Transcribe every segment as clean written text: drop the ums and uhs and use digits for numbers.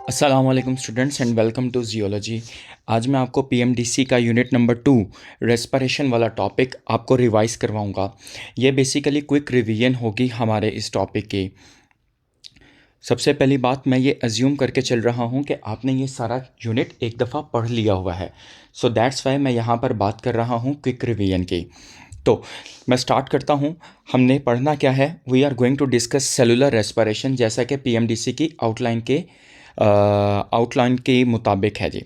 अस्सलाम वालेकुम students and welcome to geology. आज मैं आपको पीएमडीसी का यूनिट नंबर 2 रेस्पिरेशन वाला टॉपिक आपको रिवाइज करवाऊंगा। ये बेसिकली क्विक रिवीजन होगी हमारे इस टॉपिक की। सबसे पहली बात, मैं ये अज्यूम करके चल रहा हूँ कि आपने ये सारा यूनिट एक दफ़ा पढ़ लिया हुआ है, सो दैट्स वाई मैं यहाँ पर बात कर रहा हूँ क्विक रिवीजन की। तो मैं स्टार्ट करता हूँ। हमने पढ़ना क्या है, we are going to discuss cellular respiration, जैसा कि पीएमडीसी की आउटलाइन के मुताबिक है जी।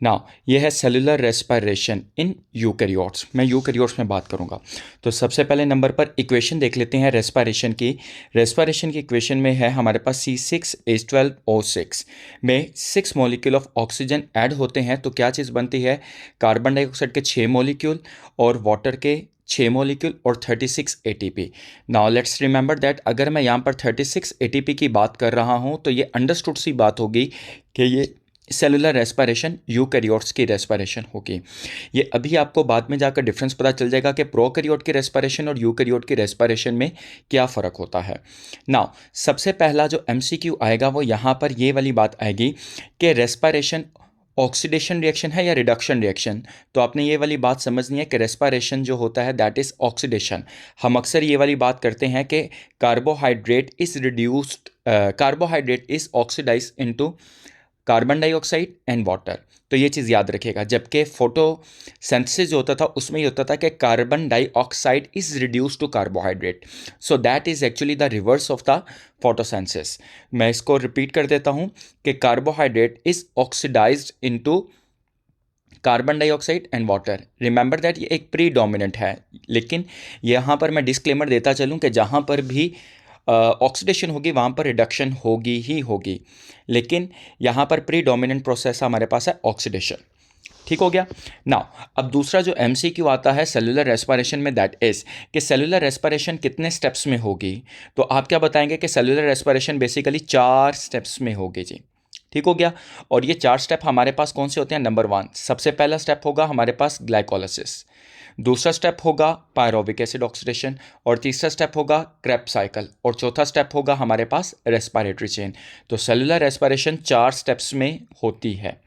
नाउ ये है सेलुलर रेस्पिरेशन इन यूकैरियोट्स। मैं यूकैरियोट्स में बात करूँगा। तो सबसे पहले नंबर पर इक्वेशन देख लेते हैं रेस्पिरेशन की। रेस्पिरेशन की इक्वेशन में है हमारे पास C6H12O6 में 6 मॉलिक्यूल ऑफ ऑक्सीजन ऐड होते हैं। तो क्या चीज़ बनती है, कार्बन डाइऑक्साइड के 6 मॉलिक्यूल और वाटर के 6 मॉलिक्यूल और 36 ATP। Now let's remember that अगर मैं यहाँ पर 36 ATP की बात कर रहा हूँ तो ये अंडरस्टूड सी बात होगी कि ये सेलुलर रेस्पिरेशन यूकैरियोट्स की रेस्पिरेशन होगी। ये अभी आपको बाद में जाकर डिफरेंस पता चल जाएगा कि प्रोकैरियोट की रेस्पिरेशन और यूकैरियोट की रेस्पिरेशन में क्या फ़र्क होता है। नाउ सबसे पहला जो MCQ आएगा वो यहाँ पर ये वाली बात आएगी कि रेस्पिरेशन ऑक्सीडेशन रिएक्शन है या रिडक्शन रिएक्शन। तो आपने ये वाली बात समझनी है कि रेस्पिरेशन जो होता है दैट इज़ ऑक्सीडेशन। हम अक्सर ये वाली बात करते हैं कि carbohydrate is oxidize into carbon dioxide and water. तो ये चीज़ याद रखिएगा। जबकि फोटोसिंथेसिस जो होता था उसमें ये होता था कि carbon dioxide is reduce to carbohydrate, so that is actually the reverse of the photosynthesis. मैं इसको रिपीट कर देता हूँ कि carbohydrate is oxidized into carbon dioxide and water. Remember that ये एक प्रीडोमिनेंट है, लेकिन यहाँ पर मैं डिस्क्लेमर देता चलूँ कि जहाँ पर भी ऑक्सीडेशन होगी वहाँ पर रिडक्शन होगी ही होगी, लेकिन यहाँ पर प्रीडोमिनेंट प्रोसेस हमारे पास है ऑक्सीडेशन। ठीक हो गया। नाउ अब दूसरा जो MCQ आता है सेलुलर रेस्पिरेशन में, दैट इज कि सेलुलर रेस्पिरेशन कितने स्टेप्स में होगी। तो आप क्या बताएंगे कि सेलुलर रेस्पिरेशन बेसिकली 4 स्टेप्स में होगी जी। ठीक हो गया। और ये 4 स्टेप हमारे पास कौन से होते हैं। नंबर 1, सबसे पहला स्टेप होगा हमारे पास ग्लाइकोलाइसिस। दूसरा स्टेप होगा पायरोविक एसिड ऑक्सीडेशन। और तीसरा स्टेप होगा क्रेब्स साइकिल। और चौथा स्टेप होगा हमारे पास रेस्पिरेटरी चेन। तो सेलुलर रेस्पिरेशन 4 स्टेप्स में होती है,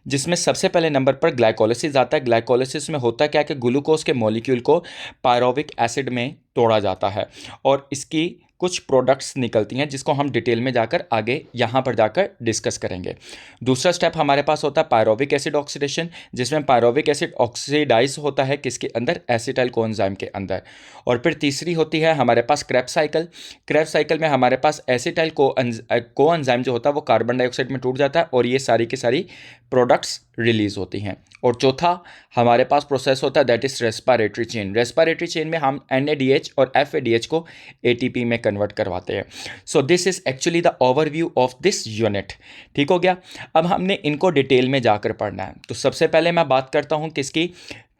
जिसमें सबसे पहले नंबर पर ग्लाइकोलाइसिस आता है। ग्लाइकोलाइसिस में होता क्या कि ग्लूकोज के मॉलिक्यूल को पायरोविक एसिड में तोड़ा जाता है और इसकी कुछ प्रोडक्ट्स निकलती हैं जिसको हम डिटेल में जाकर आगे यहाँ पर जाकर डिस्कस करेंगे। दूसरा स्टेप हमारे पास होता है पायरोविक एसिड ऑक्सीडेशन, जिसमें पायरोविक एसिड ऑक्सीडाइज होता है किसके अंदर, एसिटाइल कोएंजाइम के अंदर। और फिर तीसरी होती है हमारे पास क्रेब्स साइकिल। क्रेब्स साइकिल में हमारे पास एसिटाइल कोएंजाइम जो होता है वो कार्बन डाइऑक्साइड में टूट जाता है और ये सारी की सारी प्रोडक्ट्स रिलीज होती हैं। और चौथा हमारे पास प्रोसेस होता है that is respiratory chain. Respiratory chain में हम NADH और FADH को ATP में कन्वर्ट करवाते हैं। So this is actually the overview of this unit. ठीक हो गया। अब हमने इनको डिटेल में जाकर पढ़ना है। तो सबसे पहले मैं बात करता हूं किसकी,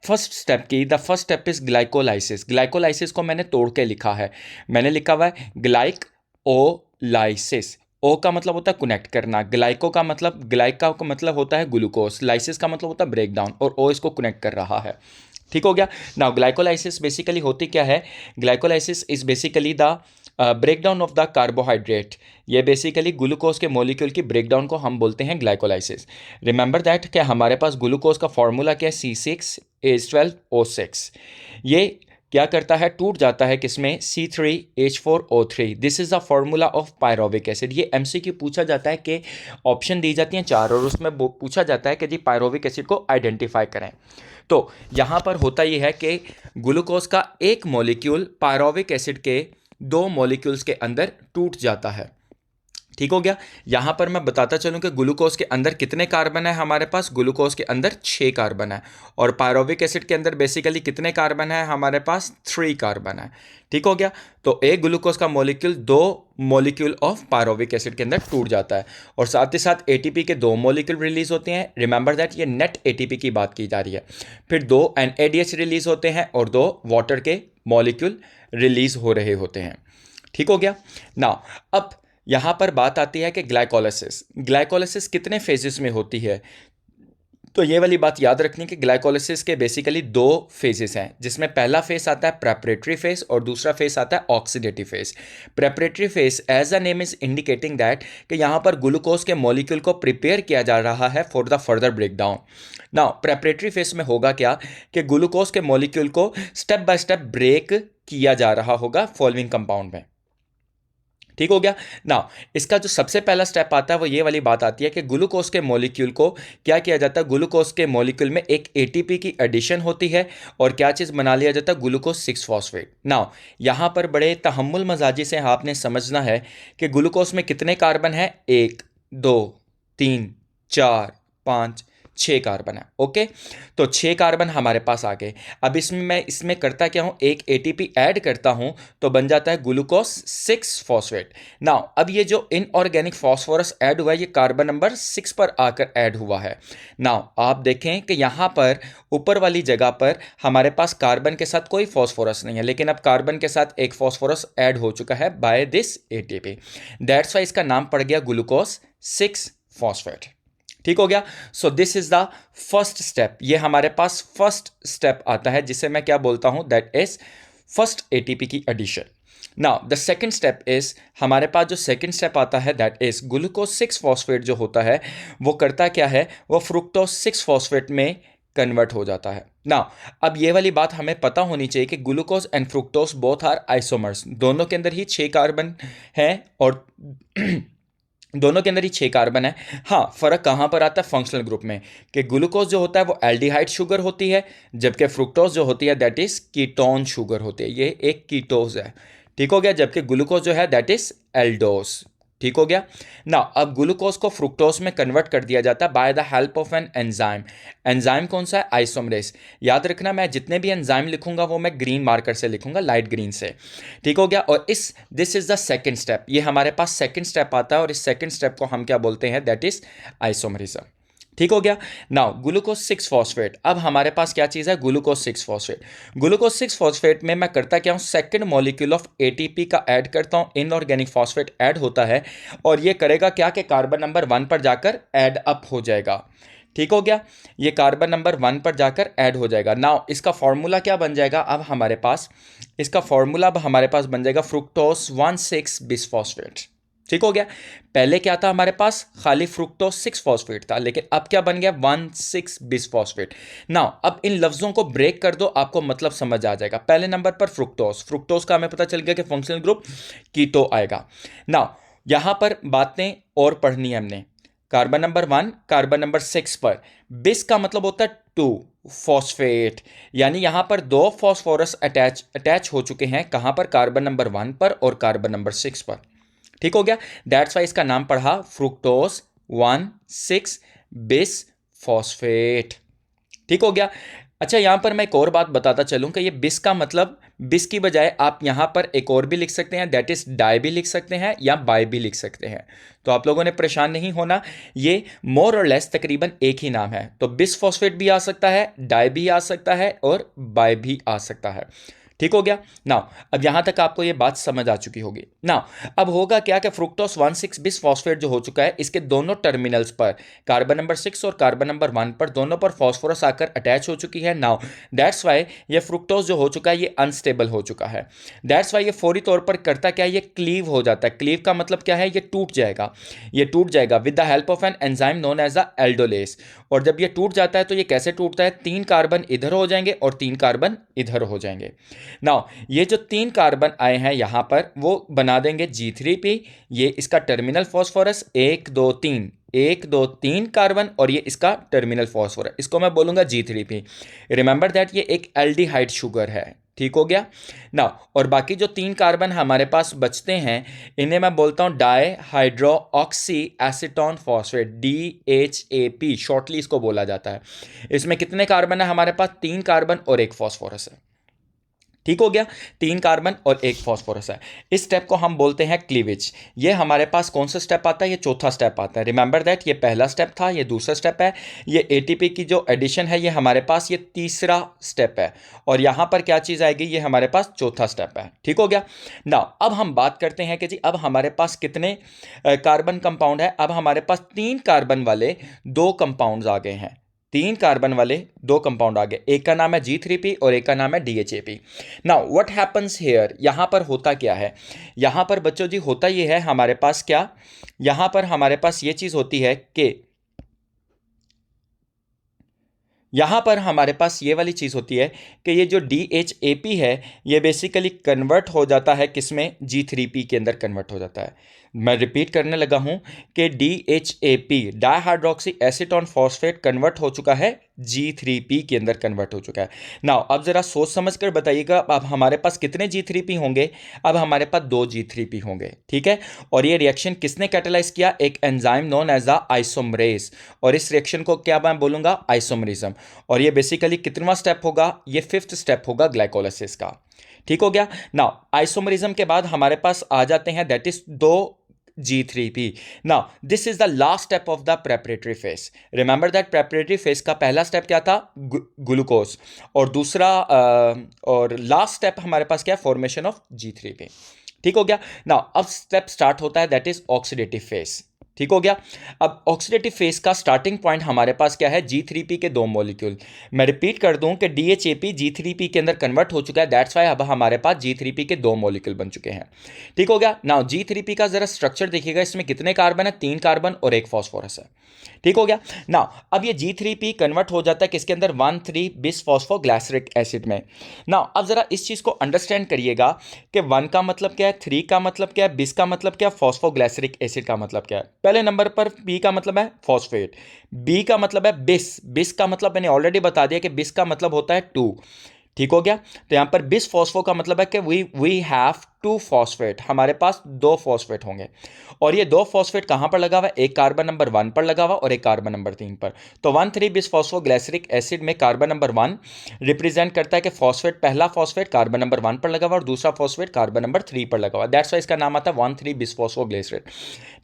फर्स्ट स्टेप की। The first step is glycolysis. Glycolysis को मैंने तोड़ के लिखा है। मैंने लिखा हुआ है ग्लाइक ओ लाइसिस। ओ का मतलब होता है कनेक्ट करना, ग्लाइका का मतलब होता है ग्लूकोज, लाइसिस का मतलब होता है ब्रेक डाउन, और ओ इसको कनेक्ट कर रहा है। ठीक हो गया। नाउ ग्लाइकोलाइसिस बेसिकली होती क्या है, glycolysis is basically the breakdown of the carbohydrate. ये बेसिकली ग्लूकोज के मॉलिक्यूल की ब्रेकडाउन को हम बोलते हैं ग्लाइकोलाइसिस। रिमेंबर दैट कि हमारे पास ग्लूकोज का फॉर्मूला क्या है, C6H12O6। ये क्या करता है, टूट जाता है किसमें, C3H4O3। This is the formula of pyruvic acid. ये MCQ पूछा जाता है कि ऑप्शन दी जाती हैं 4 और उसमें पूछा जाता है कि जी पायरोविक एसिड को आइडेंटिफाई करें। तो यहाँ पर होता यह है कि ग्लूकोज का एक मॉलिक्यूल पायरोविक एसिड के 2 मॉलिक्यूल्स के अंदर टूट जाता है। ठीक हो गया। यहां पर मैं बताता चलूं कि ग्लूकोज के अंदर कितने कार्बन है, हमारे पास ग्लूकोज के अंदर 6 कार्बन है और पायरोविक एसिड के अंदर बेसिकली कितने कार्बन है, हमारे पास 3 कार्बन है। ठीक हो गया। तो एक ग्लूकोज का molecule 2 molecule of pyruvic acid के अंदर टूट जाता है और साथ ही साथ ATP के 2 मॉलिक्यूल रिलीज होते हैं। रिमेंबर दैट ये नेट ATP की बात की जा रही है। फिर 2 NADH रिलीज होते हैं और 2 वाटर के मॉलिक्यूल रिलीज हो रहे होते हैं। ठीक हो गया। नाउ अब यहां पर बात आती है कि ग्लाइकोलाइसिस कितने फेजेस में होती है। तो ये वाली बात याद रखनी कि ग्लाइकोलिसिस के बेसिकली दो फेजेस हैं, जिसमें पहला फेस आता है प्रेपरेटरी फेस और दूसरा फेस आता है oxidative phase. Preparatory phase as a name is indicating that कि यहाँ पर ग्लूकोज के मॉलिक्यूल को प्रिपेयर किया जा रहा है for the further breakdown. Now preparatory face में होगा क्या कि ग्लूकोज के मॉलिक्यूल को स्टेप बाय स्टेप ब्रेक किया जा रहा होगा फॉलोइंग कंपाउंड में। ठीक हो गया ना। इसका जो सबसे पहला स्टेप आता है वो ये वाली बात आती है कि ग्लूकोज के मॉलिक्यूल को क्या किया जाता है, ग्लूकोज के मॉलिक्यूल में एक एटीपी की एडिशन होती है और क्या चीज़ बना लिया जाता है, ग्लूकोज 6 फॉस्फेट। ना यहाँ पर बड़े तहम्मुल मजाजी से आपने समझना है कि ग्लूकोज में कितने कार्बन है, 1 2 3 4 5 6 कार्बन है। ओके, तो 6 कार्बन हमारे पास आ गए। अब इसमें करता क्या हूं, एक एटीपी ऐड करता हूं तो बन जाता है ग्लूकोज 6 फॉस्फेट। नाउ अब ये जो इनऑर्गेनिक फास्फोरस ऐड हुआ है ये कार्बन नंबर 6 पर आकर ऐड हुआ है। नाउ आप देखें कि यहां पर ऊपर वाली जगह पर हमारे पास कार्बन के साथ कोई फास्फोरस नहीं है, लेकिन अब कार्बन के साथ एक फास्फोरस ऐड हो चुका है by this ATP. That's why इसका नाम पड़ गया ग्लूकोज 6 फॉस्फेट। ठीक हो गया। So this is the first step. ये हमारे पास फर्स्ट स्टेप आता है जिसे मैं क्या बोलता हूं, दैट इज फर्स्ट एटीपी की addition. Now the second step is, हमारे पास जो सेकंड स्टेप आता है दैट इज ग्लूकोज 6 फॉस्फेट जो होता है वो करता क्या है, वो फ्रुक्टोज 6 फॉस्फेट में कन्वर्ट हो जाता है। ना अब ये वाली बात हमें पता होनी चाहिए कि glucose and fructose both are isomers, दोनों के अंदर ही 6 कार्बन है और दोनों के अंदर ही 6 कार्बन है। हाँ, फर्क कहाँ पर आता है, फंक्शनल ग्रुप में, कि ग्लूकोज जो होता है वो एल्डिहाइड शुगर होती है, जबकि फ्रुक्टोज जो होती है दैट इज कीटोन शुगर होती है, ये एक कीटोज है। ठीक हो गया। जबकि ग्लूकोज जो है दैट इज एल्डोज। ठीक हो गया ना। अब ग्लूकोज को फ्रुक्टोज में कन्वर्ट कर दिया जाता है by the help of an enzyme. Enzyme कौन सा है, आइसोमरेज। याद रखना मैं जितने भी एंजाइम लिखूंगा वो मैं ग्रीन मार्कर से लिखूंगा, लाइट ग्रीन से। ठीक हो गया। और this is the second step. ये हमारे पास सेकंड स्टेप आता है और इस सेकंड स्टेप को हम क्या बोलते हैं, दैट इज आइसोमरिज्म। ठीक हो गया। नाउ ग्लूकोज 6 फॉस्फेट, अब हमारे पास क्या चीज़ है, ग्लूकोज 6 फॉस्फेट। ग्लूकोज 6 फॉस्फेट में मैं करता क्या हूँ, सेकंड मॉलिक्यूल ऑफ एटीपी का ऐड करता हूँ, इनऑर्गेनिक फॉस्फेट ऐड होता है और ये करेगा क्या कि कार्बन नंबर 1 पर जाकर ऐड अप हो जाएगा। ठीक हो गया, ये कार्बन नंबर 1 पर जाकर ऐड हो जाएगा। नाउ इसका फॉर्मूला क्या बन जाएगा, अब हमारे पास इसका फॉर्मूला अब हमारे पास बन जाएगा फ्रुक्टोज 1,6 बिसफॉस्फेट। ठीक हो गया। पहले क्या था हमारे पास, खाली फ्रुक्टोज 6 फॉस्फेट था, लेकिन अब क्या बन गया, 1,6 बिसफॉस्फेट। नाउ अब इन लफ्जों को ब्रेक कर दो, आपको मतलब समझ आ जाएगा। पहले नंबर पर फ्रुक्टोज का हमें पता चल गया कि फंक्शनल ग्रुप कीटो आएगा। नाउ यहां पर बातें और पढ़नी है हमने। कार्बन नंबर 1 कार्बन नंबर 6 पर बिस का मतलब होता है 2 फॉस्फेट, यानी यहां पर 2 फॉस्फोरस अटैच हो चुके हैं। कहां पर, कार्बन नंबर 1 पर और कार्बन नंबर 6 पर। ठीक हो गया। दैट्स वाई इसका नाम पढ़ा फ्रुक्टोज 1,6 बिस फॉस्फेट। ठीक हो गया। अच्छा, यहां पर मैं एक और बात बताता चलूं कि ये बिस का मतलब, बिस की बजाय आप यहां पर एक और भी लिख सकते हैं, दैट इज डाई भी लिख सकते हैं या बाई भी लिख सकते हैं। तो आप लोगों ने परेशान नहीं होना, ये मोर और लेस तकरीबन एक ही नाम है। तो बिस फॉस्फेट भी आ सकता है, डाई भी आ सकता है और बाई भी आ सकता है। ठीक हो गया। नाउ अब यहां तक आपको ये बात समझ आ चुकी होगी। नाउ अब होगा क्या कि फ्रुक्टोज 1,6 बिस फॉस्फेट जो हो चुका है, इसके दोनों टर्मिनल्स पर कार्बन नंबर 6 और कार्बन नंबर 1 पर दोनों पर फॉस्फोरस आकर अटैच हो चुकी है। नाउ दैट्स वाई ये फ्रुक्टोज जो हो चुका है ये अनस्टेबल हो चुका है। दैट्स वाई ये फौरी तौर पर करता क्या है, ये क्लीव हो जाता है। क्लीव का मतलब क्या है, ये टूट जाएगा। ये टूट जाएगा with the help of an enzyme known as the aldolase. और जब ये टूट जाता है तो ये कैसे टूटता है, 3 कार्बन इधर हो जाएंगे और 3 कार्बन इधर हो जाएंगे। नाउ ये जो 3 कार्बन आए हैं यहां पर वो बना देंगे G3P। ये इसका टर्मिनल फॉस्फोरस 1 2 3 1 2 3 कार्बन और ये इसका टर्मिनल फॉस्फोरस, इसको मैं बोलूंगा G3P। रिमेंबर दैट ये एक एल्डिहाइड शुगर है। ठीक हो गया ना। और बाकी जो 3 कार्बन हमारे पास बचते हैं इन्हें मैं बोलता हूं dihydroxyacetone phosphate, DHAP shortly इसको बोला जाता है। इसमें कितने कार्बन है हमारे पास, 3 कार्बन और 1 फॉस्फोरस है। ठीक हो गया, 3 कार्बन और 1 फॉस्फोरस है। इस स्टेप को हम बोलते हैं क्लीवेज। ये हमारे पास कौन सा स्टेप आता है, ये चौथा स्टेप आता है। रिमेंबर दैट ये पहला स्टेप था, ये दूसरा स्टेप है। ये एटीपी की जो एडिशन है ये हमारे पास ये तीसरा स्टेप है और यहां पर क्या चीज आएगी, ये हमारे पास चौथा स्टेप है। ठीक हो गया ना। अब हम बात करते हैं कि जी अब हमारे पास कितने कार्बन कंपाउंड है। अब हमारे पास 3 कार्बन वाले 2 कंपाउंड्स आ गए हैं। 3 कार्बन वाले 2 कंपाउंड आ गए, एक का नाम है G3P और एक का नाम है DHAP। Now what happens here, यहां पर होता क्या है, यहां पर बच्चों जी होता ये है हमारे पास क्या, यहां पर हमारे पास ये चीज होती है कि यहाँ पर हमारे पास ये वाली चीज़ होती है कि ये जो DHAP है ये बेसिकली कन्वर्ट हो जाता है किसमें, G3P के अंदर कन्वर्ट हो जाता है। मैं रिपीट करने लगा हूँ कि DHAP dihydroxy acetone phosphate convert हो चुका है G3P के अंदर कन्वर्ट हो चुका है। नाउ अब ज़रा सोच समझ कर बताइएगा, अब हमारे पास कितने G3P होंगे, अब हमारे पास 2 G3P होंगे, ठीक है। और ये रिएक्शन किसने कैटेलाइज किया, एक enzyme known as the isomerase, और इस रिएक्शन को क्या मैं बोलूँगा, आइसोमरिज्म। और ये बेसिकली कितनवां स्टेप होगा, ये 5th स्टेप होगा ग्लाइकोलाइसिस का, ठीक हो गया। नाउ आइसोमरिज्म के बाद हमारे पास आ जाते हैं that is 2 G3P। Now, this is the last step of the preparatory phase. Remember that preparatory phase का पहला स्टेप क्या था, ग्लूकोज, और दूसरा और लास्ट स्टेप हमारे पास क्या है, फॉर्मेशन ऑफ G3P, ठीक हो गया। नाउ अब स्टेप स्टार्ट होता है दैट इज ऑक्सीडेटिव फेज, ठीक हो गया। अब ऑक्सीडेटिव फेज का स्टार्टिंग पॉइंट हमारे पास क्या है, G3P के 2 मॉलिक्यूल। मैं रिपीट कर दूं कि DHAP G3P के अंदर कन्वर्ट हो चुका है, दैट्स वाई अब हमारे पास G3P के 2 मॉलिक्यूल बन चुके हैं, ठीक हो गया। नाउ G3P का जरा स्ट्रक्चर देखिएगा, इसमें कितने कार्बन है, 3 कार्बन और 1 फॉस्फोरस है, ठीक हो गया। नाउ अब ये G3P कन्वर्ट हो जाता है किसके अंदर, 1,3-बिसफॉस्फोग्लिसरिक एसिड में। नाउ अब जरा इस चीज को अंडरस्टैंड करिएगा कि 1 का मतलब क्या है, 3 का मतलब क्या है, बिस का मतलब क्या है, फॉस्फोग्लिसरिक एसिड का मतलब क्या है। पहले नंबर पर P का मतलब है फॉस्फेट, B का मतलब है बिस, बिस का मतलब मैंने ऑलरेडी बता दिया कि बिस का मतलब होता है 2, ठीक हो गया। तो यहां पर बिस फॉस्फो का मतलब है कि वी हैव 2 फॉस्फेट, हमारे पास 2 फॉस्फेट होंगे, और ये 2 फॉस्फेट कहां पर लगा हुआ है, एक कार्बन नंबर 1 पर लगा हुआ और एक कार्बन नंबर 3 पर। तो 1,3-बिसफॉस्फोग्लिसरिक एसिड में कार्बन नंबर 1 रिप्रेजेंट करता है कि फॉस्फेट, पहला फॉस्फेट कार्बन नंबर 1 पर लगा हुआ और दूसरा फॉस्फेट कार्बन नंबर 3 पर लगा हुआ, दैट्स वाई इसका नाम आता है 1,3-बिसफॉस्फोग्लिसरेट।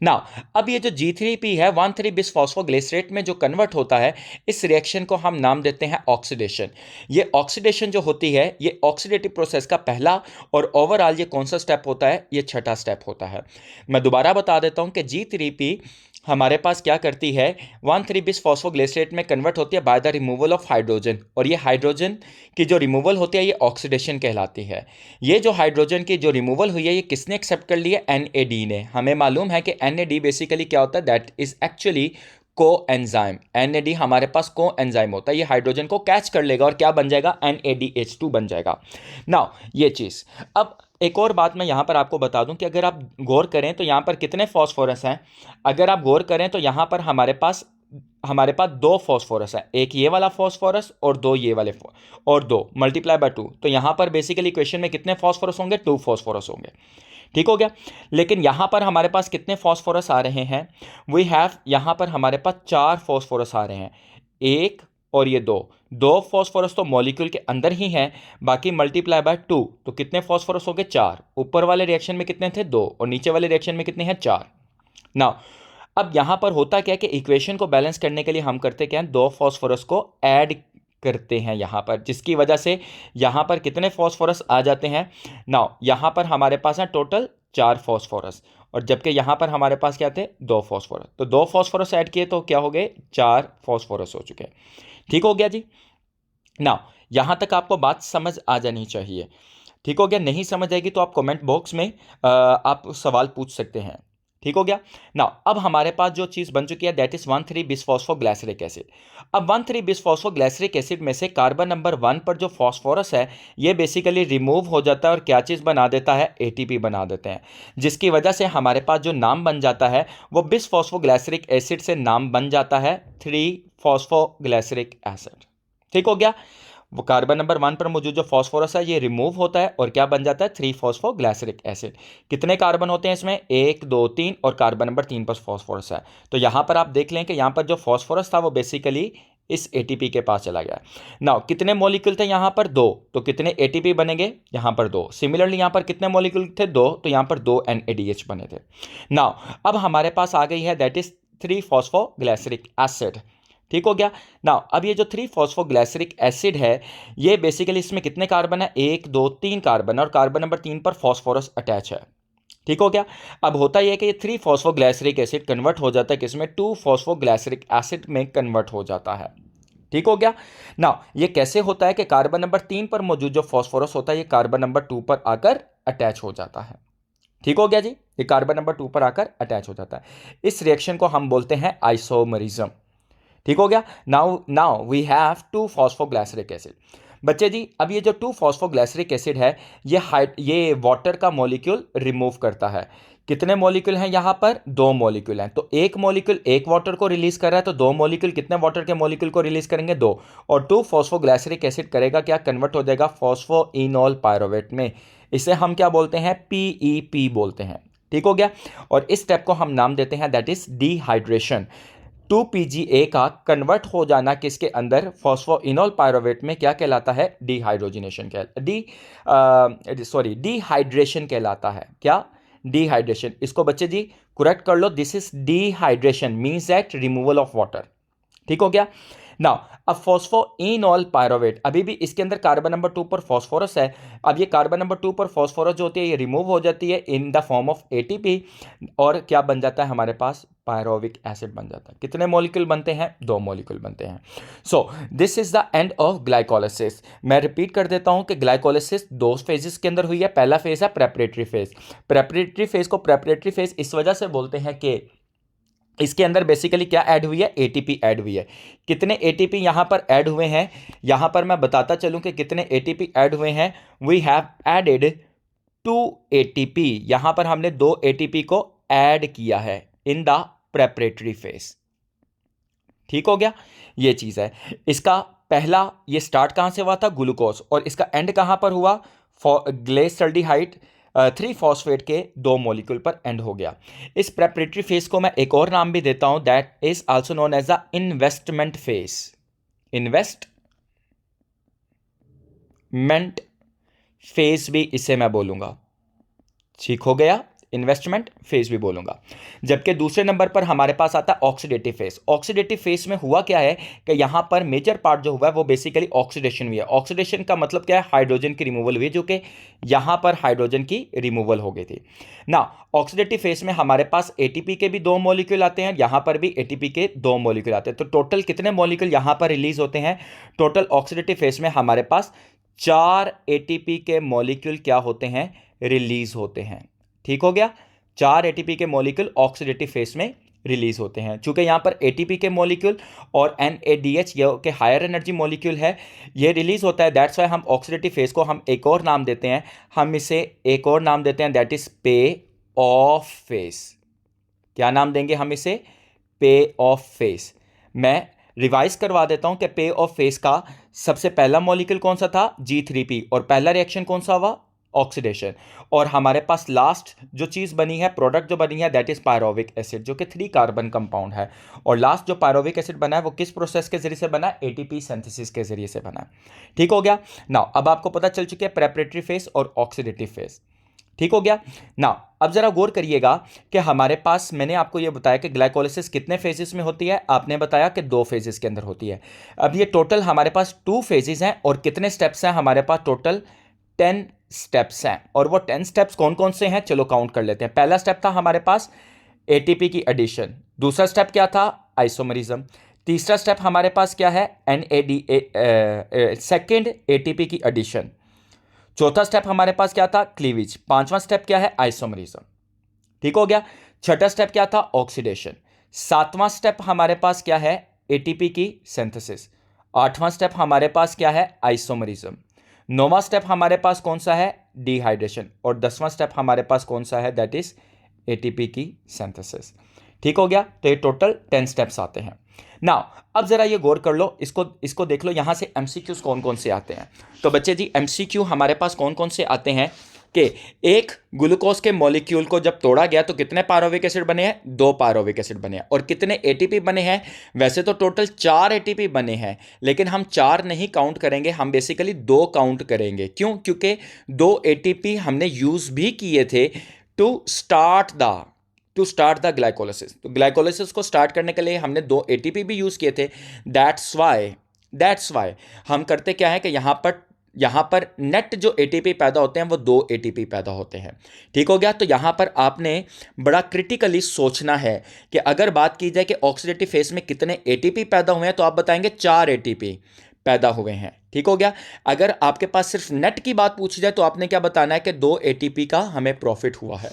नाउ अब ये जो G3P है 1,3-बिसफॉस्फोग्लिसरेट में जो कन्वर्ट होता है, इस रिएक्शन को हम नाम देते हैं ऑक्सीडेशन। ये ऑक्सीडेशन जो होती है ये ऑक्सीडेटिव प्रोसेस का पहला और ओवरऑल ये कौन सा स्टेप होता है, ये छठा स्टेप होता है। मैं दोबारा बता देता हूं कि G3P हमारे पास क्या करती है, 1,3-बिसफॉस्फोग्लिसरेट में कन्वर्ट होती है by the removal of hydrogen, और ये हाइड्रोजन की जो रिमूवल होती है ये ऑक्सीडेशन कहलाती है। ये जो हाइड्रोजन की जो रिमूवल हुई है ये किसने एक्सेप्ट कर ली है, NAD ने। हमें मालूम है कि NAD बेसिकली क्या होता है, दैट इज एक्चुअली को एंजाइम। NAD हमारे पास को एंजाइम होता है, ये हाइड्रोजन को कैच कर लेगा और क्या बन जाएगा, NADH2 बन जाएगा। नाउ ये चीज, अब एक और बात मैं यहां पर आपको बता दूं कि अगर आप गौर करें तो यहां पर कितने फॉस्फोरस हैं, अगर आप गौर करें तो यहां पर हमारे पास 2 फॉस्फोरस है, एक ये वाला फॉस्फोरस और 2 ये वाले और 2 मल्टीप्लाई बाय 2, तो यहां पर बेसिकली इक्वेशन में कितने फॉस्फोरस होंगे, 2 फॉस्फोरस होंगे, ठीक हो गया। लेकिन यहां पर हमारे पास कितने फॉस्फोरस आ रहे हैं, वी हैव यहां पर हमारे पास 4 फॉस्फोरस आ रहे हैं, एक और ये 2 फॉस्फोरस तो मॉलिक्यूल के अंदर ही हैं, बाकी मल्टीप्लाई बाय 2 तो कितने फॉस्फोरस हो गए, 4। ऊपर वाले रिएक्शन में कितने थे, 2, और नीचे वाले रिएक्शन में कितने हैं, 4। नाउ अब यहां पर होता क्या है कि इक्वेशन को बैलेंस करने के लिए हम करते क्या हैं, 2 फॉस्फोरस को ऐड करते हैं यहां पर, जिसकी वजह से यहां पर कितने फॉस्फोरस आ जाते हैं। नाउ यहां पर हमारे पास है टोटल 4 फॉस्फोरस, और जबकि यहां पर हमारे पास क्या थे, 2 फॉस्फोरस, तो 2 फॉस्फोरस ऐड किए तो क्या हो गए, 4 फॉस्फोरस हो चुके हैं, ठीक हो गया जी। नाउ यहां तक आपको बात समझ आ जानी चाहिए, ठीक हो गया। नहीं समझ आएगी तो आप कमेंट बॉक्स में आप सवाल पूछ सकते हैं, ठीक हो गया। नाउ अब हमारे पास जो चीज बन चुकी है दैट इज 1,3-बिसफॉस्फोग्लिसरिक एसिड। अब 1,3-बिसफॉस्फोग्लिसरिक एसिड में से कार्बन नंबर 1 पर जो फॉस्फोरस है ये बेसिकली रिमूव हो जाता है और क्या चीज बना देता है, ATP बना देते हैं, जिसकी वजह से हमारे पास जो नाम बन जाता है वो बिसफॉस्फोग्लिसरिक एसिड से नाम बन जाता है 3-फॉस्फोग्लिसरिक एसिड, ठीक हो गया। वो कार्बन नंबर 1 पर मौजूद जो फॉस्फोरस है ये रिमूव होता है और क्या बन जाता है, 3-फॉस्फोग्लिसरिक एसिड। कितने कार्बन होते हैं इसमें, 1 2 3, और कार्बन नंबर 3 पर फॉस्फोरस है। तो यहां पर आप देख लें कि यहां पर जो फॉस्फोरस था वो बेसिकली इस ATP के पास चला गया। नाउ कितने मॉलिक्यूल थे यहां पर, 2, तो कितने ATP बनेंगे, यहां पर 2। सिमिलरली यहां पर कितने मॉलिक्यूल थे, 2, तो यहां पर 2 NADH बने थे। नाउ अब हमारे पास आ गई है दैट इज 3-फॉस्फोग्लिसरिक एसिड, ठीक हो गया। नाउ अब ये जो 3-फॉस्फोग्लिसरिक एसिड है ये बेसिकली इसमें कितने कार्बन है, 1 2 3 कार्बन, और कार्बन नंबर 3 पर फॉस्फोरस अटैच है, ठीक हो गया। अब होता यह है कि ये 3-फॉस्फोग्लिसरिक एसिड कन्वर्ट हो जाता है किसमें, 2-फॉस्फोग्लिसरिक एसिड में कन्वर्ट हो जाता है, ठीक हो गया ना। ये कैसे होता है कि कार्बन नंबर 3 पर मौजूद जो फास्फोरस होता है ये कार्बन नंबर 2 पर आकर अटैच हो जाता है। ठीक हो गया जी, ये कार्बन नंबर 2 पर आकर अटैच हो जाता है। इस रिएक्शन को हम बोलते हैं आइसोमरिज्म। ठीक हो गया। Now now we have 2 phosphoglyceric acid. बच्चे जी, अब ये जो 2 फॉस्फोग्लाइसरिक एसिड है ये वाटर का मॉलिक्यूल रिमूव करता है। कितने मॉलिक्यूल हैं यहाँ पर? 2 मॉलिक्यूल हैं। तो एक मॉलिक्यूल एक वाटर को रिलीज कर रहा है, तो 2 मॉलिक्यूल कितने वाटर के मॉलिक्यूल को रिलीज करेंगे? 2। और 2 फॉस्फोग्लाइसरिक एसिड करेगा क्या? कन्वर्ट हो जाएगा फॉस्फोइनोल पायरोवेट में। इसे हम क्या बोलते हैं? पीईपी बोलते हैं। ठीक हो गया। और इस स्टेप को हम नाम देते हैं दैट इज डिहाइड्रेशन। 2PgA का कन्वर्ट हो जाना किसके अंदर? फॉस्फोइनोल पायरोवेट में क्या कहलाता है? डिहाइड्रोजिनेशन डिहाइड्रेशन कहलाता है। क्या? डिहाइड्रेशन। इसको बच्चे जी करेक्ट कर लो, this is dehydration means that removal of water. ठीक हो गया। नाउ अब फॉस्फोइनोल पायरोवेट, अभी भी इसके अंदर कार्बन नंबर 2 पर फॉस्फोरस है। अब ये कार्बन नंबर 2 पर फॉस्फोरस जो होती है ये रिमूव हो जाती है in the form of ATP, और क्या बन जाता है हमारे पास? पायरोविक एसिड बन जाता है। कितने मॉलिक्यूल बनते हैं? 2 मॉलिक्यूल बनते हैं। So this is the end of glycolysis. मैं रिपीट कर देता हूं कि ग्लाइकोलिसिस 2 फेजेस के अंदर हुई है। पहला फेज है प्रेपरेटरी फेज। प्रेपरेटरी फेज को प्रेपरेटरी फेज इस वजह से बोलते हैं कि इसके अंदर बेसिकली क्या ऐड हुई है? एटीपी ऐड हुई है। कितने एटीपी यहां पर ऐड हुए हैं? यहां पर मैं बताता चलूं कि कितने एटीपी ऐड हुए हैं। We have added 2 ATP. यहां पर हमने 2 एटीपी को ऐड किया है इन द प्रेपरेटरी फेज। ठीक हो गया। ये चीज है। इसका पहला ये स्टार्ट कहां से हुआ था? ग्लूकोज। और इसका एंड कहां पर हुआ? ग्लेसल्डिहाइड 3 फॉस्फेट के 2 मॉलिक्यूल पर एंड हो गया। इस प्रेपरेटरी फेज को मैं एक और नाम भी देता हूं, that is also known as the investment phase. Investment phase भी इसे मैं बोलूंगा। ठीक हो गया। इन्वेस्टमेंट फेज भी बोलूंगा। जबकि दूसरे नंबर पर हमारे पास आता है ऑक्सीडेटिव फेज। ऑक्सीडेटिव फेज में हुआ क्या है कि यहां पर मेजर पार्ट जो हुआ है वो बेसिकली ऑक्सीडेशन हुई है। ऑक्सीडेशन का मतलब क्या है? हाइड्रोजन की रिमूवल हुई, जो कि यहां पर हाइड्रोजन की रिमूवल हो गई थी ना। ऑक्सीडेटिव फेज में हमारे पास एटीपी के भी 2 मॉलिक्यूल आते हैं, यहां पर भी एटीपी के 2 मॉलिक्यूल आते हैं। तो टोटल कितने मॉलिक्यूल यहां पर रिलीज होते हैं? टोटल ऑक्सीडेटिव फेज में हमारे पास 4 एटीपी के मॉलिक्यूल क्या होते हैं? रिलीज होते हैं। ठीक हो गया। 4 एटीपी के मॉलिक्यूल ऑक्सीडेटिव फेज में रिलीज होते हैं। चूंकि यहां पर एटीपी के मॉलिक्यूल और NADH ये के हायर एनर्जी मॉलिक्यूल है, ये रिलीज होता है, दैट्स वाई हम ऑक्सीडेटिव फेज को हम एक और नाम देते हैं। हम इसे एक और नाम देते हैं, दैट इज पे ऑफ फेज। क्या नाम देंगे हम इसे? पे ऑफ फेज। मैं रिवाइज करवा देता हूं कि पे ऑफ फेज का सबसे पहला मॉलिक्यूल कौन सा था? G3P। और पहला रिएक्शन कौन सा हुआ? ऑक्सीडेशन। और हमारे पास लास्ट जो चीज बनी है, प्रोडक्ट जो बनी है, दैट इज पायरोविक एसिड, जो कि 3 कार्बन कंपाउंड है। और लास्ट जो पायरोविक एसिड बना है वो किस प्रोसेस के जरिए से बना है? एटीपी सिंथेसिस के जरिए से बना है। ठीक हो गया। नाउ अब आपको पता चल चुकी है प्रेपरेटरी फेज और ऑक्सीडेटिव फेज। ठीक हो गया। नाउ अब जरा गौर करिएगा कि हमारे पास, मैंने आपको यह बताया कि ग्लाइकोलिसिस कितने फेजेस में होती है? आपने बताया कि 2 फेजेस के अंदर होती है। अब ये टोटल हमारे पास 2 फेजेस हैं और कितने स्टेप्स हैं? हमारे पास टोटल 10 स्टेप्स हैं। और वो 10 स्टेप्स कौन कौन से हैं? चलो काउंट कर लेते हैं। पहला स्टेप था हमारे पास एटीपी की एडिशन। दूसरा स्टेप क्या था? आइसोमरिज्म। तीसरा स्टेप हमारे पास क्या है? सेकेंड एटीपी की एडिशन। चौथा स्टेप हमारे पास क्या था? क्लीवेज। पांचवा स्टेप क्या है? आइसोमरिज्म। ठीक हो गया। छठा स्टेप क्या था? ऑक्सीडेशन। सातवां स्टेप हमारे पास क्या है? एटीपी की सिंथेसिस। आठवां स्टेप हमारे पास क्या है? आइसोमरिज्म। नौवां स्टेप हमारे पास कौन सा है? डिहाइड्रेशन। और 10वां स्टेप हमारे पास कौन सा है? दैट इज एटीपी की सिंथेसिस। ठीक हो गया। तो ये टोटल 10 स्टेप्स आते हैं। नाउ अब जरा ये गौर कर लो, इसको देख लो, यहां से एमसीक्यूज कौन कौन से आते हैं। तो बच्चे जी एमसीक्यू हमारे पास कौन कौन से आते हैं कि एक ग्लूकोज के मॉलिक्यूल को जब तोड़ा गया तो कितने पायरोविक एसिड बने हैं? 2 पायरोविक एसिड बने हैं। और कितने एटीपी बने हैं? वैसे तो टोटल 4 एटीपी बने हैं, लेकिन हम 4 नहीं काउंट करेंगे, हम बेसिकली 2 काउंट करेंगे। क्यों? क्योंकि 2 एटीपी हमने यूज भी किए थे टू स्टार्ट द ग्लाइकोलिसिस। तो ग्लाइकोलिसिस को स्टार्ट करने के लिए हमने 2 एटीपी भी यूज किए थे। दैट्स वाई हम करते क्या है कि यहाँ पर नेट जो एटीपी पैदा होते हैं वो 2 एटीपी पैदा होते हैं। ठीक हो गया। तो यहाँ पर आपने बड़ा क्रिटिकली सोचना है कि अगर बात की जाए कि ऑक्सीडेटिव फेस में कितने एटीपी पैदा हुए हैं तो आप बताएंगे 4 एटीपी पैदा हुए हैं। ठीक हो गया। अगर आपके पास सिर्फ नेट की बात पूछी जाए तो आपने क्या बताना है कि 2 एटीपी का हमें प्रॉफिट हुआ है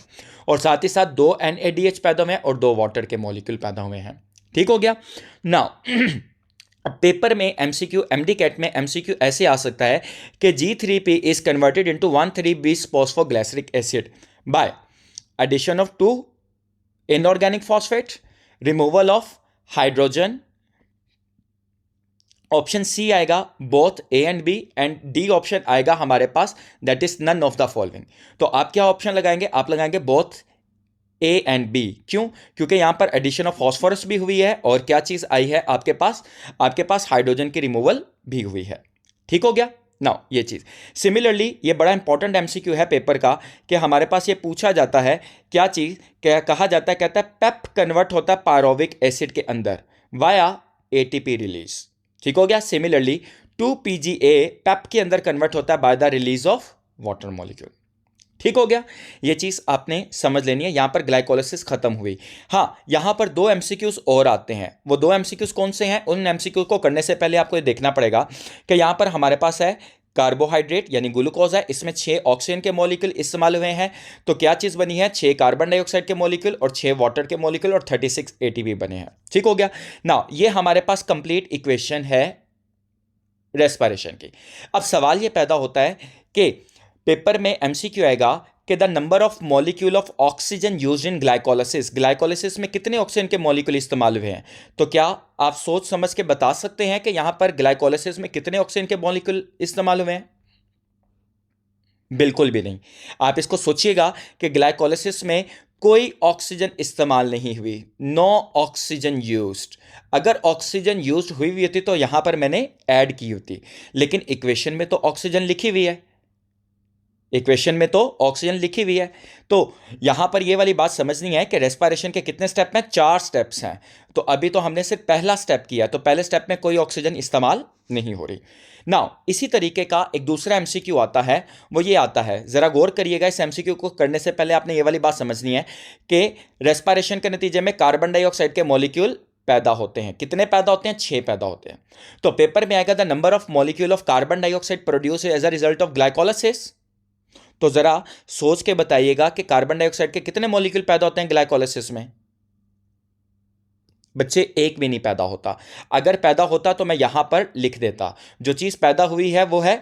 और साथ ही साथ 2 NADH पैदा हुए हैं और 2 वाटर के मॉलिक्यूल पैदा हुए हैं। ठीक हो गया। नाउ पेपर में एमसीक्यू MD-CAT में एमसीक्यू ऐसे आ सकता है कि G3P is converted into 1,3-bis phosphoglyceric acid by addition of 2 inorganic phosphate, removal of hydrogen. Option C आएगा both A and B and D option आएगा हमारे पास that is none of the following. तो आप क्या ऑप्शन लगाएंगे? आप लगाएंगे बोथ A एंड B। क्यों? क्योंकि यहां पर एडिशन ऑफ फॉस्फोरस भी हुई है और क्या चीज आई है आपके पास हाइड्रोजन की रिमूवल भी हुई है। ठीक हो गया। नाउ ये चीज सिमिलरली ये बड़ा इंपॉर्टेंट एमसीक्यू है पेपर का कि हमारे पास ये पूछा जाता है क्या चीज, क्या कहा जाता है, कहता है पेप कन्वर्ट होता है पायरोविक एसिड के अंदर वाया एटीपी रिलीज। ठीक हो गया। सिमिलरली 2PGA पेप के अंदर कन्वर्ट होता है by the release of water molecule. ठीक हो गया। ये चीज आपने समझ लेनी है। यहां पर ग्लाइकोलिसिस खत्म हुई। हाँ, यहां पर 2 एमसीक्यूज और आते हैं। वो 2 एमसीक्यूज कौन से हैं? उन एमसीक्यू को करने से पहले आपको ये देखना पड़ेगा कि यहां पर हमारे पास है कार्बोहाइड्रेट यानी ग्लूकोज है, इसमें 6 ऑक्सीजन के मॉलिक्यूल इस्तेमाल हुए हैं। तो क्या चीज बनी है? 6 कार्बन डाइऑक्साइड के मॉलिक्यूल और 6 वाटर के मॉलिक्यूल और 36 एटीपी बने हैं। ठीक हो गया ना। ये हमारे पास कंप्लीट इक्वेशन है रेस्पिरेशन की। अब सवाल ये पैदा होता है कि पेपर में एमसीक्यू आएगा कि the number of molecule of oxygen used in glycolysis में कितने ऑक्सीजन के मॉलिक्यूल इस्तेमाल हुए हैं। तो क्या आप सोच समझ के बता सकते हैं कि यहां पर ग्लाइकोलिसिस में कितने ऑक्सीजन के मॉलिक्यूल इस्तेमाल हुए हैं? बिल्कुल भी नहीं। आप इसको सोचिएगा कि ग्लाइकोलिसिस में कोई ऑक्सीजन इस्तेमाल नहीं हुई, नो ऑक्सीजन यूज्ड। अगर ऑक्सीजन यूज्ड हुई हुई होती तो यहां पर मैंने ऐड की होती, लेकिन इक्वेशन में तो ऑक्सीजन लिखी हुई है, इक्वेशन में तो ऑक्सीजन लिखी हुई है। तो यहां पर ये वाली बात समझनी है कि रेस्पिरेशन के कितने स्टेप हैं? 4 स्टेप्स हैं। तो अभी तो हमने सिर्फ पहला स्टेप किया, तो पहले स्टेप में कोई ऑक्सीजन इस्तेमाल नहीं हो रही। नाउ इसी तरीके का एक दूसरा एमसीक्यू आता है, वो ये आता है, जरा गौर करिएगा। इस एमसीक्यू को करने से पहले आपने ये वाली बात समझनी है कि रेस्पिरेशन के नतीजे में कार्बन डाइऑक्साइड के मॉलिक्यूल पैदा होते हैं। कितने पैदा होते हैं? 6 पैदा होते हैं। तो पेपर में आएगा the number of molecule of carbon dioxide produce as a result of glycolysis. तो जरा सोच के बताइएगा कि कार्बन डाइऑक्साइड के कितने मॉलिक्यूल पैदा होते हैं ग्लाइकोलिसिस में? बच्चे एक भी नहीं पैदा होता। अगर पैदा होता तो मैं यहां पर लिख देता, जो चीज पैदा हुई है वो है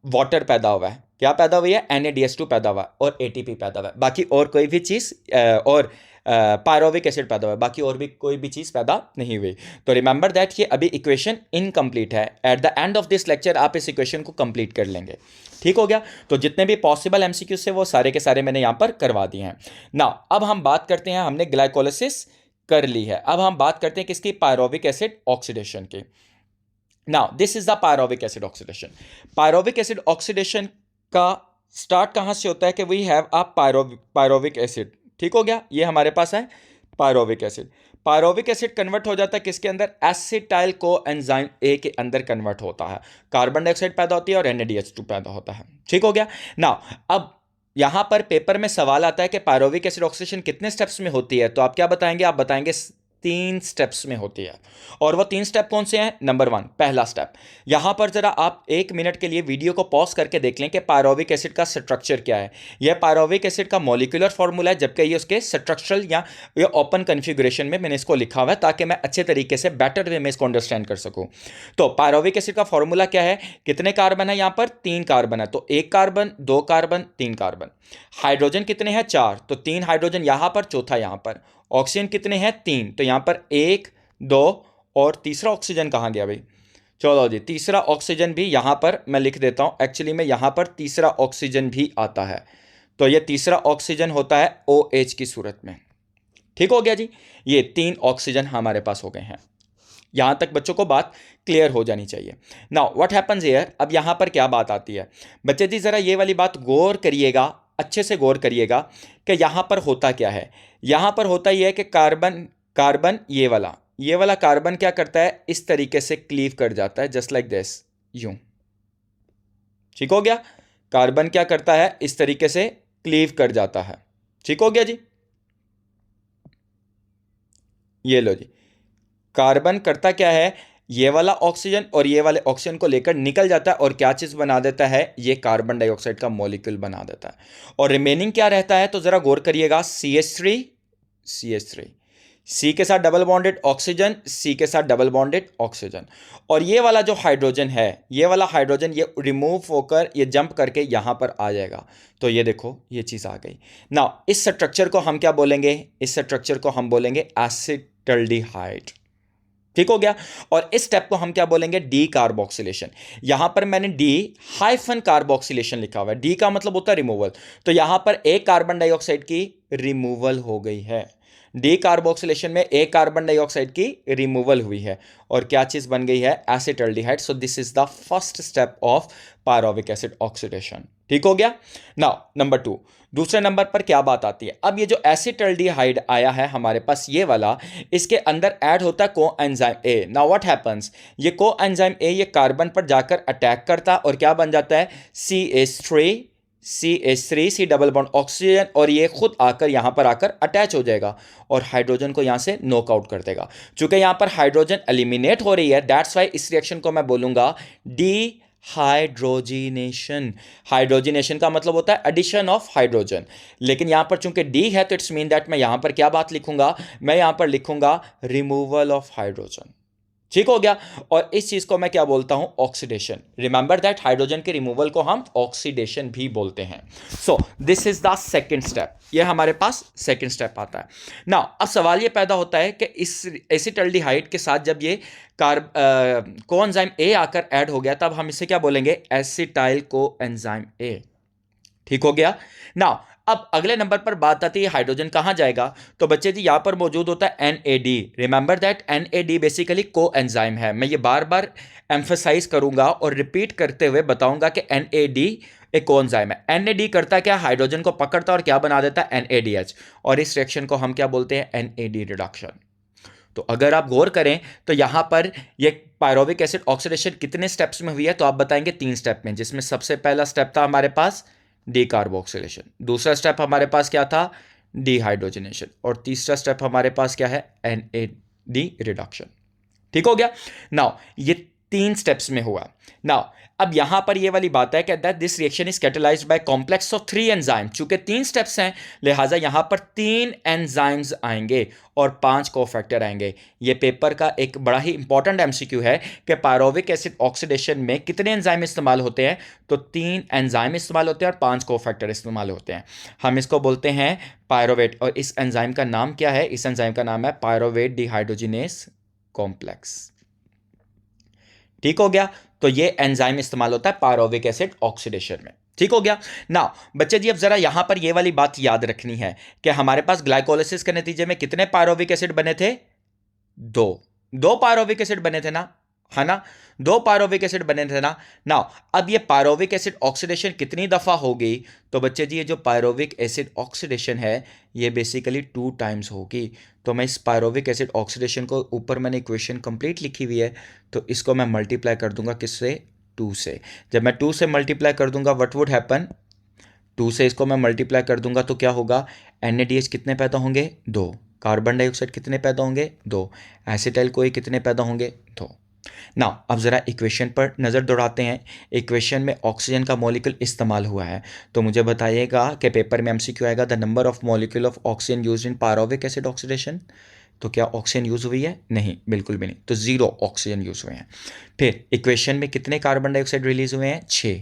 वाटर पैदा हुआ है। क्या पैदा हुई है? NADH2 पैदा हुआ है और ATP पैदा हुआ है। बाकी और कोई भी चीज और पायरोविक एसिड पैदा हुआ है, बाकी और भी कोई भी चीज पैदा नहीं हुई। तो रिमेंबर दैट ये अभी इक्वेशन इनकम्प्लीट है। At the end of this lecture आप इस इक्वेशन को कंप्लीट कर लेंगे। ठीक हो गया। तो जितने भी पॉसिबल एमसीक्यू से वो सारे के सारे मैंने यहां पर करवा दिए हैं। नाउ अब हम बात करते हैं, हमने ग्लाइकोलिसिस कर ली है, अब हम बात करते हैं किसकी? पायरोविक एसिड ऑक्सीडेशन की। Now this is the pyruvic acid oxidation. Pyruvic acid oxidation का स्टार्ट कहां से होता है कि we have a pyruvic acid. ठीक हो गया। ये हमारे पास है pyruvic acid. Pyruvic acid convert हो जाता है किसके अंदर? एसिटाइल कोएंजाइम ए के अंदर कन्वर्ट होता है। कार्बन डाइऑक्साइड पैदा होती है और NADH2 पैदा होता है। ठीक हो गया। नाउ अब यहां पर पेपर में सवाल आता है कि पायरोविक एसिड ऑक्सीडेशन कितने स्टेप्स में होती है। तो आप क्या बताएंगे? आप बताएंगे 3 स्टेप्स में होती है। और वो 3 स्टेप कौन से हैं? नंबर 1 पहला स्टेप। यहां पर जरा आप 1 मिनट के लिए वीडियो को पॉज करके देख लें कि पायरोविक एसिड का स्ट्रक्चर क्या है। यह पायरोविक एसिड का मॉलिक्यूलर फॉर्मूला है, जबकि ये उसके स्ट्रक्चरल या ये ओपन कन्फिगुरेशन में मैंने इसको लिखा हुआ है ताकि मैं अच्छे तरीके से बेटर वे में इसको अंडरस्टैंड कर सकूं। तो पायरोविक एसिड का फॉर्मूला क्या है? कितने कार्बन है? यहां पर 3 कार्बन है, तो 1 कार्बन, 2 कार्बन, 3 कार्बन। हाइड्रोजन कितने हैं? 4, तो 3 हाइड्रोजन यहां पर, चौथा यहां पर। ऑक्सीजन कितने हैं? 3, तो यहां पर 1, 2 और तीसरा ऑक्सीजन कहां गया भाई? चलो जी, तीसरा ऑक्सीजन भी यहां पर मैं लिख देता हूं। एक्चुअली में यहां पर तीसरा ऑक्सीजन भी आता है, तो यह तीसरा ऑक्सीजन होता है OH की सूरत में। ठीक हो गया जी। ये 3 ऑक्सीजन हमारे पास हो गए हैं। यहां तक बच्चों को बात क्लियर हो जानी चाहिए। Now what happens here? अब यहां पर क्या बात आती है बच्चे जी? जरा ये वाली बात गौर करिएगा, अच्छे से गौर करिएगा कि यहां पर होता क्या है। यहां पर होता यह है कि कार्बन ये वाला कार्बन क्या करता है? इस तरीके से क्लीव कर जाता है, जस्ट लाइक दिस, यूं। ठीक हो गया। कार्बन क्या करता है, इस तरीके से क्लीव कर जाता है। ठीक हो गया जी। ये लो जी, कार्बन करता क्या है, ये वाला ऑक्सीजन और ये वाले ऑक्सीजन को लेकर निकल जाता है और क्या चीज बना देता है, ये कार्बन डाइऑक्साइड का मॉलिक्यूल बना देता है। और रिमेनिंग क्या रहता है, तो जरा गौर करिएगा, CH3, CH3, सी के साथ डबल बॉन्डेड ऑक्सीजन, सी के साथ डबल बॉन्डेड ऑक्सीजन। और ये वाला जो हाइड्रोजन है, ये वाला हाइड्रोजन ये रिमूव होकर ये जंप करके यहां पर आ जाएगा। तो ये देखो ये चीज आ गई ना। इस स्ट्रक्चर को हम क्या बोलेंगे, इस स्ट्रक्चर को हम बोलेंगे एसिटल्डिहाइड। ठीक हो गया। और इस स्टेप को हम क्या बोलेंगे, डी कार्बोक्सिलेशन। यहां पर मैंने डी हाइफन कार्बोक्सिलेशन लिखा हुआ है, डी का मतलब होता है रिमूवल। तो यहां पर एक कार्बन डाइऑक्साइड की रिमूवल हो गई है, डी कार्बोक्सिलेशन में एक कार्बन डाइऑक्साइड की रिमूवल हुई है और क्या चीज बन गई है, acetaldehyde. So this is the first step of pyruvic acid oxidation. ठीक हो गया। नाउ नंबर 2, दूसरे नंबर पर क्या बात आती है। अब ये जो एसिटल्डिहाइड आया है हमारे पास ये वाला, इसके अंदर ऐड होता है coenzyme A. Now what happens, ये कोएंजाइम ए ये कार्बन पर जाकर अटैक करता और क्या बन जाता है, CH3, CH3, C double bond oxygen, और ये खुद आकर यहां पर आकर अटैच हो जाएगा और हाइड्रोजन को यहां से नॉकआउट कर देगा। चूंकि यहां पर हाइड्रोजन एलिमिनेट हो रही है, दैट्स वाई इस रिएक्शन को मैं बोलूंगा डी हाइड्रोजिनेशन। हाइड्रोजिनेशन का मतलब होता है एडिशन ऑफ हाइड्रोजन, लेकिन यहां पर चूंकि डी है तो इट्स मीन दैट मैं यहां पर क्या बात लिखूंगा, मैं यहां पर लिखूंगा रिमूवल ऑफ हाइड्रोजन। ठीक हो गया। और इस चीज को मैं क्या बोलता हूं, ऑक्सीडेशन। रिमेंबर दैट हाइड्रोजन के रिमूवल को हम ऑक्सीडेशन भी बोलते हैं। So this is the second step, ये हमारे पास सेकंड स्टेप आता है। नाउ अब सवाल ये पैदा होता है कि इस एसिटल्डिहाइड के साथ जब ये कोएंजाइम ए आकर ऐड हो गया, तब हम इसे क्या बोलेंगे, एसिटाइल कोएंजाइम ए। ठीक हो गया। नाउ अब अगले नंबर पर बात आती है हाइड्रोजन कहां जाएगा, तो बच्चे जी यहां पर मौजूद होता है NAD। Remember that NAD basically coenzyme है। मैं ये बार बार एम्फसाइज करूंगा और रिपीट करते हुए बताऊंगा कि NAD एक कोएंजाइम है। NAD करता क्या, हाइड्रोजन को पकड़ता और क्या बना देता है, NADH। और इस रिएक्शन को हम क्या बोलते हैं, NAD रिडक्शन। तो अगर आप गौर करें तो यहां पर ये पायरोविक एसिड ऑक्सीडेशन कितने स्टेप्स में हुई है, तो आप बताएंगे 3 स्टेप में, जिसमें सबसे पहला स्टेप था हमारे पास डीकार्बोक्सिलेशन, दूसरा स्टेप हमारे पास क्या था, डिहाइड्रोजनेशन, और तीसरा स्टेप हमारे पास क्या है, NAD रिडक्शन। ठीक हो गया। नाउ ये 3 स्टेप्स में हुआ। नाउ अब यहां पर ये वाली बात है कि that this reaction is catalysed by complex of 3 enzyme. चूंकि 3 स्टेप्स हैं लिहाजा यहां पर 3 एंजाइम्स आएंगे और 5 कोफैक्टर आएंगे। ये पेपर का एक बड़ा ही इंपॉर्टेंट MCQ है कि पायरोविक एसिड ऑक्सीडेशन में कितने एंजाइम इस्तेमाल होते हैं, तो 3 एंजाइम इस्तेमाल होते हैं और 5 कोफैक्टर इस्तेमाल होते हैं। हम इसको बोलते हैं पायरोवेट, और इस एंजाइम का नाम क्या है, इस एंजाइम का नाम है पायरोवेट डिहाइड्रोजिनेस कॉम्प्लेक्स। ठीक हो गया। तो ये एंजाइम इस्तेमाल होता है पायरोविक एसिड ऑक्सीडेशन में। ठीक हो गया। नाउ बच्चे जी अब जरा यहां पर ये वाली बात याद रखनी है कि हमारे पास ग्लाइकोलिसिस के नतीजे में कितने पायरोविक एसिड बने थे, 2 पायरोविक एसिड बने थे ना, है ना, 2 पायरोविक एसिड बने थे ना। नाउ अब ये पायरोविक एसिड ऑक्सीडेशन कितनी दफा हो गई, तो बच्चे जी ये जो पायरोविक एसिड ऑक्सीडेशन है ये बेसिकली 2 टाइम्स होगी। तो मैं इस पायरोविक एसिड ऑक्सीडेशन को, ऊपर मैंने इक्वेशन कंप्लीट लिखी हुई है, तो इसको मैं मल्टीप्लाई कर दूंगा किससे, 2 से। जब मैं 2 से मल्टीप्लाई कर दूंगा व्हाट वुड हैपन, 2 से इसको मैं मल्टीप्लाई कर दूंगा तो क्या होगा, NADH कितने पैदा होंगे, 2, कार्बन डाइऑक्साइड कितने पैदा होंगे, 2, एसिटाइल कोई कितने पैदा होंगे, 2। नाउ अब जरा इक्वेशन पर नज़र दौड़ाते हैं। इक्वेशन में ऑक्सीजन का मॉलिक्यूल इस्तेमाल हुआ है, तो मुझे बताइएगा कि पेपर में MCQ आएगा, the number of molecule of oxygen used in pyruvic acid oxidation. तो क्या ऑक्सीजन यूज हुई है, नहीं, बिल्कुल भी नहीं, तो 0 ऑक्सीजन यूज हुए हैं। फिर इक्वेशन में कितने कार्बन डाइऑक्साइड रिलीज हुए हैं, 6।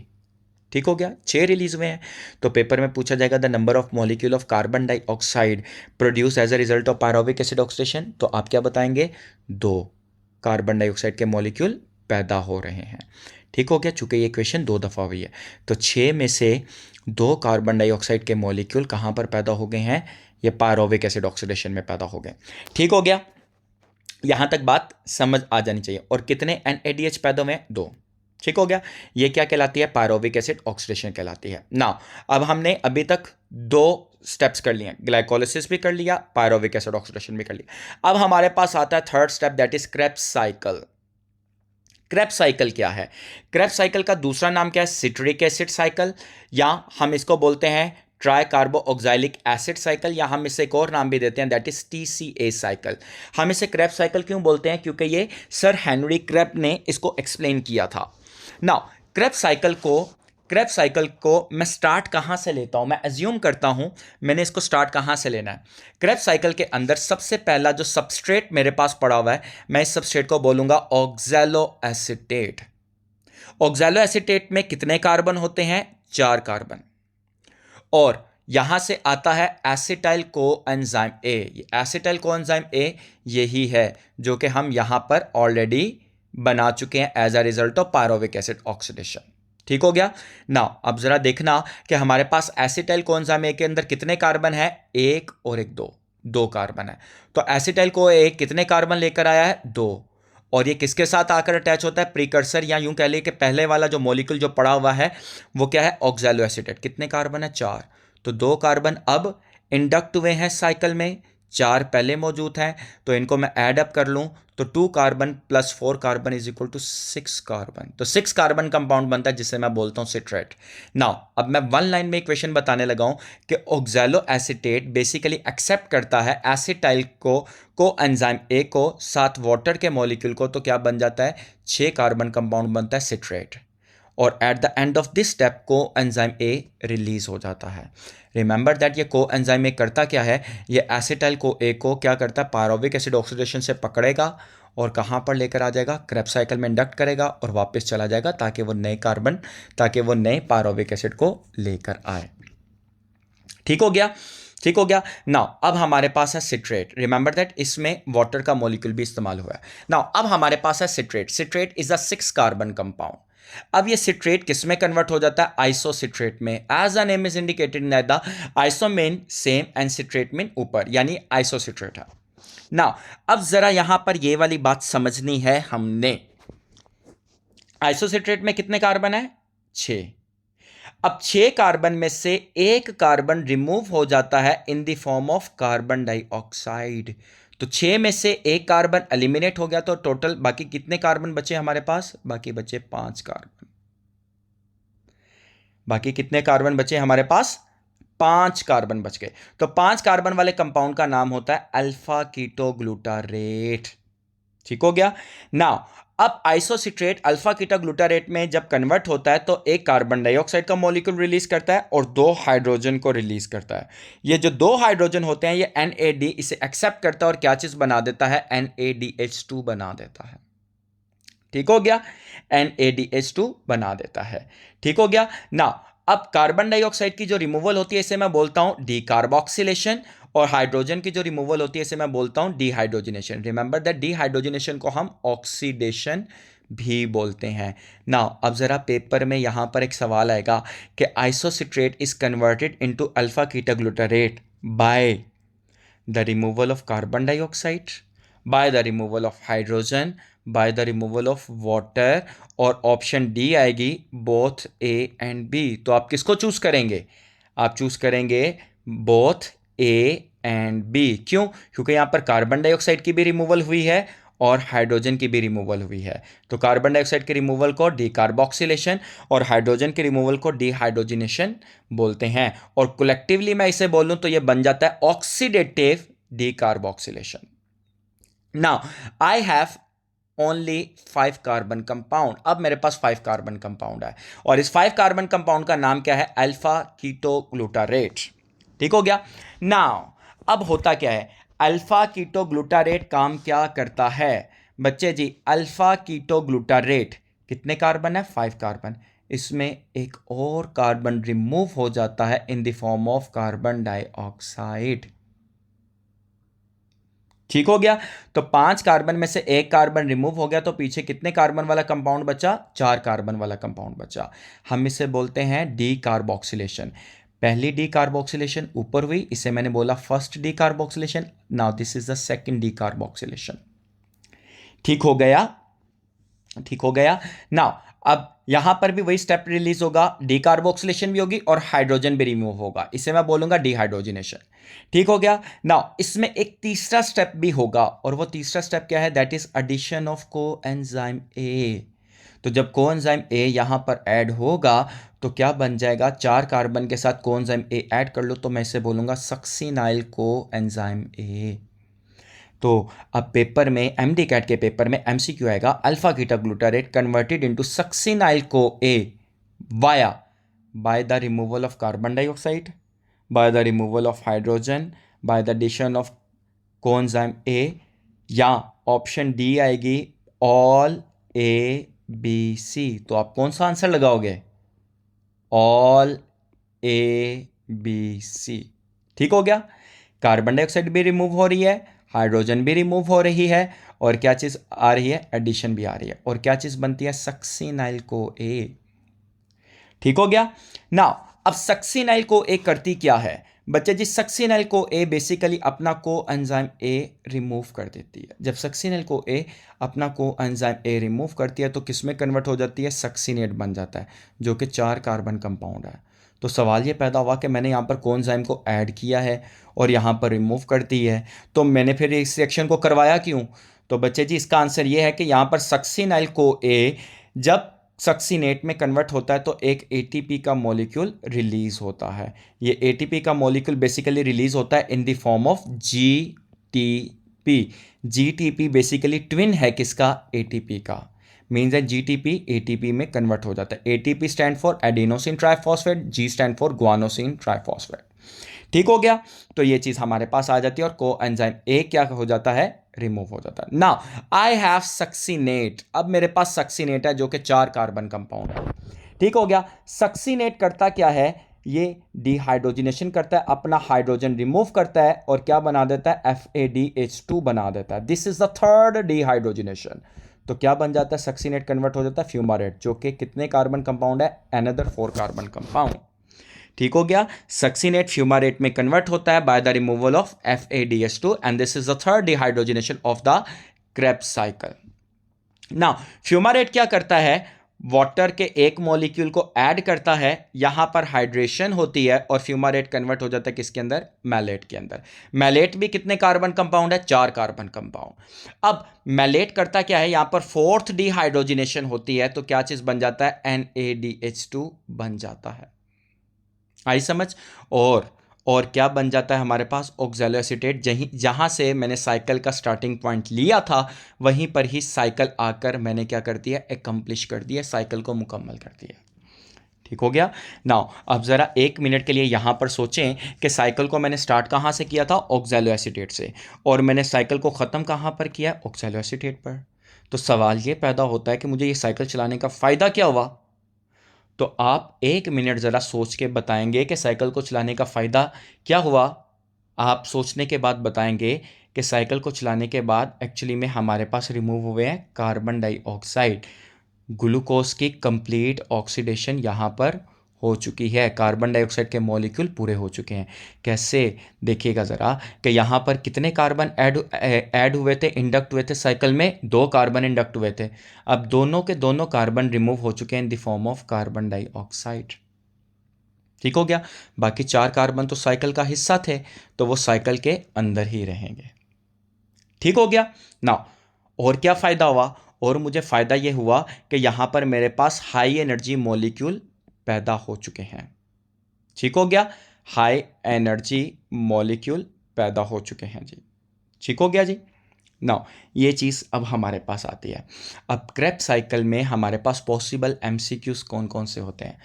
ठीक हो गया, 6 रिलीज हुए हैं। तो पेपर में पूछा जाएगा the number of molecule of carbon dioxide produce as a result of pyruvic acid oxidation, तो आप क्या बताएंगे, 2 कार्बन डाइऑक्साइड के मॉलिक्यूल पैदा हो रहे हैं। ठीक हो गया, चूंकि ये इक्वेशन 2 दफ़ा हुई है, तो 6 में से 2 कार्बन डाइऑक्साइड के मॉलिक्यूल कहाँ पर पैदा हो गए हैं, ये पायरोविक एसिड ऑक्सीडेशन में पैदा हो गए। ठीक हो गया, यहां तक बात समझ आ जानी चाहिए। और कितने NADH पैदा हुए, 2। ठीक हो गया, ये क्या कहलाती है, पायरोविक एसिड ऑक्सीडेशन कहलाती है। नाउ अब हमने अभी तक 2 स्टेप्स कर लिए, ग्लाइकोलिसिस भी कर लिया, पायरोविक एसिड ऑक्सीडेशन भी कर लिया। अब हमारे पास आता है third step, that is Krebs cycle. Krebs cycle क्या है? क्रेब्स साइकिल का दूसरा नाम क्या है? सिट्रिक एसिड साइकिल, या हम इसको बोलते हैं ट्राई कार्बो ऑक्सैलिक एसिड साइकिल, या हम इसे एक और नाम भी देते हैं, दैट इज TCA साइकिल। हम इसे क्रेब्स साइकिल क्यों बोलते हैं? क्योंकि ये सर हेनरी क्रेब्स ने इसको एक्सप्लेन किया था। नाउ क्रेब्स साइकिल को मैं स्टार्ट कहां से लेता हूं? मैं एज्यूम करता हूं मैंने इसको स्टार्ट कहां से लेना है। क्रेब्स साइकिल के अंदर सबसे पहला जो सबस्ट्रेट मेरे पास पड़ा हुआ है, मैं इस सबस्ट्रेट को बोलूंगा ऑक्सैलो एसीटेट। ऑक्सैलो एसीटेट में कितने कार्बन होते हैं? 4 कार्बन। और यहां से आता है acetyl coenzyme A. Acetyl coenzyme A यही है जो कि हम यहां पर ऑलरेडी बना चुके हैं as a result of pyruvic acid oxidation. ठीक हो गया ना? अब जरा देखना कि हमारे पास एसिटाइल कोएंजाइम ए के अंदर कितने कार्बन है? एक और एक दो कार्बन है। तो एसिटाइल को ए कितने कार्बन लेकर आया है? 2। और ये किसके साथ आकर अटैच होता है? प्रीकर्सर, या यूं कह लिए कि पहले वाला जो मॉलिक्यूल जो पड़ा हुआ है वो क्या है? Oxalo acetate. कितने कार्बन है? 4। तो 2 कार्बन अब इंडक्ट हुए हैं साइकिल में, 4 पहले मौजूद हैं, तो इनको मैं ऐड अप कर लूं तो 2 carbon plus 4 carbon is equal to 6 carbon. तो 6 कार्बन कंपाउंड बनता है जिसे मैं बोलता हूं सिट्रेट। नाउ अब मैं 1 लाइन में इक्वेशन बताने लगा हूं कि ऑक्सैलो एसीटेट बेसिकली एक्सेप्ट करता है एसिटाइल को एंजाइम ए को साथ वाटर के मॉलिक्यूल को, तो क्या बन जाता है? 6 कार्बन कंपाउंड बनता है सिट्रेट। और at the end of this step को एंजाइम ए रिलीज हो जाता है। रिमेंबर दैट ये को एंजाइम ए करता क्या है? ये एसिटाइल को ए को क्या करता है? पायरोविक एसिड ऑक्सीडेशन से पकड़ेगा और कहाँ पर लेकर आ जाएगा? क्रेब्स साइकिल में इंडक्ट करेगा और वापस चला जाएगा ताकि वो नए पायरोविक एसिड को लेकर आए। ठीक हो गया नाउ अब हमारे पास है सिट्रेट। रिमेंबर दैट इसमें वाटर का मॉलिक्यूल भी इस्तेमाल हुआ है। नाउ अब हमारे पास है citrate is a 6 carbon compound. अब ये सिट्रेट किस में कन्वर्ट हो जाता है? आइसोसिट्रेट में। As a name is indicated that the iso mean same and citrate mean ऊपर, यानी आइसोसिट्रेट है। नाउ अब जरा यहां पर ये वाली बात समझनी है हमने। आइसोसिट्रेट में कितने कार्बन है? 6। अब 6 कार्बन में से एक कार्बन रिमूव हो जाता है in the form of carbon dioxide. तो 6 में से एक कार्बन एलिमिनेट हो गया, तो टोटल बाकी कितने कार्बन बचे हमारे पास? बाकी बचे 5 कार्बन। बाकी कितने कार्बन बचे हमारे पास? 5 कार्बन बच गए। तो 5 कार्बन वाले कंपाउंड का नाम होता है अल्फा कीटोग्लूटारेट। ठीक हो गया नाउ अब आइसोसिट्रेट अल्फा कीटा ग्लूटारेट में जब कन्वर्ट होता है तो एक कार्बन डाइऑक्साइड का मॉलिक्यूल रिलीज करता है और 2 हाइड्रोजन को रिलीज करता है। ये जो 2 हाइड्रोजन होते हैं ये NAD इसे एक्सेप्ट करता है और क्या चीज बना देता है? NADH2 बना देता है। ठीक हो गया? NADH2 बना देता है। ठीक हो गया ना? अब कार्बन डाइऑक्साइड की जो रिमूवल होती है इसे मैं बोलता हूं डीकार्बोक्सिलेशन, और हाइड्रोजन की जो रिमूवल होती है इसे मैं बोलता हूं डीहाइड्रोजनेशन। रिमेंबर दैट डीहाइड्रोजनेशन को हम ऑक्सीडेशन भी बोलते हैं। नाउ अब जरा पेपर में यहां पर एक सवाल आएगा कि isocitrate is converted into alpha ketoglutarate by the removal of carbon dioxide, by the removal of hydrogen, by the removal of water, और ऑप्शन डी आएगी बोथ A एंड B। तो आप किसको चूज करेंगे? आप चूज करेंगे बोथ A एंड B। क्यों? क्योंकि यहां पर कार्बन डाइऑक्साइड की भी रिमूवल हुई है और हाइड्रोजन की भी रिमूवल हुई है। तो कार्बन डाइऑक्साइड के रिमूवल को डीकार्बोक्सिलेशन और हाइड्रोजन के रिमूवल को डीहाइड्रोजनेशन बोलते हैं। और कलेक्टिवली मैं इसे बोलूं तो यह बन जाता है oxidative decarboxylation. Now I have only 5 carbon compound. अब मेरे पास 5 कार्बन कंपाउंड है और इस 5 कार्बन कंपाउंड का नाम क्या है? Alpha ketoglutarate. ठीक हो गया? नाउ अब होता क्या है? अल्फा कीटोग्लूटारेट काम क्या करता है बच्चे जी? अल्फा कीटोग्लूटारेट कितने कार्बन है? 5 कार्बन। इसमें एक और कार्बन रिमूव हो जाता है in the form of carbon dioxide. ठीक हो गया? तो 5 कार्बन में से एक कार्बन रिमूव हो गया, तो पीछे कितने कार्बन वाला कंपाउंड बचा? 4 कार्बन वाला कंपाउंड बचा। हम इसे बोलते हैं डीकार्बोक्सिलेशन। पहली डीकार्बोक्सिलेशन ऊपर हुई, इसे मैंने बोला first decarboxylation. Now this is the second decarboxylation. ठीक हो गया? ठीक हो गया? नाउ अब यहां पर भी वही स्टेप रिलीज होगा, डीकार्बोक्सिलेशन भी होगी और हाइड्रोजन भी रिमूव होगा। इसे मैं बोलूंगा डीहाइड्रोजनेशन। ठीक हो गया? नाउ इसमें एक तीसरा स्टेप भी होगा और वो तीसरा स्टेप क्या है? That is addition of coenzyme A. तो जब कोएंजाइम ए यहाँ पर ऐड होगा तो क्या बन जाएगा, 4 कार्बन के साथ कोएंजाइम ए ऐड कर लो तो मैं इसे बोलूँगा सक्सिनाइल कोएंजाइम ए। तो अब पेपर में, एमडी कैट के पेपर में एमसीक्यू आएगा, alpha ketoglutarate converted into succinyl CoA via by the removal of carbon dioxide, by the removal of hydrogen, by the addition of coenzyme A, या option D आएगी all A B C. तो आप कौन सा answer लगाओगे, all A B सी। ठीक हो गया, कार्बन डाइऑक्साइड भी रिमूव हो रही है, हाइड्रोजन भी रिमूव हो रही है, और क्या चीज आ रही है, एडिशन भी आ रही है, और क्या चीज बनती है, सक्सिनाइल को ए। ठीक हो गया। नाउ अब सक्सिनाइल को ए करती क्या है बच्चे जी, सक्सिनाइल को ए बेसिकली अपना कोएंजाइम ए रिमूव कर देती है। जब सक्सिनाइल को ए अपना कोएंजाइम ए रिमूव करती है तो किस में कन्वर्ट हो जाती है, सक्सिनेट बन जाता है, जो कि 4 कार्बन कंपाउंड है। तो सवाल ये पैदा हुआ कि मैंने यहाँ पर कोएंजाइम को ऐड किया है और यहाँ पर रिमूव कर दी है, तो मैंने फिर इस रिएक्शन को करवाया क्यों। तो बच्चे जी इसका आंसर ये है कि यहाँ पर सक्सिनाइल को ए जब सक्सिनेट में कन्वर्ट होता है तो एक एटीपी का मॉलिक्यूल रिलीज होता है। ये एटीपी का मॉलिक्यूल बेसिकली रिलीज होता है in the form of GTP. GTP basically twin है किसका, एटीपी का। मीन्स है जीटीपी एटीपी में कन्वर्ट हो जाता है। ATP stand for adenosine triphosphate, G stand for guanosine triphosphate. ठीक हो गया, तो ये चीज हमारे पास आ जाती है और कोएंजाइम ए क्या हो जाता है, रिमूव हो जाता है। नाउ आई हैव सक्सिनेट, अब मेरे पास सक्सिनेट है जो कि 4 कार्बन कंपाउंड है। ठीक हो गया, सक्सिनेट करता क्या है, ये डिहाइड्रोजनेशन करता है, अपना हाइड्रोजन रिमूव करता है और क्या बना देता है, FADH2 बना देता है। This is the third dehydrogenation. तो क्या बन जाता है, सक्सिनेट कन्वर्ट हो जाता है फ्यूमारेट, जो कि कितने कार्बन कंपाउंड है, अनदर 4 कार्बन कंपाउंड। ठीक हो गया, सक्सिनेट फ्यूमारेट में कन्वर्ट होता है by the removal of FADH2 and this is the third dehydrogenation of the Krebs cycle. Now fumarate क्या करता है, वाटर के एक मॉलिक्यूल को ऐड करता है, यहां पर हाइड्रेशन होती है और फ्यूमारेट कन्वर्ट हो जाता है किसके अंदर, मैलेट के अंदर। मैलेट भी कितने कार्बन कंपाउंड है, 4 कार्बन कंपाउंड। अब मैलेट करता क्या है, यहां पर 4th डिहाइड्रोजनेशन होती है तो क्या चीज बन जाता है, NADH2 बन जाता है। आई समझ। और क्या बन जाता है हमारे पास, ऑक्सैलो एसीटेट। जहां से मैंने साइकिल का स्टार्टिंग पॉइंट लिया था वहीं पर ही साइकिल आकर मैंने क्या कर दिया, एकम्प्लिश कर दिया, साइकिल को मुकम्मल कर दिया। ठीक हो गया। नाउ अब जरा 1 मिनट के लिए यहां पर सोचें कि साइकिल को मैंने स्टार्ट कहां से किया था, ऑक्सैलो एसीटेट से, और मैंने साइकिल को ख़त्म कहां पर किया, ऑक्सैलो एसीटेट पर। तो सवाल ये पैदा होता है कि मुझे ये साइकिल चलाने का फ़ायदा क्या हुआ। तो आप 1 मिनट ज़रा सोच के बताएंगे कि साइकिल को चलाने का फ़ायदा क्या हुआ। आप सोचने के बाद बताएंगे कि साइकिल को चलाने के बाद एक्चुअली में हमारे पास रिमूव हुए हैं कार्बन डाइऑक्साइड, ग्लूकोज की कंप्लीट ऑक्सीडेशन यहाँ पर हो चुकी है, कार्बन डाइऑक्साइड के मॉलिक्यूल पूरे हो चुके हैं। कैसे, देखिएगा ज़रा कि यहाँ पर कितने कार्बन ऐड हुए थे, इंडक्ट हुए थे साइकिल में, 2 कार्बन इंडक्ट हुए थे। अब दोनों के दोनों कार्बन रिमूव हो चुके हैं in the form of carbon dioxide. ठीक हो गया, बाकी 4 कार्बन तो साइकिल का हिस्सा थे तो वो साइकिल के अंदर ही रहेंगे। ठीक हो गया ना। और क्या फ़ायदा हुआ, और मुझे फ़ायदा ये हुआ कि यहाँ पर मेरे पास हाई एनर्जी मॉलिक्यूल पैदा हो चुके हैं। ठीक हो गया, हाई एनर्जी मॉलिक्यूल पैदा हो चुके हैं जी। ठीक हो गया जी। नाउ ये चीज़ अब हमारे पास आती है। अब क्रेब्स साइकिल में हमारे पास पॉसिबल MCQs कौन कौन से होते हैं।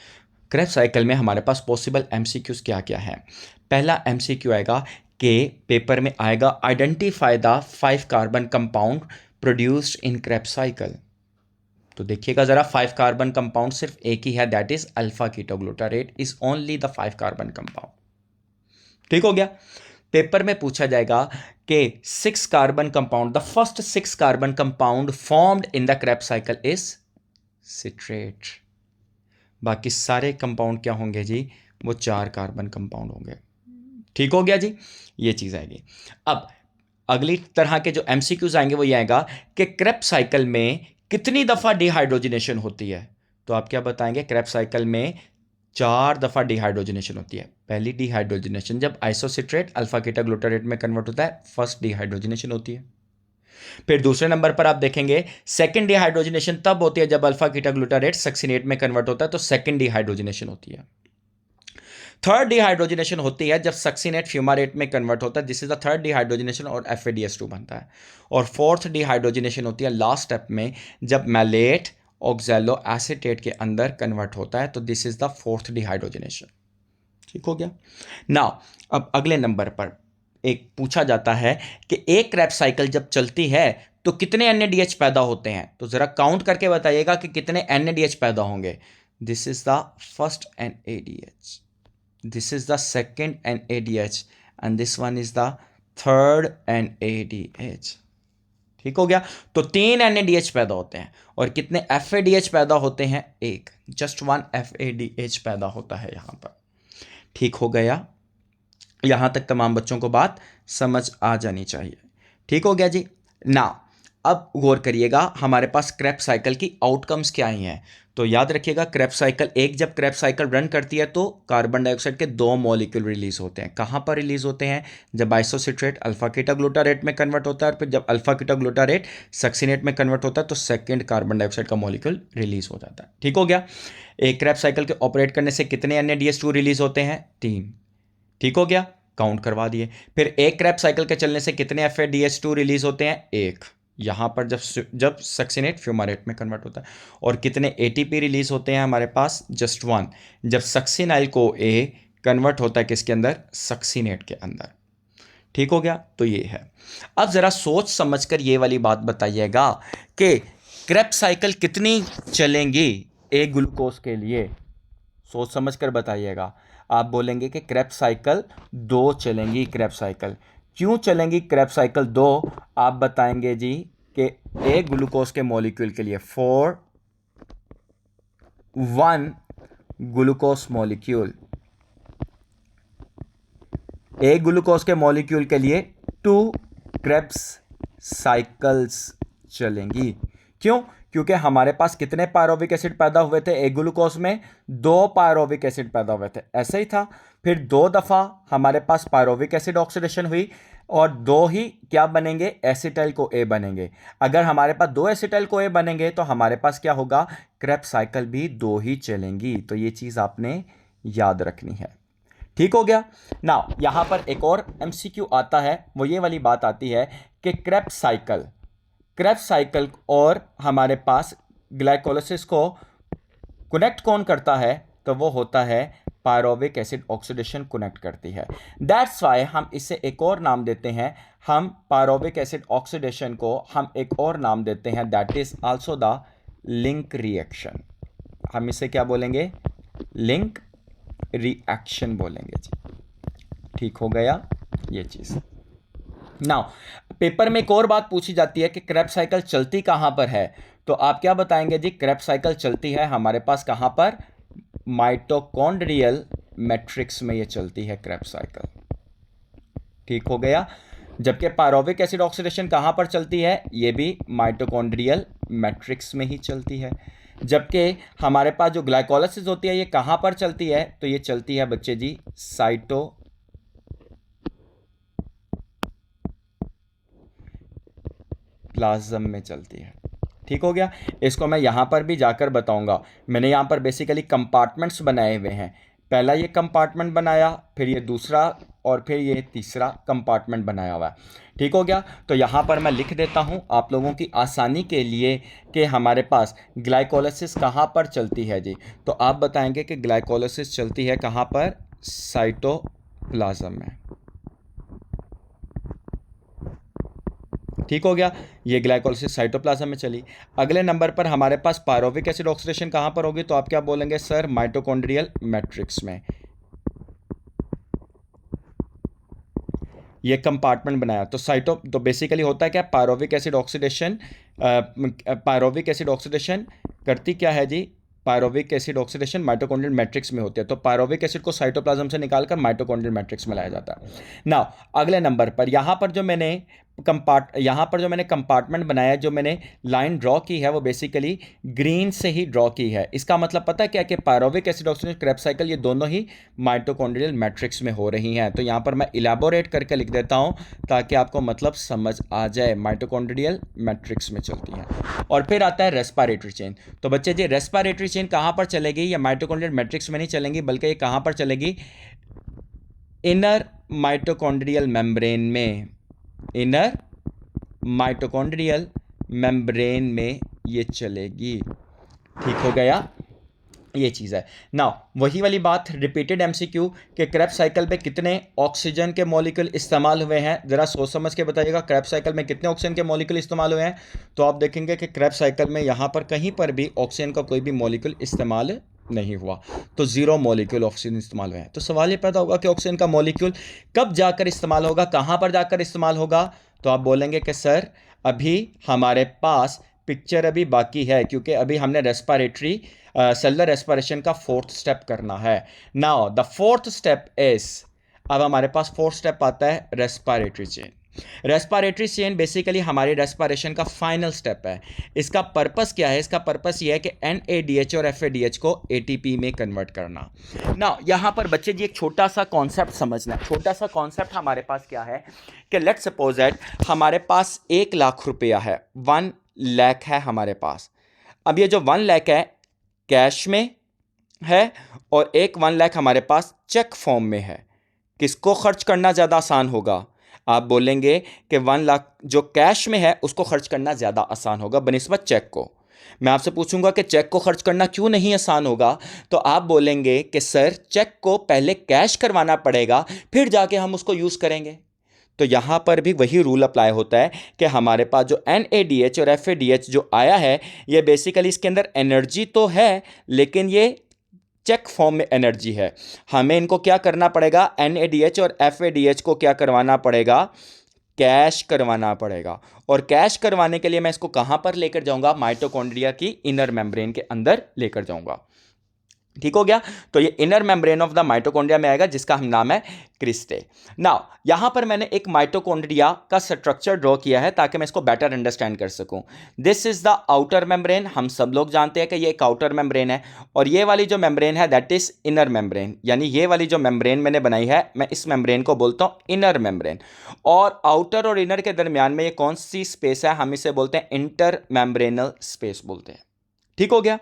क्रेब्स साइकिल में हमारे पास पॉसिबल MCQs क्या क्या है। पहला MCQ आएगा कि पेपर में आएगा, identify the 5 carbon compound produced in Krebs cycle. तो देखिएगा ज़रा, 5 कार्बन कंपाउंड सिर्फ एक ही है, that is alpha ketoglutarate is only the 5 carbon compound. ठीक हो गया। पेपर में पूछा जाएगा कि 6 carbon compound, the first 6 carbon compound formed in the Krebs cycle is citrate. बाकी सारे कंपाउंड क्या होंगे जी, वो 4 कार्बन कंपाउंड होंगे। ठीक हो गया जी, ये चीज़ आएगी। अब अगली तरह के जो MCQs आएंगे वो ये आएगा कि क्रेब्स साइकिल में कितनी दफ़ा डिहाइड्रोजनेशन होती है। तो आप क्या बताएंगे, क्रेब्स साइकिल में 4 दफ़ा डिहाइड्रोजनेशन होती है। पहली डिहाइड्रोजनेशन जब आइसोसिट्रेट अल्फा कीटा ग्लूटारेट में कन्वर्ट होता है, फर्स्ट डिहाइड्रोजनेशन होती है। फिर दूसरे नंबर पर आप देखेंगे सेकेंड डिहाइड्रोजनेशन तब होती है जब अल्फा कीटा ग्लूटारेट सक्सिनेट में कन्वर्ट होता है, तो सेकेंड डिहाइड्रोजनेशन होती है। थर्ड डिहाइड्रोजनेशन होती है जब सक्सिनेट फ्यूमारेट में कन्वर्ट होता है, this is the third dehydrogenation और FADS2 बनता है। और फोर्थ डिहाइड्रोजनेशन होती है लास्ट स्टेप में जब मैलेट ऑक्सैलो एसीटेट के अंदर कन्वर्ट होता है, तो this is the fourth dehydrogenation. ठीक हो गया। नाउ अब अगले नंबर पर एक पूछा जाता है कि एक क्रैब्स साइकिल जब चलती है तो कितने NADH पैदा होते हैं, तो जरा काउंट करके बताइएगा कि कितने NADH पैदा होंगे। This is the first NADH, this is the second NADH and this one is the third NADH। ठीक हो गया। तो 3 NADH पैदा होते हैं और कितने FADH पैदा होते हैं, एक, जस्ट 1 FADH पैदा होता है यहां पर। ठीक हो गया। यहां तक तमाम बच्चों को बात समझ आ जानी चाहिए। ठीक हो गया जी। ना अब गौर करिएगा हमारे पास क्रेब्स साइकिल की आउटकम्स क्या ही हैं। तो याद रखिएगा क्रेब्स साइकिल एक, जब क्रेब्स साइकिल रन करती है तो कार्बन डाइऑक्साइड के 2 मॉलिक्यूल रिलीज होते हैं। कहाँ पर रिलीज होते हैं, जब आइसोसिट्रेट अल्फा कीटा ग्लूटारेट में कन्वर्ट होता है और फिर जब अल्फा कीटा ग्लूटारेट सक्सिनेट में कन्वर्ट होता है तो सेकेंड कार्बन डाइऑक्साइड का मॉलिक्यूल रिलीज हो जाता है। ठीक हो गया। एक क्रेब्स साइकिल के ऑपरेट करने से कितने NADH2 रिलीज होते हैं, 3। ठीक हो गया, काउंट करवा दिए। फिर एक क्रेब्स साइकिल के चलने से कितने FADH2 रिलीज होते हैं, 1, यहां पर जब सक्सिनेट फ्यूमारेट में कन्वर्ट होता है। और कितने ATP रिलीज होते हैं हमारे पास, जस्ट 1, जब सक्सिनाइल को A कन्वर्ट होता है किसके अंदर, सक्सिनेट के अंदर। ठीक हो गया। तो ये है। अब जरा सोच समझकर ये वाली बात बताइएगा कि क्रेब्स साइकिल कितनी चलेंगी एक ग्लूकोज के लिए, सोच समझकर बताइएगा। आप बोलेंगे कि क्रेब्स साइकिल 2 चलेंगी। क्रेब्स साइकिल क्यों चलेंगी क्रेब्स साइकिल 2, आप बताएंगे जी कि एक ग्लूकोज के मॉलिक्यूल के लिए फॉर 1 ग्लूकोज मॉलिक्यूल, एक ग्लूकोज के मॉलिक्यूल के लिए 2 क्रेब्स साइकिल्स चलेंगी। क्यों, क्योंकि हमारे पास कितने पायरोविक एसिड पैदा हुए थे एक ग्लूकोज में, 2 पायरोविक एसिड पैदा हुए थे, ऐसे ही था। फिर 2 दफा हमारे पास पायरोविक एसिड ऑक्सीडेशन हुई और 2 ही क्या बनेंगे, एसिटाइल को A बनेंगे। अगर हमारे पास 2 एसिटाइल को A बनेंगे तो हमारे पास क्या होगा, क्रेब्स साइकिल भी 2 ही चलेंगी। तो ये चीज आपने याद रखनी है। ठीक हो गया ना। यहां पर एक और MCQ आता है, वो ये वाली बात आती है कि क्रेब्स साइकिल और हमारे पास ग्लाइकोलाइसिस को कनेक्ट कौन करता है, तो वो होता है पायरोविक एसिड ऑक्सीडेशन कनेक्ट करती है। दैट्स वाई हम इसे एक और नाम देते हैं, हम पायरोविक एसिड ऑक्सीडेशन को हम एक और नाम देते हैं, that is also the link reaction. हम इसे क्या बोलेंगे, लिंक रिएक्शन बोलेंगे जी। ठीक हो गया ये चीज। नाउ पेपर में एक और बात पूछी जाती है कि क्रेब्स साइकिल चलती कहां पर है, तो आप क्या बताएंगे जी, क्रेब्स साइकिल चलती है हमारे पास कहां पर, माइटोकॉन्ड्रियल मैट्रिक्स में ये चलती है क्रेब्स साइकिल। ठीक हो गया। जबकि पायरोविक एसिड ऑक्सीडेशन कहां पर चलती है, ये भी माइटोकॉन्ड्रियल मैट्रिक्स में ही चलती है। जबकि हमारे पास जो ग्लाइकोलाइसिस होती है ये कहां पर चलती है, तो ये चलती है बच्चे जी साइटोप्लाज्म में चलती है। ठीक हो गया। इसको मैं यहां पर भी जाकर बताऊंगा। मैंने यहां पर बेसिकली कंपार्टमेंट्स बनाए हुए हैं, पहला ये कंपार्टमेंट बनाया, फिर ये दूसरा और फिर ये तीसरा कंपार्टमेंट बनाया हुआ है। ठीक हो गया। तो यहाँ पर मैं लिख देता हूँ आप लोगों की आसानी के लिए कि हमारे पास ग्लाइकोलाइसिस कहाँ पर चलती है जी, तो आप बताएंगे कि ग्लाइकोलाइसिस चलती है कहाँ पर, साइटोप्लाज्म में। ठीक हो गया। ये ग्लाइकोलाइसिस साइटोप्लाज्म में चली। अगले नंबर पर हमारे पास पायरोविक एसिड ऑक्सीडेशन कहाँ पर होगी, तो आप क्या बोलेंगे सर, माइटोकॉन्ड्रियल मैट्रिक्स में। ये कंपार्टमेंट बनाया तो बेसिकली होता है क्या, पायरोविक एसिड ऑक्सीडेशन करती क्या है जी, pyruvic acid oxidation mitochondrial matrix में होती है। तो पायरोविक एसिड को साइटोप्लाज्म से निकालकर माइटोकॉन्ड्रियल मैट्रिक्स में लाया जाता है। नाउ अगले नंबर पर यहाँ पर जो मैंने यहाँ पर जो मैंने कंपार्टमेंट बनाया है, जो मैंने लाइन ड्रॉ की है वो बेसिकली ग्रीन से ही ड्रॉ की है। इसका मतलब पता है क्या कि pyruvic acid oxygen Krebs cycle ये दोनों ही माइटोकॉन्ड्रियल मैट्रिक्स में हो रही हैं। तो यहाँ पर मैं इलेबोरेट करके लिख देता हूँ ताकि आपको मतलब समझ आ जाए, माइटोकॉन्ड्रियल मैट्रिक्स में चलती हैं। और फिर आता है रेस्पिरेटरी चेन। तो बच्चे जी रेस्पिरेटरी चेन कहाँ पर चलेगी? ये माइटोकॉन्ड्रियल मैट्रिक्स में नहीं चलेंगी, बल्कि ये कहाँ पर चलेगी? इनर माइटोकॉन्ड्रियल मेम्ब्रेन में, इनर माइटोकॉन्ड्रियल मेम्ब्रेन में ये चलेगी। ठीक हो गया, ये चीज़ है ना। वही वाली बात, रिपीटेड एमसीक्यू के क्रेब्स साइकिल पे कितने ऑक्सीजन के मॉलिक्यूल इस्तेमाल हुए हैं, ज़रा सोच समझ के बताइएगा। क्रेब्स साइकिल में कितने ऑक्सीजन के मॉलिक्यूल इस्तेमाल हुए हैं? तो आप देखेंगे कि क्रेब्स साइकिल में यहाँ पर कहीं पर भी ऑक्सीजन का कोई भी मॉलिक्यूल इस्तेमाल नहीं हुआ, तो 0 मॉलिक्यूल ऑक्सीजन इस्तेमाल हुए हैं। तो सवाल ये पैदा होगा कि ऑक्सीजन का मॉलिक्यूल कब जाकर इस्तेमाल होगा, कहाँ पर जाकर इस्तेमाल होगा? तो आप बोलेंगे कि सर अभी हमारे पास पिक्चर अभी बाकी है, क्योंकि अभी हमने रेस्पिरेटरी सेलुलर रेस्पिरेशन का 4th स्टेप करना है। Now the 4th step is, अब हमारे पास 4th स्टेप आता है respiratory chain. Respiratory chain basically हमारी रेस्पिरेशन का फाइनल स्टेप है। इसका पर्पस क्या है? इसका पर्पस ये है कि NADH और FADH को ATP में कन्वर्ट करना। ना यहाँ पर बच्चे जी एक छोटा सा कॉन्सेप्ट समझना। छोटा सा कॉन्सेप्ट हमारे पास क्या है कि लेट्स सपोज दैट हमारे पास 1 लाख रुपया है, 1 लाख है हमारे पास। अब ये जो 1 लाख है कैश में है और एक 1 लाख हमारे पास चेक फॉर्म में है। किसको खर्च करना ज़्यादा आसान होगा? आप बोलेंगे कि 1 लाख जो कैश में है उसको खर्च करना ज़्यादा आसान होगा बनिस्बत चेक को। मैं आपसे पूछूंगा कि चेक को खर्च करना क्यों नहीं आसान होगा, तो आप बोलेंगे कि सर चेक को पहले कैश करवाना पड़ेगा, फिर जाके हम उसको यूज़ करेंगे। तो यहाँ पर भी वही रूल अप्लाई होता है कि हमारे पास जो NADH और FADH जो आया है, ये बेसिकली इसके अंदर एनर्जी तो है, लेकिन ये चेक फॉर्म में एनर्जी है। हमें इनको क्या करना पड़ेगा? NADH और FADH को क्या करवाना पड़ेगा? कैश करवाना पड़ेगा। और कैश करवाने के लिए मैं इसको कहाँ पर लेकर जाऊँगा? माइटोकॉन्ड्रिया की इनर मेम्ब्रेन के अंदर लेकर जाऊँगा। ठीक हो गया। तो ये inner membrane of the mitochondria में आएगा, जिसका हम नाम है क्रिस्टे। नाउ यहां पर मैंने एक माइटोकॉन्ड्रिया का स्ट्रक्चर ड्रॉ किया है ताकि मैं इसको बेटर अंडरस्टैंड कर सकूं। This is the outer membrane. हम सब लोग जानते हैं कि ये एक आउटर मेम्ब्रेन है, और ये वाली जो मेम्ब्रेन है दैट इज इनर मेम्ब्रेन। यानी ये वाली जो मेम्ब्रेन मैंने बनाई है, मैं इस मेम्ब्रेन को बोलता हूं इनर मेम्ब्रेन। और आउटर और इनर के दरमियान में ये कौन सी स्पेस है? हम इसे बोलते हैं इंटर मेम्ब्रेनल स्पेस बोलते हैं। ठीक हो गया।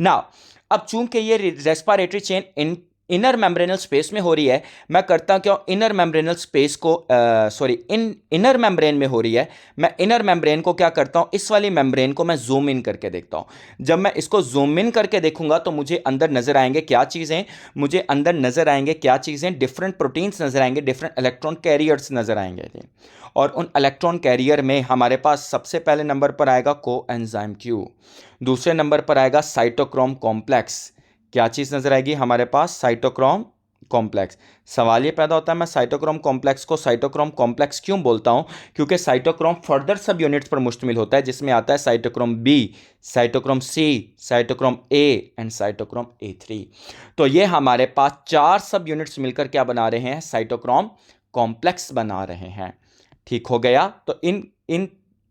नाउ अब चूंकि ये respiratory chain inner membranal space में हो रही है, मैं करता क्या? इनर मेम्ब्रेनल स्पेस को इनर मेम्ब्रेन में हो रही है, मैं इनर मेम्ब्रेन को क्या करता हूं? इस वाली मेम्ब्रेन को मैं जूम इन करके देखता हूं। जब मैं इसको जूम इन करके देखूंगा तो मुझे अंदर नजर आएंगे क्या चीजें? मुझे अंदर नजर आएंगे क्या चीजें? डिफरेंट प्रोटीन्स नजर आएंगे, डिफरेंट इलेक्ट्रॉन कैरियर्स नजर आएंगे। और उन इलेक्ट्रॉन कैरियर में हमारे पास सबसे पहले नंबर पर आएगा कोएंजाइम Q, दूसरे नंबर पर आएगा साइटोक्रोम कॉम्प्लेक्स। क्या चीज़ नजर आएगी हमारे पास? Cytochrome complex. सवाल ये पैदा होता है, मैं साइटोक्रोम कॉम्प्लेक्स को साइटोक्रोम कॉम्प्लेक्स क्यों बोलता हूं? क्योंकि साइटोक्रोम फर्दर सब यूनिट्स पर मुश्तमिल होता है, जिसमें आता है cytochrome B, cytochrome C, cytochrome A and cytochrome A3। तो ये हमारे पास 4 सब यूनिट्स मिलकर क्या बना रहे हैं? साइटोक्रोम कॉम्प्लेक्स बना रहे हैं। ठीक हो गया। तो इन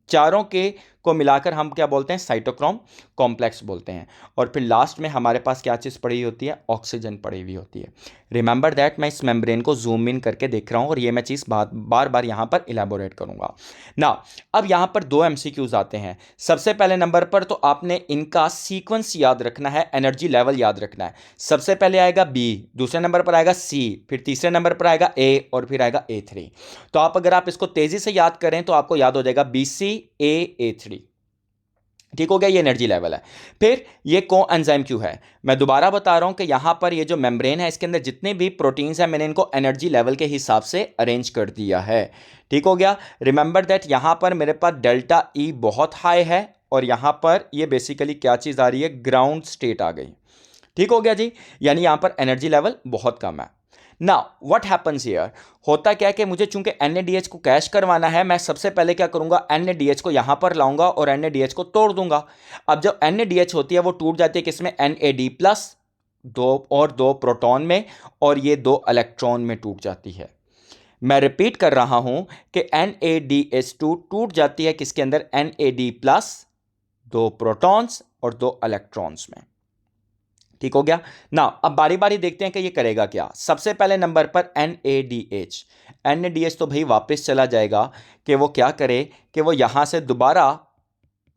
चारों के को मिलाकर हम क्या बोलते हैं? साइटोक्रोम कॉम्प्लेक्स बोलते हैं। और फिर लास्ट में हमारे पास क्या चीज़ पड़ी होती है? ऑक्सीजन पड़ी हुई होती है। रिमेंबर दैट मैं इस मेम्ब्रेन को जूम इन करके देख रहा हूं, और ये मैं चीज़ बार बार यहां पर इलेबोरेट करूंगा ना। अब यहां पर 2 MCQs आते हैं। सबसे पहले नंबर पर तो आपने इनका सीक्वेंस याद रखना है, एनर्जी लेवल याद रखना है। सबसे पहले आएगा B, दूसरे नंबर पर आएगा C, फिर तीसरे नंबर पर आएगा A, और फिर आएगा A3। तो अगर आप इसको तेजी से याद करें तो आपको याद हो जाएगा BCAA3। ठीक हो गया, ये एनर्जी लेवल है। फिर ये कोएंजाइम Q है। मैं दोबारा बता रहा हूं कि यहां पर ये जो मेम्ब्रेन है, इसके अंदर जितने भी प्रोटीन्स हैं, मैंने इनको एनर्जी लेवल के हिसाब से अरेंज कर दिया है। ठीक हो गया। रिमेंबर दैट यहां पर मेरे पास डेल्टा E बहुत हाई है, और यहां पर ये बेसिकली क्या चीज आ रही है? ग्राउंड स्टेट आ गई। ठीक हो गया जी। यानी यहां पर एनर्जी लेवल बहुत कम है। Now what happens here? होता क्या है कि मुझे चूंकि NADH को कैश करवाना है, मैं सबसे पहले क्या करूंगा? NADH को यहां पर लाऊंगा और NADH को तोड़ दूंगा। अब जब NADH होती है वो टूट जाती है किसमें? NAD+, 2 प्रोटॉन में, और ये 2 इलेक्ट्रॉन में टूट जाती है। मैं रिपीट कर रहा हूं कि NADH2 टूट जाती है किसके अंदर, NAD प्लस, 2 प्रोटॉन्स और 2 इलेक्ट्रॉन्स में। ठीक हो गया ना। अब बारी बारी देखते हैं कि ये करेगा क्या। सबसे पहले नंबर पर NADH। NADH तो भाई वापस चला जाएगा कि वो क्या करे कि वो यहां से दोबारा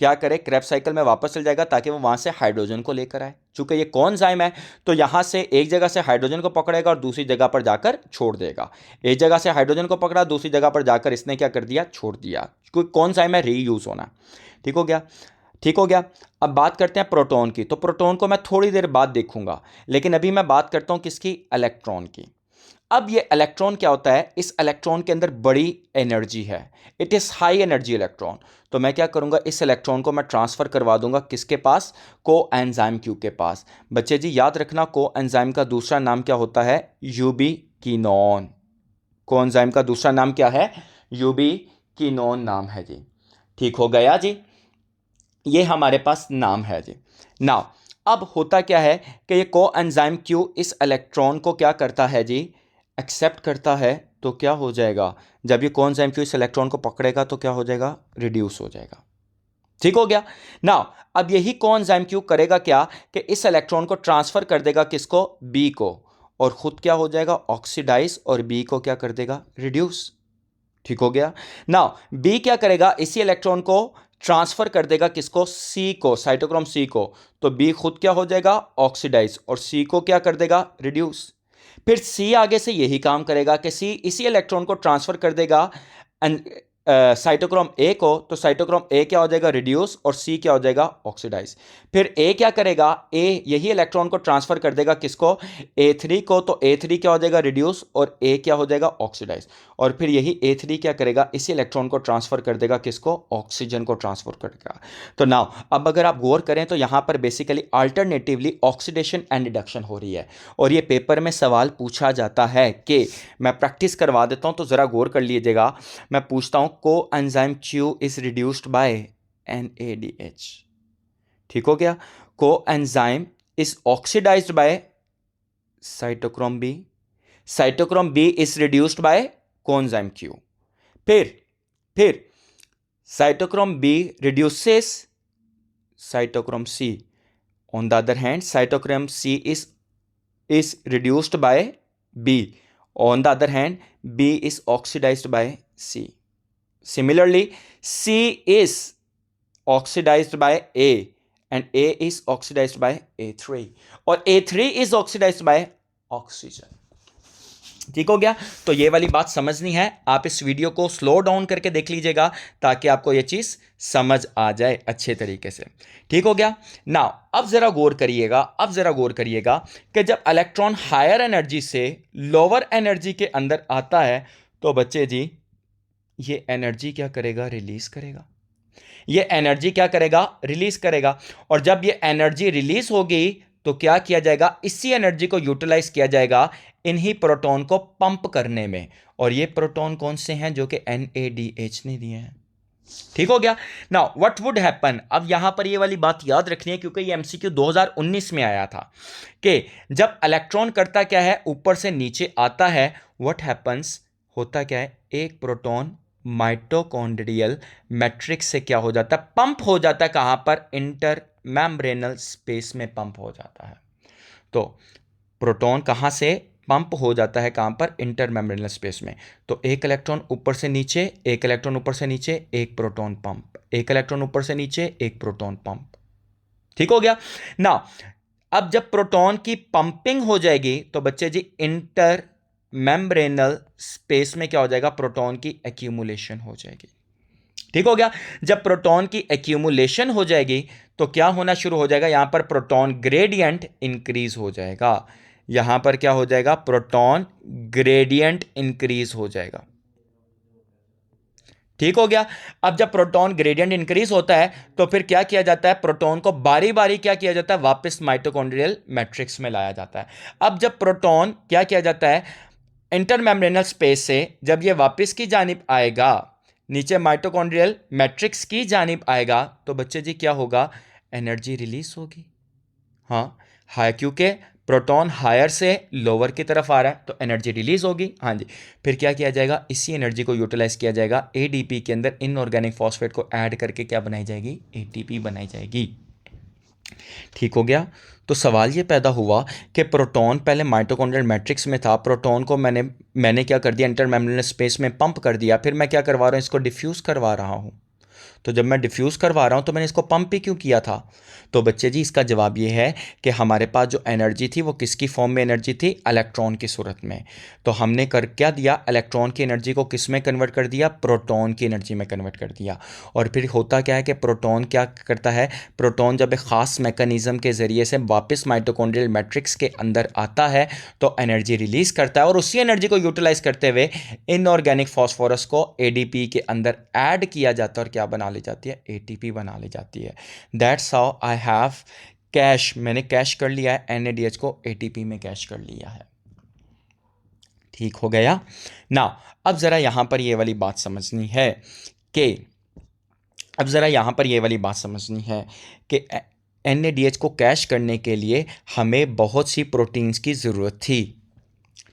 क्या करे, क्रेब्स साइकिल में वापस चल जाएगा ताकि वो वहां से हाइड्रोजन को लेकर आए। चूंकि ये कोएंजाइम है तो यहां से एक जगह से हाइड्रोजन को पकड़ेगा और दूसरी जगह पर जाकर छोड़ देगा। एक जगह से हाइड्रोजन को पकड़ा, दूसरी जगह पर जाकर इसने क्या कर दिया, छोड़ दिया। क्योंकि कोएंजाइम है, रीयूज होना। ठीक हो गया, ठीक हो गया। अब बात करते हैं प्रोटॉन की। तो प्रोटॉन को मैं थोड़ी देर बाद देखूंगा, लेकिन अभी मैं बात करता हूं किसकी, इलेक्ट्रॉन की। अब ये इलेक्ट्रॉन क्या होता है, इस इलेक्ट्रॉन के अंदर बड़ी एनर्जी है, it is high energy electron. तो मैं क्या करूंगा, इस इलेक्ट्रॉन को मैं ट्रांसफर करवा दूंगा किसके पास, कोएंजाइम क्यू के पास। बच्चे जी याद रखना, कोएंजाइम का दूसरा नाम क्या होता है, यूबीक्विनोन। कोएंजाइम का दूसरा नाम क्या है, यूबीक्विनोन नाम है जी। ठीक हो गया जी, ये हमारे पास नाम है जी। नाउ अब होता क्या है कि ये कोएंजाइम क्यू इस इलेक्ट्रॉन को क्या करता है जी, एक्सेप्ट करता है। तो क्या हो जाएगा, जब ये कोएंजाइम क्यू इस इलेक्ट्रॉन को पकड़ेगा तो क्या हो जाएगा, रिड्यूस हो जाएगा। ठीक हो गया। नाउ अब यही कोएंजाइम क्यू करेगा क्या कि इस इलेक्ट्रॉन को ट्रांसफर कर देगा किसको, बी को, और खुद क्या हो जाएगा, ऑक्सीडाइज, और बी को क्या कर देगा, रिड्यूस। ठीक हो गया। नाउ बी क्या करेगा, इसी इलेक्ट्रॉन को ट्रांसफर कर देगा किसको, सी को, साइटोक्रोम सी को। तो बी खुद क्या हो जाएगा, ऑक्सीडाइज, और सी को क्या कर देगा, रिड्यूस। फिर सी आगे से यही काम करेगा कि सी इसी इलेक्ट्रॉन को ट्रांसफर कर देगा साइटोक्रोम ए को। तो साइटोक्रोम ए क्या हो जाएगा, रिड्यूस, और सी क्या हो जाएगा, ऑक्सीडाइज। फिर ए क्या करेगा, ए यही इलेक्ट्रॉन को ट्रांसफर कर देगा किसको, A3 को। तो A3 क्या हो जाएगा, रिड्यूस, और ए क्या हो जाएगा, ऑक्सीडाइज। और फिर यही A3 क्या करेगा, इसी इलेक्ट्रॉन को ट्रांसफर कर देगा किसको, ऑक्सीजन को ट्रांसफर करेगा। तो नाउ अब अगर आप गौर करें तो यहां पर basically alternatively oxidation and reduction हो रही है। और ये पेपर में सवाल पूछा जाता है कि, मैं प्रैक्टिस करवा देता हूं तो जरा गौर कर लीजिएगा। मैं पूछता हूं, coenzyme Q is reduced by NADH। ठीक हो गया। Coenzyme is oxidised by cytochrome B. Cytochrome B is reduced by coenzyme Q. फिर cytochrome B reduces cytochrome C. On the other hand cytochrome C is reduced by B. On the other hand, B is oxidized by C. Similarly, C is oxidized by A and A is oxidized by A3 और A3 is oxidized by oxygen. ठीक हो गया। तो ये वाली बात समझनी है, आप इस वीडियो को स्लो डाउन करके देख लीजिएगा ताकि आपको ये चीज समझ आ जाए अच्छे तरीके से। ठीक हो गया ना। अब जरा गौर करिएगा, अब जरा गौर करिएगा कि जब इलेक्ट्रॉन हायर एनर्जी से लोअर एनर्जी के अंदर आता है तो बच्चे जी ये एनर्जी क्या करेगा, रिलीज करेगा। ये एनर्जी क्या करेगा, रिलीज करेगा। और जब ये एनर्जी रिलीज होगी तो क्या किया जाएगा, इसी एनर्जी को यूटिलाइज किया जाएगा इन्हीं प्रोटॉन को पंप करने में। और ये प्रोटॉन कौन से हैं, जो कि NADH ने दिए हैं। ठीक हो गया। नाउ व्हाट वुड हैपन, अब यहां पर ये वाली बात याद रखनी है क्योंकि ये MCQ 2019 में आया था कि जब इलेक्ट्रॉन करता क्या है, ऊपर से नीचे आता है, व्हाट हैपन्स, होता क्या है, एक प्रोटॉन माइटोकॉन्ड्रियल मैट्रिक्स से क्या हो जाता है, पंप हो जाता है। कहां पर, इंटर मेम्ब्रेनल स्पेस में पंप हो जाता है। तो प्रोटॉन कहां से पंप हो जाता है, कहां पर, इंटर मेम्ब्रेनल स्पेस में। तो एक इलेक्ट्रॉन ऊपर से नीचे, एक इलेक्ट्रॉन ऊपर से नीचे, एक प्रोटॉन पंप, एक इलेक्ट्रॉन ऊपर से नीचे, एक प्रोटॉन पंप। ठीक हो गया ना। अब जब प्रोटॉन की पंपिंग हो जाएगी तो बच्चे जी इंटर मेम्ब्रेनल स्पेस में क्या हो जाएगा, प्रोटॉन की एक्यूमुलेशन हो जाएगी। ठीक हो गया। जब प्रोटॉन की एक्यूमुलेशन हो जाएगी तो क्या होना शुरू हो जाएगा, यहां पर प्रोटॉन ग्रेडियंट इंक्रीज हो जाएगा। यहां पर क्या हो जाएगा, प्रोटॉन ग्रेडियंट इंक्रीज हो जाएगा। ठीक हो गया। अब जब प्रोटॉन ग्रेडियंट इंक्रीज होता है तो फिर क्या किया जाता है, प्रोटॉन को बारी बारी क्या किया जाता है, वापस माइटोकॉन्ड्रियल मैट्रिक्स में लाया जाता है। अब जब प्रोटॉन क्या किया जाता है, इंटरमेम्ब्रेनल स्पेस से जब ये वापस की जानिब आएगा, नीचे माइटोकॉन्ड्रियल मैट्रिक्स की जानिब आएगा, तो बच्चे जी क्या होगा, एनर्जी रिलीज होगी। हाँ, क्योंकि प्रोटॉन हायर से लोअर की तरफ आ रहा है तो एनर्जी रिलीज होगी। हाँ जी, फिर क्या किया जाएगा, इसी एनर्जी को यूटिलाइज किया जाएगा, एडीपी के अंदर इनऑर्गेनिक फॉस्फेट को ऐड करके क्या बनाई जाएगी, एटीपी बनाई जाएगी। ठीक हो गया। तो सवाल ये पैदा हुआ कि प्रोटॉन पहले माइटोकॉन्ड्रियल मैट्रिक्स में था, प्रोटॉन को मैंने क्या कर दिया, इंटरमेम्ब्रेनस स्पेस में पंप कर दिया, फिर मैं क्या करवा रहा हूँ, इसको डिफ्यूज़ करवा रहा हूँ। तो जब मैं डिफ्यूज़ करवा रहा हूँ तो मैंने इसको पंप ही क्यों किया था? तो बच्चे जी इसका जवाब ये है कि हमारे पास जो एनर्जी थी वो किसकी फॉर्म में एनर्जी थी, इलेक्ट्रॉन की सूरत में। तो हमने कर क्या दिया, इलेक्ट्रॉन की एनर्जी को किस में कन्वर्ट कर दिया, प्रोटॉन की एनर्जी में कन्वर्ट कर दिया। और फिर होता क्या है कि प्रोटॉन क्या करता है, प्रोटॉन जब एक ख़ास मैकेनिज़्म के ज़रिए से वापस माइटोकॉन्ड्रियल मैट्रिक्स के अंदर आता है तो एनर्जी रिलीज़ करता है, और उसी एनर्जी को यूटिलाइज करते हुए इनऑर्गेनिक फॉस्फोरस को एडीपी के अंदर ऐड किया जाता है और क्या बना ली जाती है, एटीपी बना ली जाती है। That's how I have cash, मैंने कैश कर लिया है एनएडीएच को एटीपी में कैश कर लिया है। ठीक हो गया ना। अब ज़रा यहाँ पर ये वाली बात समझनी है कि एनएडीएच को कैश करने के लिए हमें बहुत सी प्रोटीन्स की ज़रूरत थी।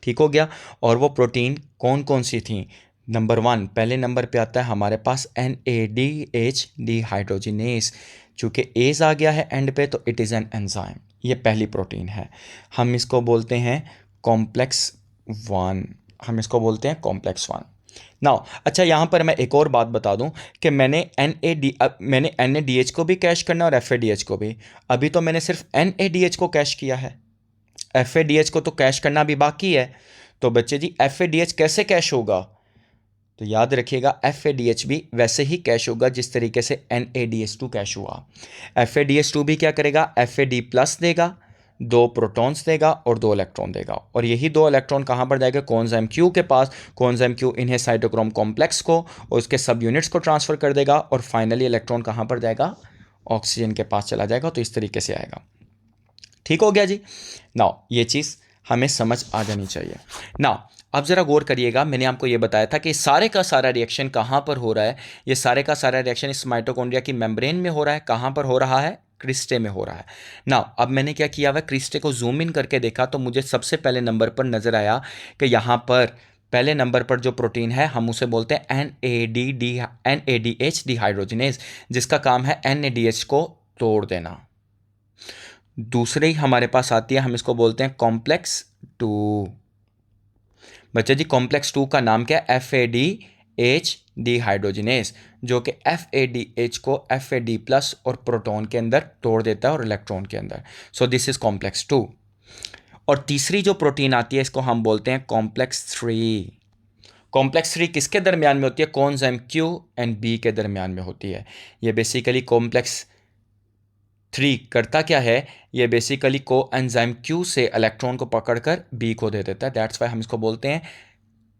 ठीक हो गया। और वो प्रोटीन कौन कौन सी थी? नंबर 1, पहले नंबर पे आता है हमारे पास NADH डिहाइड्रोजिनेस। चूँकि एज आ गया है एंड पे तो इट इज़ एन एंजाइम, ये पहली प्रोटीन है। हम इसको बोलते हैं कॉम्प्लेक्स 1। नाउ अच्छा, यहाँ पर मैं एक और बात बता दूं कि मैंने NADH को भी कैश करना और FADH को भी। अभी तो मैंने सिर्फ NADH को कैश किया है, FADH को तो कैश करना भी बाकी है। तो बच्चे जी FADH कैसे कैश होगा? तो याद रखिएगा FADH भी वैसे ही कैश होगा जिस तरीके से NADH2 कैश हुआ। FADH2 भी क्या करेगा, FAD प्लस देगा, 2 प्रोटॉन्स देगा और 2 इलेक्ट्रॉन देगा। और यही 2 इलेक्ट्रॉन कहाँ पर जाएगा, कोएंजाइम Q के पास। कोएंजाइम Q इन्हें साइटोक्रोम कॉम्प्लेक्स को और उसके सब यूनिट्स को ट्रांसफ़र कर देगा, और फाइनली इलेक्ट्रॉन कहाँ पर जाएगा, ऑक्सीजन के पास चला जाएगा। तो इस तरीके से आएगा। ठीक हो गया जी। नाउ ये चीज़ हमें समझ आ जानी चाहिए। नाउ अब ज़रा गौर करिएगा, मैंने आपको ये बताया था कि सारे का सारा रिएक्शन कहाँ पर हो रहा है। ये सारे का सारा रिएक्शन इस माइटोकॉन्ड्रिया की मेम्ब्रेन में हो रहा है। कहाँ पर हो रहा है, क्रिस्टे में हो रहा है। नाउ अब मैंने क्या किया हुआ, क्रिस्टे को जूम इन करके देखा तो मुझे सबसे पहले नंबर पर नज़र आया कि यहाँ पर पहले नंबर पर जो प्रोटीन है हम उसे बोलते हैं NADH डिहाइड्रोजिनेज, जिसका काम है NADH को तोड़ देना। दूसरे ही हमारे पास आती है, हम इसको बोलते हैं कॉम्प्लेक्स 2। बच्चे जी कॉम्प्लेक्स 2 का नाम क्या है, FADH डिहाइड्रोजिनेज, जो कि FADH को FAD प्लस और प्रोटॉन के अंदर तोड़ देता है और इलेक्ट्रॉन के अंदर। So this is complex 2। और तीसरी जो प्रोटीन आती है इसको हम बोलते हैं कॉम्प्लेक्स 3। कॉम्प्लेक्स 3 किसके दरमियान में होती है, कोएंजाइम Q एंड B के दरमियान में होती है। ये बेसिकली कॉम्प्लेक्स 3 करता क्या है, ये बेसिकली कोएंजाइम Q से इलेक्ट्रॉन को पकड़कर B को दे देता है। दैट्स वाई हम इसको बोलते हैं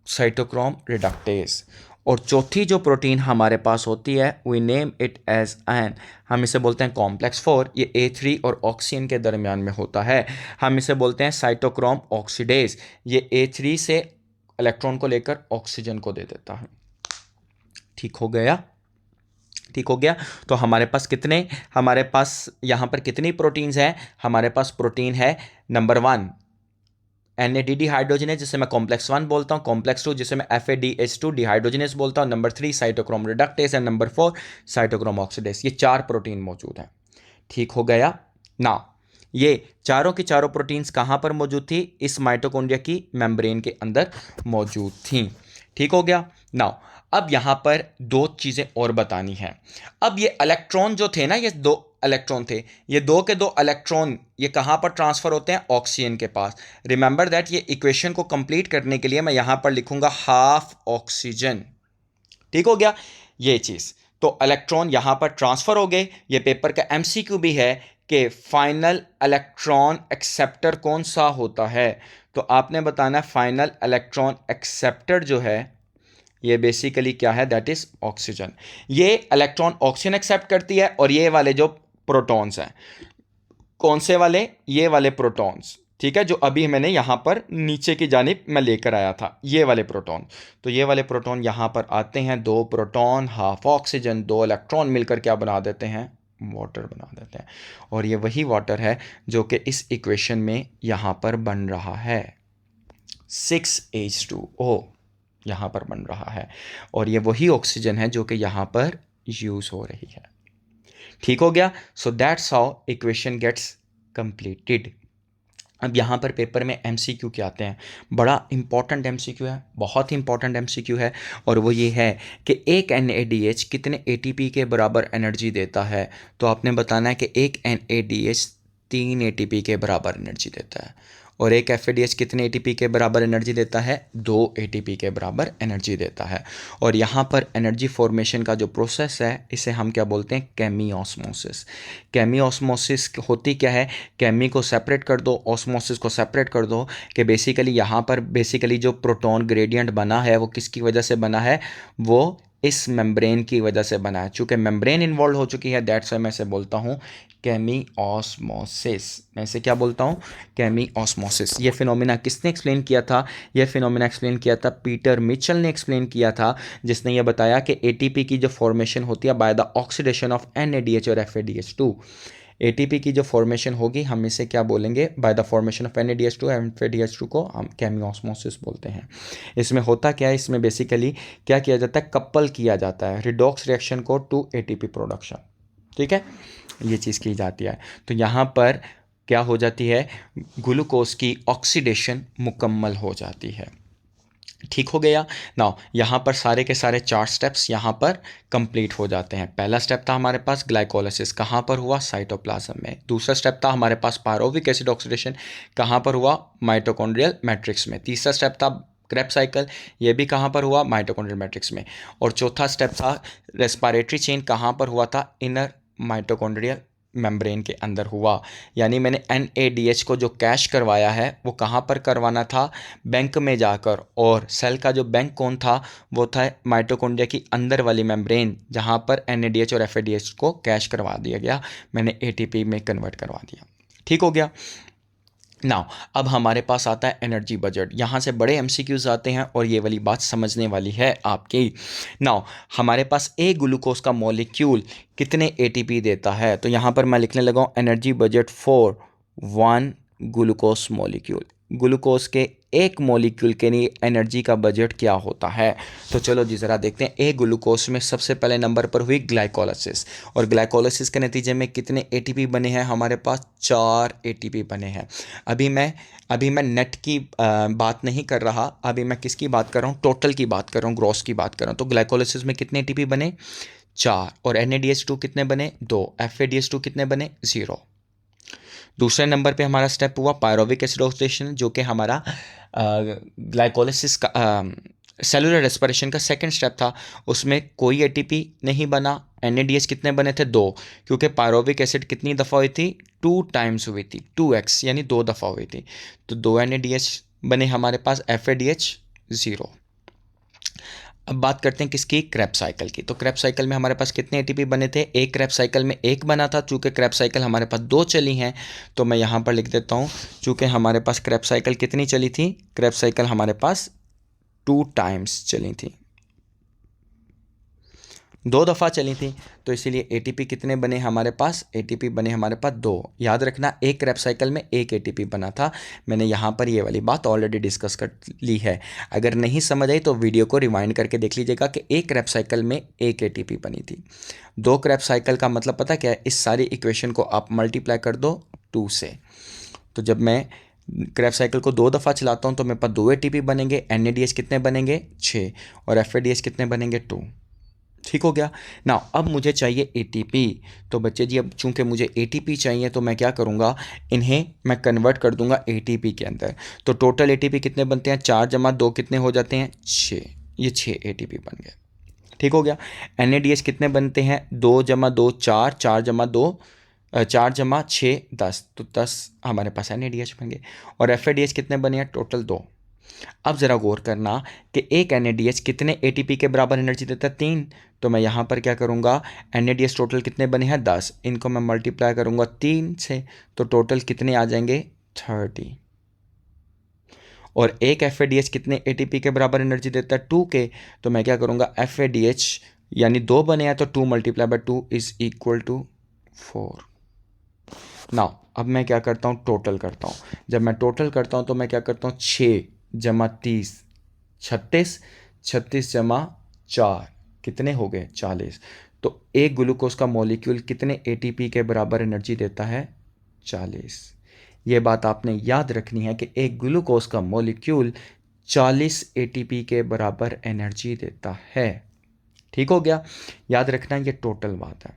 साइटोक्रोम रिडक्टेज। और चौथी जो प्रोटीन हमारे पास होती है, we name it as N, हम इसे बोलते हैं कॉम्प्लेक्स 4। ये A3 और ऑक्सीजन के दरमियान में होता है। हम इसे बोलते हैं साइटोक्रोम ऑक्सीडेज। ये A3 से इलेक्ट्रॉन को लेकर ऑक्सीजन को दे देता है। ठीक हो गया। तो हमारे पास यहाँ पर कितनी प्रोटीन्स हैं? हमारे पास प्रोटीन है नंबर 1 NAD डिहाइड्रोजिनेज, जिसे मैं कॉम्प्लेक्स 1 बोलता हूँ, कॉम्प्लेक्स 2 जिसे मैं FADH2 डिहाइड्रोजिनेज बोलता हूँ, number 3 cytochrome reductase and number 4 cytochrome oxidase. ये 4 प्रोटीन मौजूद हैं। ठीक हो गया ना। ये चारों की चारों प्रोटीन्स कहाँ पर मौजूद थी, इस माइटोकॉन्ड्रिया की मेम्ब्रेन के अंदर मौजूद थी। ठीक हो गया ना। अब यहाँ पर 2 चीज़ें और बतानी हैं। अब ये इलेक्ट्रॉन जो थे ना, ये 2 इलेक्ट्रॉन थे, ये 2 के 2 इलेक्ट्रॉन ये कहाँ पर ट्रांसफ़र होते हैं, ऑक्सीजन के पास। रिमेंबर दैट ये इक्वेशन को कंप्लीट करने के लिए मैं यहाँ पर लिखूंगा हाफ ऑक्सीजन। ठीक हो गया ये चीज़। तो इलेक्ट्रॉन यहाँ पर ट्रांसफ़र हो गए। ये पेपर का MCQ भी है कि फाइनल इलेक्ट्रॉन एक्सेप्टर कौन सा होता है। तो आपने बताना फाइनल इलेक्ट्रॉन एक्सेप्टर जो है ये बेसिकली क्या है, दैट इज ऑक्सीजन। ये इलेक्ट्रॉन ऑक्सीजन एक्सेप्ट करती है, और ये वाले जो प्रोटॉन्स हैं, कौन से वाले, ये वाले प्रोटॉन्स, ठीक है, जो अभी मैंने यहाँ पर नीचे की जानिब मैं लेकर आया था, ये वाले प्रोटॉन। तो ये वाले प्रोटॉन यहाँ पर आते हैं, 2 प्रोटॉन हाफ ऑक्सीजन, 2 इलेक्ट्रॉन मिलकर क्या बना देते हैं, वाटर बना देते हैं। और ये वही वाटर है जो कि इस इक्वेशन में यहाँ पर बन रहा है, 6H2O यहाँ पर बन रहा है, और ये वही ऑक्सीजन है जो कि यहाँ पर यूज़ हो रही है। ठीक हो गया। So that's how equation gets completed. अब यहाँ पर पेपर में MCQ क्या आते हैं, बड़ा इंपॉर्टेंट MCQ है, बहुत ही इंपॉर्टेंट MCQ है, और वो ये है कि एक NADH कितने ATP के बराबर एनर्जी देता है। तो आपने बताना है कि एक NADH 3 ATP के बराबर एनर्जी देता है, और एक FADH कितने ATP के बराबर एनर्जी देता है, 2 ATP के बराबर एनर्जी देता है। और यहाँ पर एनर्जी फॉर्मेशन का जो प्रोसेस है इसे हम क्या बोलते हैं, केमी-ऑस्मोसिस। केमी-ऑस्मोसिस होती क्या है, केमी को सेपरेट कर दो, ऑस्मोसिस को सेपरेट कर दो, कि बेसिकली यहाँ पर बेसिकली जो प्रोटॉन ग्रेडियंट बना है वो किसकी वजह से बना है, वो इस मेम्ब्रेन की वजह से बना है। चूँकि मेम्ब्रेन इन्वॉल्व हो चुकी है, दैट्स वाई मैं इसे बोलता हूँ केमी-ऑस्मोसिस। मैं इसे क्या बोलता हूँ, केमी-ऑस्मोसिस। ये फिनोमिना किसने एक्सप्लेन किया था, ये फिनोमिना एक्सप्लेन किया था पीटर मिचेल ने एक्सप्लेन किया था, जिसने ये बताया कि ATP की जो फॉर्मेशन होती है by the oxidation of NADH और FADH2, ATP की जो फॉर्मेशन होगी हम इसे क्या बोलेंगे, by the formation of NADH2 and FADH2 को हम केमी-ऑस्मोसिस बोलते हैं। इसमें होता क्या है, इसमें बेसिकली क्या किया जाता है, कपल किया जाता है रिडॉक्स रिएक्शन को टू ATP प्रोडक्शन। ठीक है, ये चीज़ की जाती है। तो यहाँ पर क्या हो जाती है, ग्लूकोज की ऑक्सीडेशन मुकम्मल हो जाती है। ठीक हो गया। नाउ यहाँ पर सारे के सारे 4 स्टेप्स यहाँ पर कंप्लीट हो जाते हैं। पहला स्टेप था हमारे पास ग्लाइकोलाइसिस, कहाँ पर हुआ, साइटोप्लाज्म में। दूसरा स्टेप था हमारे पास पायरोविक एसिड ऑक्सीडेशन, कहाँ पर हुआ, माइटोकॉन्ड्रियल मैट्रिक्स में। तीसरा स्टेप था क्रेब्स साइकिल, ये भी कहाँ पर हुआ, माइटोकॉन्ड्रियल मैट्रिक्स में। और चौथा स्टेप था रेस्पिरेटरी चेन, कहाँ पर हुआ था, इनर माइटोकॉन्ड्रियल मेम्ब्रेन के अंदर हुआ। यानी मैंने NADH को जो कैश करवाया है वो कहाँ पर करवाना था, बैंक में जाकर, और सेल का जो बैंक कौन था, वो था माइटोकॉन्ड्रिया की अंदर वाली मेम्ब्रेन, जहाँ पर NADH और FADH को कैश करवा दिया गया, मैंने ATP में कन्वर्ट करवा दिया। ठीक हो गया। नाउ अब हमारे पास आता है एनर्जी बजट। यहाँ से बड़े MCQs आते हैं और ये वाली बात समझने वाली है आपकी। नाउ हमारे पास एक ग्लूकोज का मॉलिक्यूल कितने ATP देता है, तो यहाँ पर मैं लिखने लगा हूँ energy budget for 1 glucose molecule. Glucose के एक मॉलिक्यूल के लिए एनर्जी का बजट क्या होता है। तो चलो जी ज़रा देखते हैं। एक ग्लूकोज में सबसे पहले नंबर पर हुई ग्लाइकोलाइसिस, और ग्लाइकोलाइसिस के नतीजे में कितने ATP बने हैं, हमारे पास 4 ATP बने हैं। अभी मैं नेट की बात नहीं कर रहा, अभी मैं किसकी बात कर रहा हूँ, टोटल की बात कर रहा हूँ, ग्रॉस की बात कर रहा हूँ। तो ग्लाइकोलाइसिस में कितने ATP बने, 4, और NADH2 कितने बने, 2, FADH2 कितने बने, 0। दूसरे नंबर पे हमारा स्टेप हुआ पायरोविक एसिड ऑक्सीडेशन, जो कि हमारा ग्लाइकोलाइसिस का सेलुलर रेस्पिरेशन का सेकंड स्टेप था। उसमें कोई ATP नहीं बना। NADH कितने बने थे, 2, क्योंकि पायरोविक एसिड कितनी दफ़ा हुई थी, 2 टाइम्स हुई थी, 2x यानी 2 दफ़ा हुई थी। तो 2 NADH बने हमारे पास, FADH 0। अब बात करते हैं किसकी, क्रेब्स साइकिल की। तो क्रेब्स साइकिल में हमारे पास कितने ATP बने थे, एक क्रेब्स साइकिल में एक बना था। चूँकि क्रेब्स साइकिल हमारे पास 2 चली हैं तो मैं यहाँ पर लिख देता हूँ, चूँकि हमारे पास क्रेब्स साइकिल कितनी चली थी, क्रेब्स साइकिल हमारे पास 2 टाइम्स चली थी, 2 दफ़ा चली थी। तो इसीलिए ATP कितने बने हमारे पास, ATP बने हमारे पास 2। याद रखना, एक क्रेब्स साइकिल में एक ATP बना था। मैंने यहाँ पर ये वाली बात ऑलरेडी डिस्कस कर ली है। अगर नहीं समझ आई तो वीडियो को रिवाइंड करके देख लीजिएगा कि एक क्रेब्स साइकिल में एक ATP बनी थी। 2 क्रेब्स साइकिल का मतलब पता क्या है, इस सारी इक्वेशन को आप मल्टीप्लाई कर दो 2 से। तो जब मैं क्रेब्स साइकिल को 2 दफ़ा चलाता हूँ तो मेरे पास 2 ATP बनेंगे। NADH कितने बनेंगे, 6, और FADH कितने बनेंगे, 2। ठीक हो गया ना। अब मुझे चाहिए ATP। तो बच्चे जी अब चूंकि मुझे ATP चाहिए तो मैं क्या करूँगा, इन्हें मैं कन्वर्ट कर दूंगा ATP के अंदर। तो टोटल ATP कितने बनते हैं, 4 जमा 2 कितने हो जाते हैं, 6। ये 6 ATP बन गए। ठीक हो गया। NADH कितने बनते हैं, 2 जमा 2 4, 4 जमा 2 4 जमा 6 10, तो 10 हमारे पास NADH बन गए। और FADH कितने बने हैं, टोटल 2। अब ज़रा गौर करना कि एक NADH कितने ATP के बराबर एनर्जी देता है, 3। तो मैं यहाँ पर क्या करूँगा, NADH टोटल कितने बने हैं, 10। इनको मैं मल्टीप्लाई करूँगा 3 से, तो टोटल कितने आ जाएंगे, 30। और एक FADH कितने ATP के बराबर एनर्जी देता है, 2 के। तो मैं क्या करूँगा, FADH यानी 2 बने हैं तो 2 × 2 इज़ इक्वल टू 4। नाउ अब मैं क्या करता हूँ, टोटल करता हूँ। जब मैं टोटल करता हूँ तो मैं क्या करता हूँ, 6 जमा 30 36, 36 जमा 4 कितने हो गए, 40। तो एक ग्लूकोज का मॉलिक्यूल कितने एटीपी के बराबर एनर्जी देता है, 40। ये बात आपने याद रखनी है कि एक ग्लूकोज का मॉलिक्यूल 40 एटीपी के बराबर एनर्जी देता है। ठीक हो गया, याद रखना ये टोटल बात है।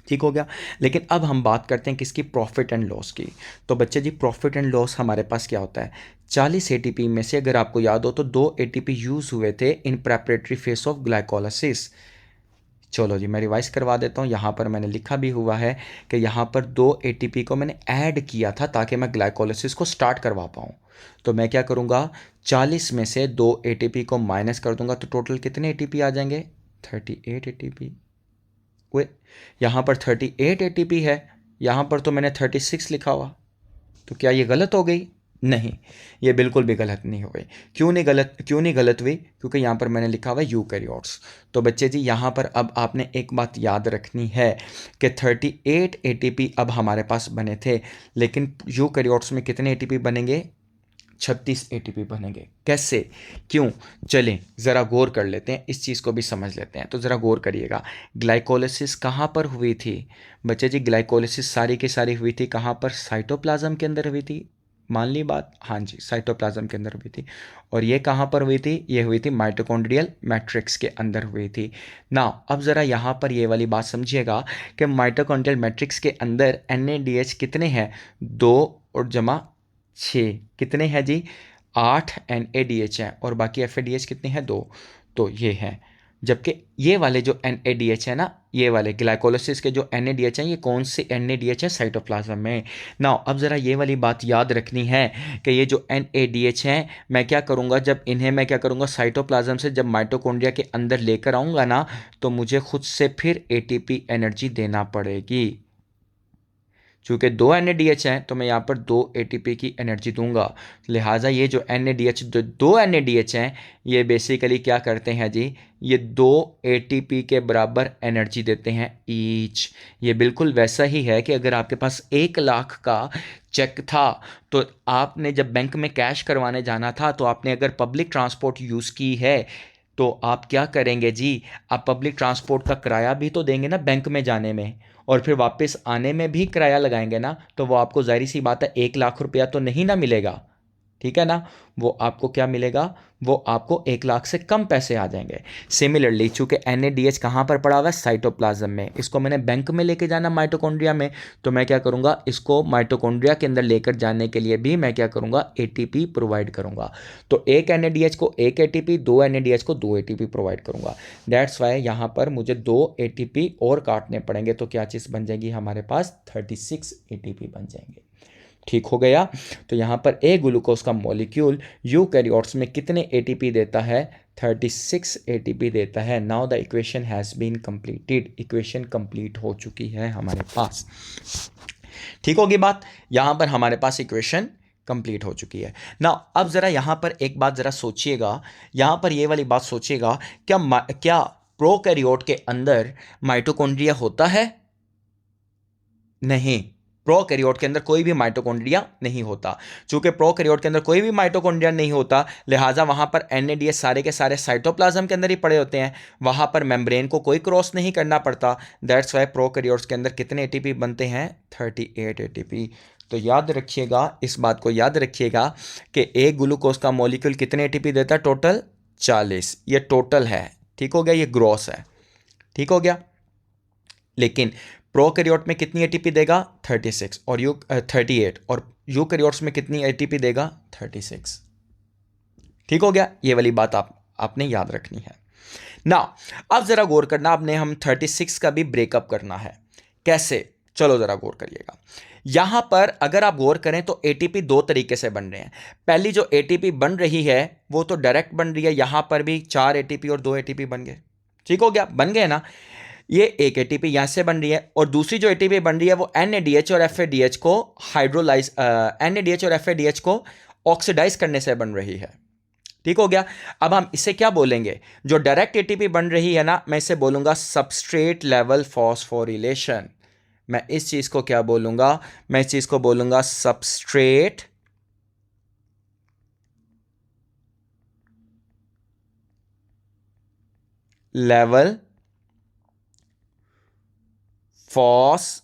ठीक हो गया। लेकिन अब हम बात करते हैं किसकी, प्रॉफिट एंड लॉस की। तो बच्चे जी प्रॉफिट एंड लॉस हमारे पास क्या होता है, 40 एटीपी में से अगर आपको याद हो तो 2 एटीपी यूज हुए थे इन प्रेपरेटरी फेस ऑफ ग्लाइकोलाइसिस। चलो जी मैं रिवाइज करवा देता हूँ, यहाँ पर मैंने लिखा भी हुआ है कि यहाँ पर 2 एटीपी को मैंने ऐड किया था ताकि मैं ग्लाइकोलाइसिस को स्टार्ट करवा पाऊँ। तो मैं क्या करूँगा, 40 में से 2 एटीपी को माइनस कर दूंगा तो टोटल कितने एटीपी आ जाएंगे, 38 एटीपी। वे यहाँ पर 38 एटीपी है, यहाँ पर तो मैंने 36 लिखा हुआ, तो क्या ये गलत हो गई, नहीं ये बिल्कुल भी गलत नहीं हो गई। क्यों नहीं गलत हुई, क्योंकि यहाँ पर मैंने लिखा हुआ यूकैरियोट्स। तो बच्चे जी यहाँ पर अब आपने एक बात याद रखनी है कि 38 एटीपी अब हमारे पास बने थे, लेकिन यूकैरियोट्स में कितने एटीपी बनेंगे, 36 एटीपी बनेंगे। कैसे, क्यों, चलें ज़रा गौर कर लेते हैं, इस चीज़ को भी समझ लेते हैं। तो ज़रा गौर करिएगा, ग्लाइकोलिसिस कहाँ पर हुई थी बच्चे जी, ग्लाइकोलिसिस सारी की सारी हुई थी कहाँ पर, साइटोप्लाज्म के अंदर हुई थी। मान ली बात, हाँ जी साइटोप्लाज्म के अंदर हुई थी। और ये कहाँ पर हुई थी, ये हुई थी माइटोकॉन्ड्रियल मैट्रिक्स के अंदर हुई थी ना। अब ज़रा यहाँ पर ये वाली बात समझिएगा कि माइटोकॉन्ड्रियल मैट्रिक्स के अंदर NADH कितने हैं, 2 और जमा 6 कितने हैं जी, 8 NADH हैं और बाकी FADH कितने हैं, 2। तो ये हैं, जबकि ये वाले जो NADH है ना, ये वाले ग्लाइकोलिसिस के जो NADH हैं, ये कौन से NADH है, साइटोप्लाज्म में ना। अब ज़रा ये वाली बात याद रखनी है कि ये जो NADH हैं, मैं क्या करूँगा, जब इन्हें मैं क्या करूँगा साइटोप्लाज्म से जब माइटोकॉन्ड्रिया के अंदर लेकर आऊँगा ना, तो मुझे खुद से फिर ATP एनर्जी देना पड़ेगी। चूँकि 2 NADH हैं तो मैं यहाँ पर 2 ATP की एनर्जी दूंगा। लिहाजा ये जो NADH, जो 2 NADH हैं, ये बेसिकली क्या करते हैं जी, ये 2 ATP के बराबर एनर्जी देते हैं ईच। ये बिल्कुल वैसा ही है कि अगर आपके पास 1 लाख का चेक था, तो आपने जब बैंक में कैश करवाने जाना था, तो आपने अगर पब्लिक ट्रांसपोर्ट यूज़ की है, तो आप क्या करेंगे जी, आप पब्लिक ट्रांसपोर्ट का किराया भी तो देंगे ना बैंक में जाने में, और फिर वापस आने में भी किराया लगाएंगे ना, तो वो आपको जाहिर सी बात है 1 लाख रुपया तो नहीं ना मिलेगा, ठीक है ना। वो आपको क्या मिलेगा, वो आपको 1 लाख से कम पैसे आ जाएंगे। सिमिलरली चूंकि NADH कहाँ पर पड़ा हुआ है, साइटोप्लाज्म में, इसको मैंने बैंक में लेके जाना माइटोकॉन्ड्रिया में, तो मैं क्या करूँगा, इसको माइटोकॉन्ड्रिया के अंदर लेकर जाने के लिए भी मैं क्या करूँगा, ATP प्रोवाइड करूँगा। तो एक NADH को 1 ATP, 2 NADH को 2 ATP प्रोवाइड करूँगा। दैट्स वाई यहाँ पर मुझे 2 ATP और काटने पड़ेंगे, तो क्या चीज़ बन जाएगी हमारे पास, 36 ATP बन जाएंगे। ठीक हो गया। तो यहाँ पर ए ग्लूकोज का मॉलिक्यूल यूकैरियोट्स में कितने एटीपी देता है, 36 एटीपी देता है। Now the equation has been completed, equation complete हो चुकी है हमारे पास। ठीक होगी बात, यहाँ पर हमारे पास इक्वेशन कंप्लीट हो चुकी है ना। अब ज़रा यहाँ पर एक बात ज़रा सोचिएगा, यहाँ पर ये वाली बात सोचिएगा, क्या प्रोकैरियोट के अंदर माइटोकॉन्ड्रिया होता है, नहीं, प्रोकैरियोट के अंदर कोई भी माइटोकॉन्ड्रिया नहीं होता। चूंकि प्रोकैरियोट के अंदर कोई भी माइटोकॉन्ड्रिया नहीं होता, लिहाजा वहां पर NADH सारे के सारे साइटोप्लाज्म के अंदर ही पड़े होते हैं, वहां पर मेम्ब्रेन को कोई क्रॉस नहीं करना पड़ता। दैट्स वाई प्रोकैरियोट्स के अंदर कितने ATP बनते हैं, 38 ATP। तो याद रखिएगा, इस बात को याद रखिएगा कि एक ग्लूकोज का मॉलिक्यूल कितने ATP देता है, टोटल 40। ये टोटल है, ठीक हो गया, ये ग्रॉस है, ठीक हो गया। लेकिन प्रोकैरियोट में कितनी ATP देगा, 36 और 38, और यूकैरियोट्स में कितनी ATP देगा, 36। ठीक हो गया, ये वाली बात आपने याद रखनी है ना। अब जरा गौर करना, आपने हम 36 का भी ब्रेकअप करना है, कैसे, चलो जरा गौर करिएगा। यहां पर अगर आप गौर करें तो ATP 2 तरीके से बन रहे हैं। पहली जो ATP बन रही है वो तो डायरेक्ट बन रही है, यहां पर भी 4 ATP और 2 ATP बन गए, ठीक हो गया, बन गए ना। ये एक ATP यहां से बन रही है, और दूसरी जो ATP बन रही है वो NADH और FADH को NADH और FADH को ऑक्सीडाइज करने से बन रही है, ठीक हो गया। अब हम इसे क्या बोलेंगे, जो डायरेक्ट ATP बन रही है ना, मैं इसे बोलूंगा सबस्ट्रेट लेवल फॉस्फोरिलेशन। मैं इस चीज को क्या बोलूंगा, मैं इस चीज को बोलूंगा सबस्ट्रेट लेवल फॉस्फोराइलेशन।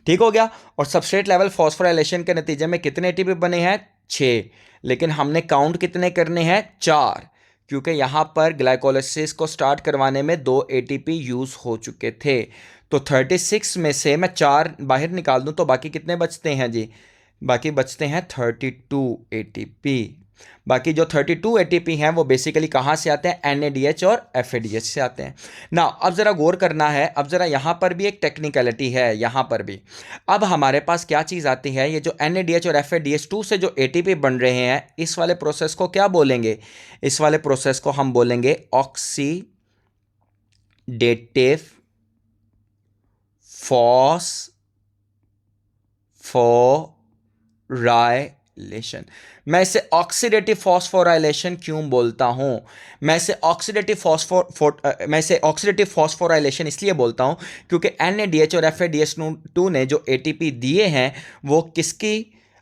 ठीक हो गया। और सबस्ट्रेट लेवल फॉस्फोराइलेशन के नतीजे में कितने एटीपी बने हैं, 6, लेकिन हमने काउंट कितने करने हैं, 4, क्योंकि यहां पर ग्लाइकोलाइसिस को स्टार्ट करवाने में 2 एटीपी यूज हो चुके थे। तो 36 में से मैं 4 बाहर निकाल दूं तो बाकी कितने बचते हैं जी, बाकी बचते हैं 32 एटीपी। बाकी जो 32 एटीपी हैं वो बेसिकली कहाँ से आते हैं, NADH और FADH से आते हैं ना। अब ज़रा गौर करना है, अब ज़रा यहाँ पर भी एक टेक्निकलिटी है, यहाँ पर भी अब हमारे पास क्या चीज़ आती है, ये जो NADH और FADH2 से जो एटीपी बन रहे हैं, इस वाले प्रोसेस को क्या बोलेंगे, इस वाले प्रोसेस को हम बोलेंगे ऑक्सीडेटिव फॉस्फोराइलेशन। मैं इसे ऑक्सीडेटिव फॉस्फोराइलेशन क्यों बोलता हूं, मैं इसे ऑक्सीडेटिव फॉस्फोराइलेशन इसलिए बोलता हूं क्योंकि NADH और FADH2 ने जो एटीपी दिए हैं वो किसकी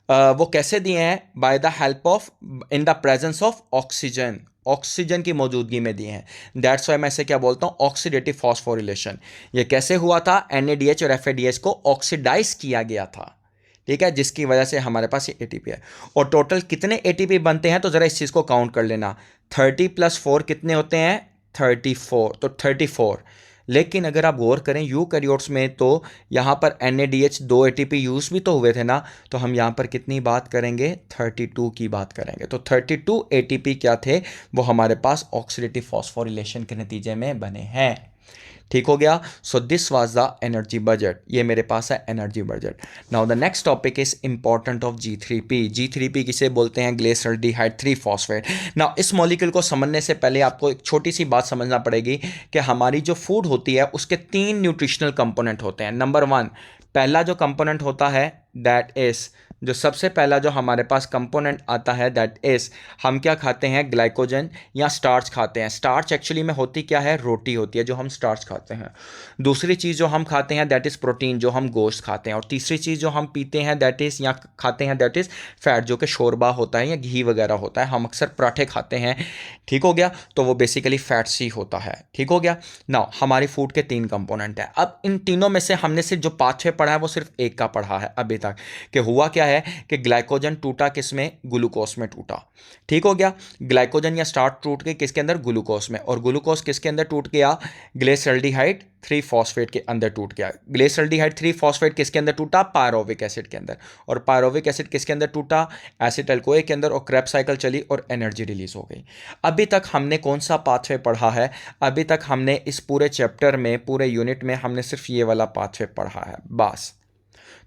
वो कैसे दिए हैं, by the help of, in the presence of oxygen, oxygen की मौजूदगी में दिए हैं। दैट्स वाई मैं इसे क्या बोलता हूं, ऑक्सीडेटिव फॉस्फोरिलेशन। ये कैसे हुआ था, NADH और FADH को ऑक्सीडाइज किया गया था, ठीक है, जिसकी वजह से हमारे पास ये एटीपी है। और टोटल कितने एटीपी बनते हैं, तो जरा इस चीज को काउंट कर लेना, 30 + 4 कितने होते हैं, 34, तो 34। लेकिन अगर आप गौर करें यूकैरियोट्स में तो यहाँ पर NADH 2 एटीपी यूज भी तो हुए थे ना, तो हम यहाँ पर कितनी बात करेंगे, 32 की बात करेंगे। तो 32 एटीपी क्या थे, वो हमारे पास ऑक्सीडेटिव फॉस्फोरिलेशन के नतीजे में बने हैं। ठीक हो गया। So this was the energy budget, ये मेरे पास है energy budget. Now the next topic is important of G3P। G3P किसे बोलते हैं, ग्लिसरॉल्डिहाइड 3 फॉस्फेट। नाउ इस मॉलिक्यूल को समझने से पहले आपको एक छोटी सी बात समझना पड़ेगी कि हमारी जो फूड होती है उसके 3 न्यूट्रिशनल कंपोनेंट होते हैं। नंबर 1, पहला जो कंपोनेंट होता है दैट इज, जो सबसे पहला जो हमारे पास कंपोनेंट आता है दैट इज, हम क्या खाते हैं, ग्लाइकोजन या स्टार्च खाते हैं। स्टार्च एक्चुअली में होती क्या है, रोटी होती है जो हम स्टार्च खाते हैं। दूसरी चीज़ जो हम खाते हैं दैट इज़ प्रोटीन, जो हम गोश्त खाते हैं। और तीसरी चीज़ जो हम पीते हैं दैट इज़ या खाते हैं दैट इज़ फैट, जो कि शोरबा होता है या घी वगैरह होता है। हम अक्सर पराठे खाते हैं, ठीक हो गया, तो वो बेसिकली फैट्स ही होता है। ठीक हो गया। नाउ हमारी फूड के 3 कंपोनेंट हैं। अब इन तीनों में से हमने सिर्फ जो 5-6 पढ़ा है वो सिर्फ एक का पढ़ा है अभी तक, कि हुआ क्या है कि ग्लाइकोजन टूटा किसमें, ग्लूकोज में टूटा। ठीक हो गया। ग्लाइकोजन या स्टार्च टूट के किसके अंदर, ग्लूकोज में। और ग्लूकोज किसके अंदर टूट गया, ग्लिसरॉल्डिहाइड 3 फॉस्फेट के अंदर टूट गया। ग्लिसरॉल्डिहाइड 3 फॉस्फेट किसके अंदर टूटा, पायरोविक एसिड के अंदर। और पायरोविक एसिड किसके अंदर टूटा, एसिटाइल कोए के अंदर। और क्रेब्स साइकिल चली और एनर्जी रिलीज हो गई। अभी तक हमने कौन सा पाथवे पढ़ा है, अभी तक हमने इस पूरे चैप्टर में, पूरे यूनिट में हमने सिर्फ ये वाला पाथवे पढ़ा है बस।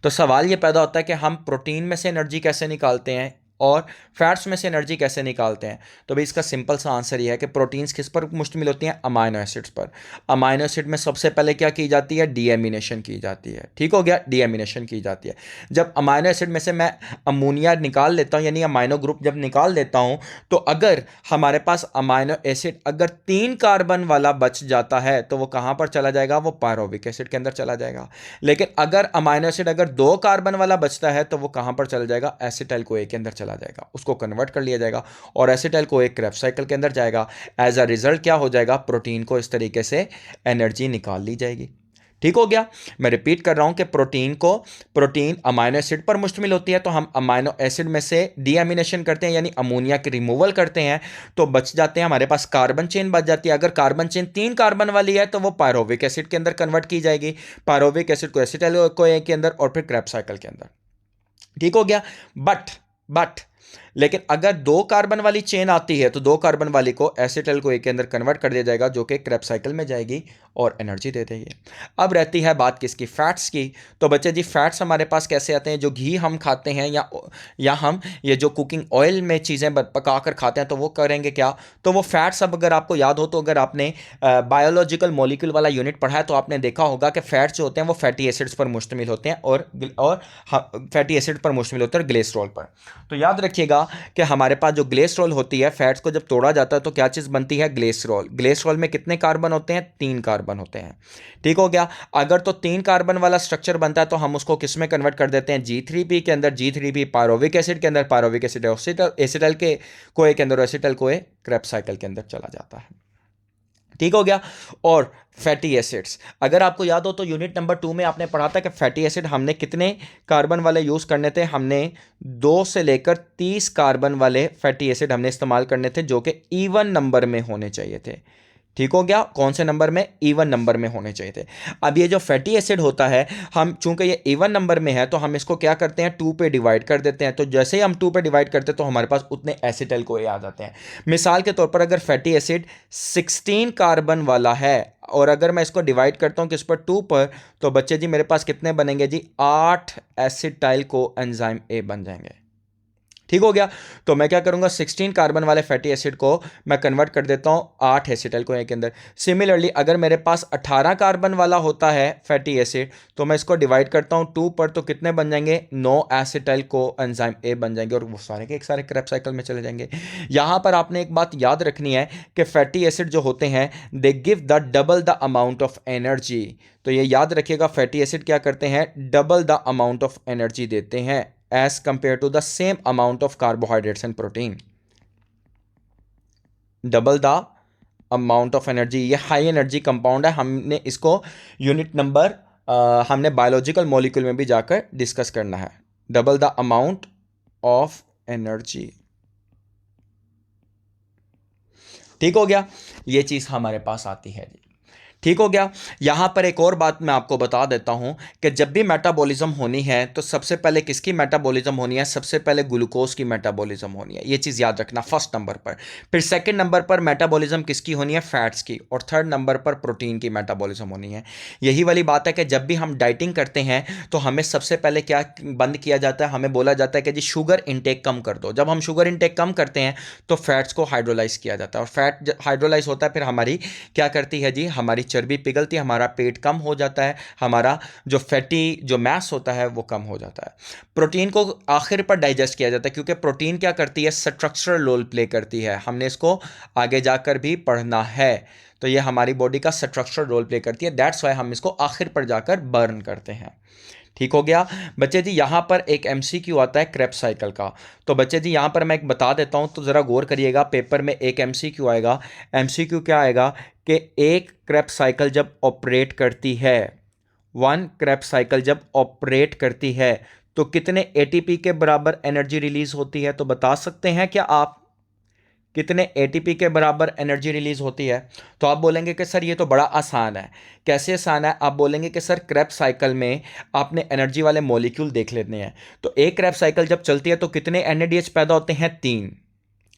तो सवाल ये पैदा होता है कि हम प्रोटीन में से एनर्जी कैसे निकालते हैं और फैट्स में से एनर्जी कैसे निकालते हैं। तो भाई इसका सिंपल सा आंसर ये है कि प्रोटीन्स किस पर मुश्तमिल होती हैं, अमाइनो एसिड्स पर। अमाइनो एसिड में सबसे पहले क्या की जाती है, डीएमिनेशन की जाती है। ठीक हो गया, डीएमिनेशन की जाती है। जब अमाइनो एसिड में से मैं अमोनिया निकाल लेता हूँ, यानी अमाइनो ग्रुप जब निकाल देता हूँ, तो अगर हमारे पास अमाइनो एसिड अगर 3 कार्बन वाला बच जाता है तो वो कहाँ पर चला जाएगा, वो पायरोविक एसिड के अंदर चला जाएगा। लेकिन अगर अमाइनो एसिड अगर 2 कार्बन वाला बचता है तो वो कहाँ पर चला जाएगा, एसिटाइल कोए के अंदर चला जाएगा, उसको कन्वर्ट कर लिया जाएगा और एसिटाइल कोए क्रेब्स साइकिल के अंदर जाएगा। एज अ रिजल्ट क्या हो जाएगा, प्रोटीन को इस तरीके से एनर्जी निकाल ली जाएगी। ठीक हो गया। मैं रिपीट कर रहा हूं कि प्रोटीन अमाइनो एसिड पर मुश्तमिल होती है, तो हम अमाइनो एसिड में से डीएमिनेशन करते हैं यानी अमोनिया की रिमूवल करते हैं, तो बच जाते हैं हमारे पास कार्बन चेन बच जाती है। अगर कार्बन चेन 3 कार्बन वाली है तो वो पायरोविक एसिड के अंदर कन्वर्ट की जाएगी, पायरोविक एसिड को एसिटाइल कोए के अंदर और फिर क्रेब्स साइकिल के अंदर। ठीक हो गया। बट लेकिन अगर 2 कार्बन वाली चेन आती है तो 2 कार्बन वाली को एसिटाइल कोए के अंदर कन्वर्ट कर दिया जाएगा, जो कि क्रेब्स साइकिल में जाएगी और एनर्जी दे देगी। अब रहती है बात किसकी, फैट्स की। तो बच्चे जी फैट्स हमारे पास कैसे आते हैं, जो घी हम खाते हैं या हम ये जो कुकिंग ऑयल में चीज़ें पका कर खाते हैं, तो वो करेंगे क्या, तो वो फैट्स, अब अगर आपको याद हो तो अगर आपने बायोलॉजिकल मॉलिक्यूल वाला यूनिट पढ़ा है तो आपने देखा होगा कि फैट्स जो होते हैं वो फैटी एसिड्स पर मुश्तमिल होते हैं और फैटी एसिड पर मुश्तमिल होते हैं और ग्लिसरॉल पर। तो याद रखिएगा कि हमारे पास जो ग्लिसरॉल होती है, फैट्स को जब तोड़ा जाता है तो क्या चीज़ बनती है, ग्लिसरॉल। ग्लिसरॉल में कितने कार्बन होते हैं, 3 कार्बन होते हैं। ठीक हो गया। अगर तो 3 कार्बन वाला स्ट्रक्चर बनता है तो हम उसको किस में कन्वर्ट कर देते हैं, G3P के अंदर। G3P पायरोविक एसिड के अंदर, पायरोविक एसिड एसिटल के कोए के अंदर, एसिटल कोए क्रेब्स साइकिल के अंदर चला जाता है। ठीक हो गया। और फैटी एसिड्स, अगर आपको याद हो तो यूनिट नंबर 2 में आपने पढ़ा था कि फैटी एसिड हमने कितने कार्बन वाले यूज करने थे, हमने 2 से लेकर 30 कार्बन वाले फैटी एसिड हमने इस्तेमाल करने थे, जो कि इवन नंबर में होने चाहिए थे। ठीक हो गया। कौन से नंबर में, इवन नंबर में होने चाहिए थे। अब ये जो फैटी एसिड होता है, हम चूंकि ये इवन नंबर में है तो हम इसको क्या करते हैं, 2 पे डिवाइड कर देते हैं। तो जैसे ही हम 2 पे डिवाइड करते हैं तो हमारे पास उतने एसिटल को आ जाते हैं। मिसाल के तौर पर अगर फैटी एसिड 16 कार्बन वाला है और अगर मैं इसको डिवाइड करता हूं किस पर, 2 पर, तो बच्चे जी मेरे पास कितने बनेंगे जी, 8 एसिटाइल को एंजाइम ए बन जाएंगे। ठीक हो गया। तो मैं क्या करूंगा, 16 कार्बन वाले फैटी एसिड को मैं कन्वर्ट कर देता हूं 8 एसिटाइल को के अंदर। सिमिलरली अगर मेरे पास 18 कार्बन वाला होता है फैटी एसिड तो मैं इसको डिवाइड करता हूं 2 पर, तो कितने बन जाएंगे, 9 एसिटाइल को एंजाइम ए बन जाएंगे और वो सारे के एक सारे क्रेब्स साइकिल में चले जाएंगे। यहां पर आपने एक बात याद रखनी है कि फैटी एसिड जो होते हैं they give the double the amount of energy. तो ये याद रखिएगा, फैटी एसिड क्या करते हैं, double the amount of energy देते हैं as compared to the same amount of carbohydrates and protein. Double the amount of energy, ये हाई एनर्जी कंपाउंड है। हमने इसको यूनिट नंबर हमने बायोलॉजिकल मॉलिक्यूल में भी जाकर डिस्कस करना है। Double the amount of energy. ठीक हो गया, ये चीज हमारे पास आती है जी। ठीक हो गया। यहां पर एक और बात मैं आपको बता देता हूं कि जब भी मेटाबॉलिज्म होनी है तो सबसे पहले किसकी मेटाबॉलिज्म होनी है, सबसे पहले ग्लूकोज की मेटाबॉलिज्म होनी है। ये चीज याद रखना फर्स्ट नंबर पर। फिर सेकंड नंबर पर मेटाबॉलिज्म किसकी होनी है, फैट्स की। और थर्ड नंबर पर प्रोटीन की मेटाबॉलिज्म होनी है। यही वाली बात है कि जब भी हम डाइटिंग करते हैं तो हमें सबसे पहले क्या बंद किया जाता है, हमें बोला जाता है कि जी शुगर इंटेक कम कर दो। जब हम शुगर इंटेक कम करते हैं तो फैट्स को हाइड्रोलाइज किया जाता है और फैट हाइड्रोलाइज होता है, फिर हमारी क्या करती है जी, हमारी चर्बी पिघलती है, हमारा पेट कम हो जाता है, हमारा जो फैटी जो मैस होता है वो कम हो जाता है। प्रोटीन को आखिर पर डाइजेस्ट किया जाता है क्योंकि प्रोटीन क्या करती है, स्ट्रक्चरल रोल प्ले करती है। हमने इसको आगे जाकर भी पढ़ना है। तो ये हमारी बॉडी का स्ट्रक्चरल रोल प्ले करती है, दैट्स वाई हम इसको आखिर पर जाकर बर्न करते हैं। ठीक हो गया बच्चे जी। यहां पर एक एमसीक्यू आता है क्रेब्स साइकिल का। तो बच्चे जी यहां पर मैं एक बता देता हूं, तो ज़रा गौर करिएगा। पेपर में एक एमसीक्यू आएगा। एमसीक्यू क्या आएगा कि एक क्रेब्स साइकिल जब ऑपरेट करती है, 1 क्रेब्स साइकिल जब ऑपरेट करती है तो कितने एटीपी के बराबर एनर्जी रिलीज होती है। तो बता सकते हैं क्या आप कितने एटीपी के बराबर एनर्जी रिलीज होती है। तो आप बोलेंगे कि सर ये तो बड़ा आसान है। कैसे आसान है, आप बोलेंगे कि सर क्रेब्स साइकिल में आपने एनर्जी वाले मॉलिक्यूल देख लेते हैं। तो एक क्रेब्स साइकिल जब चलती है तो कितने एनएडीएच पैदा होते हैं, 3।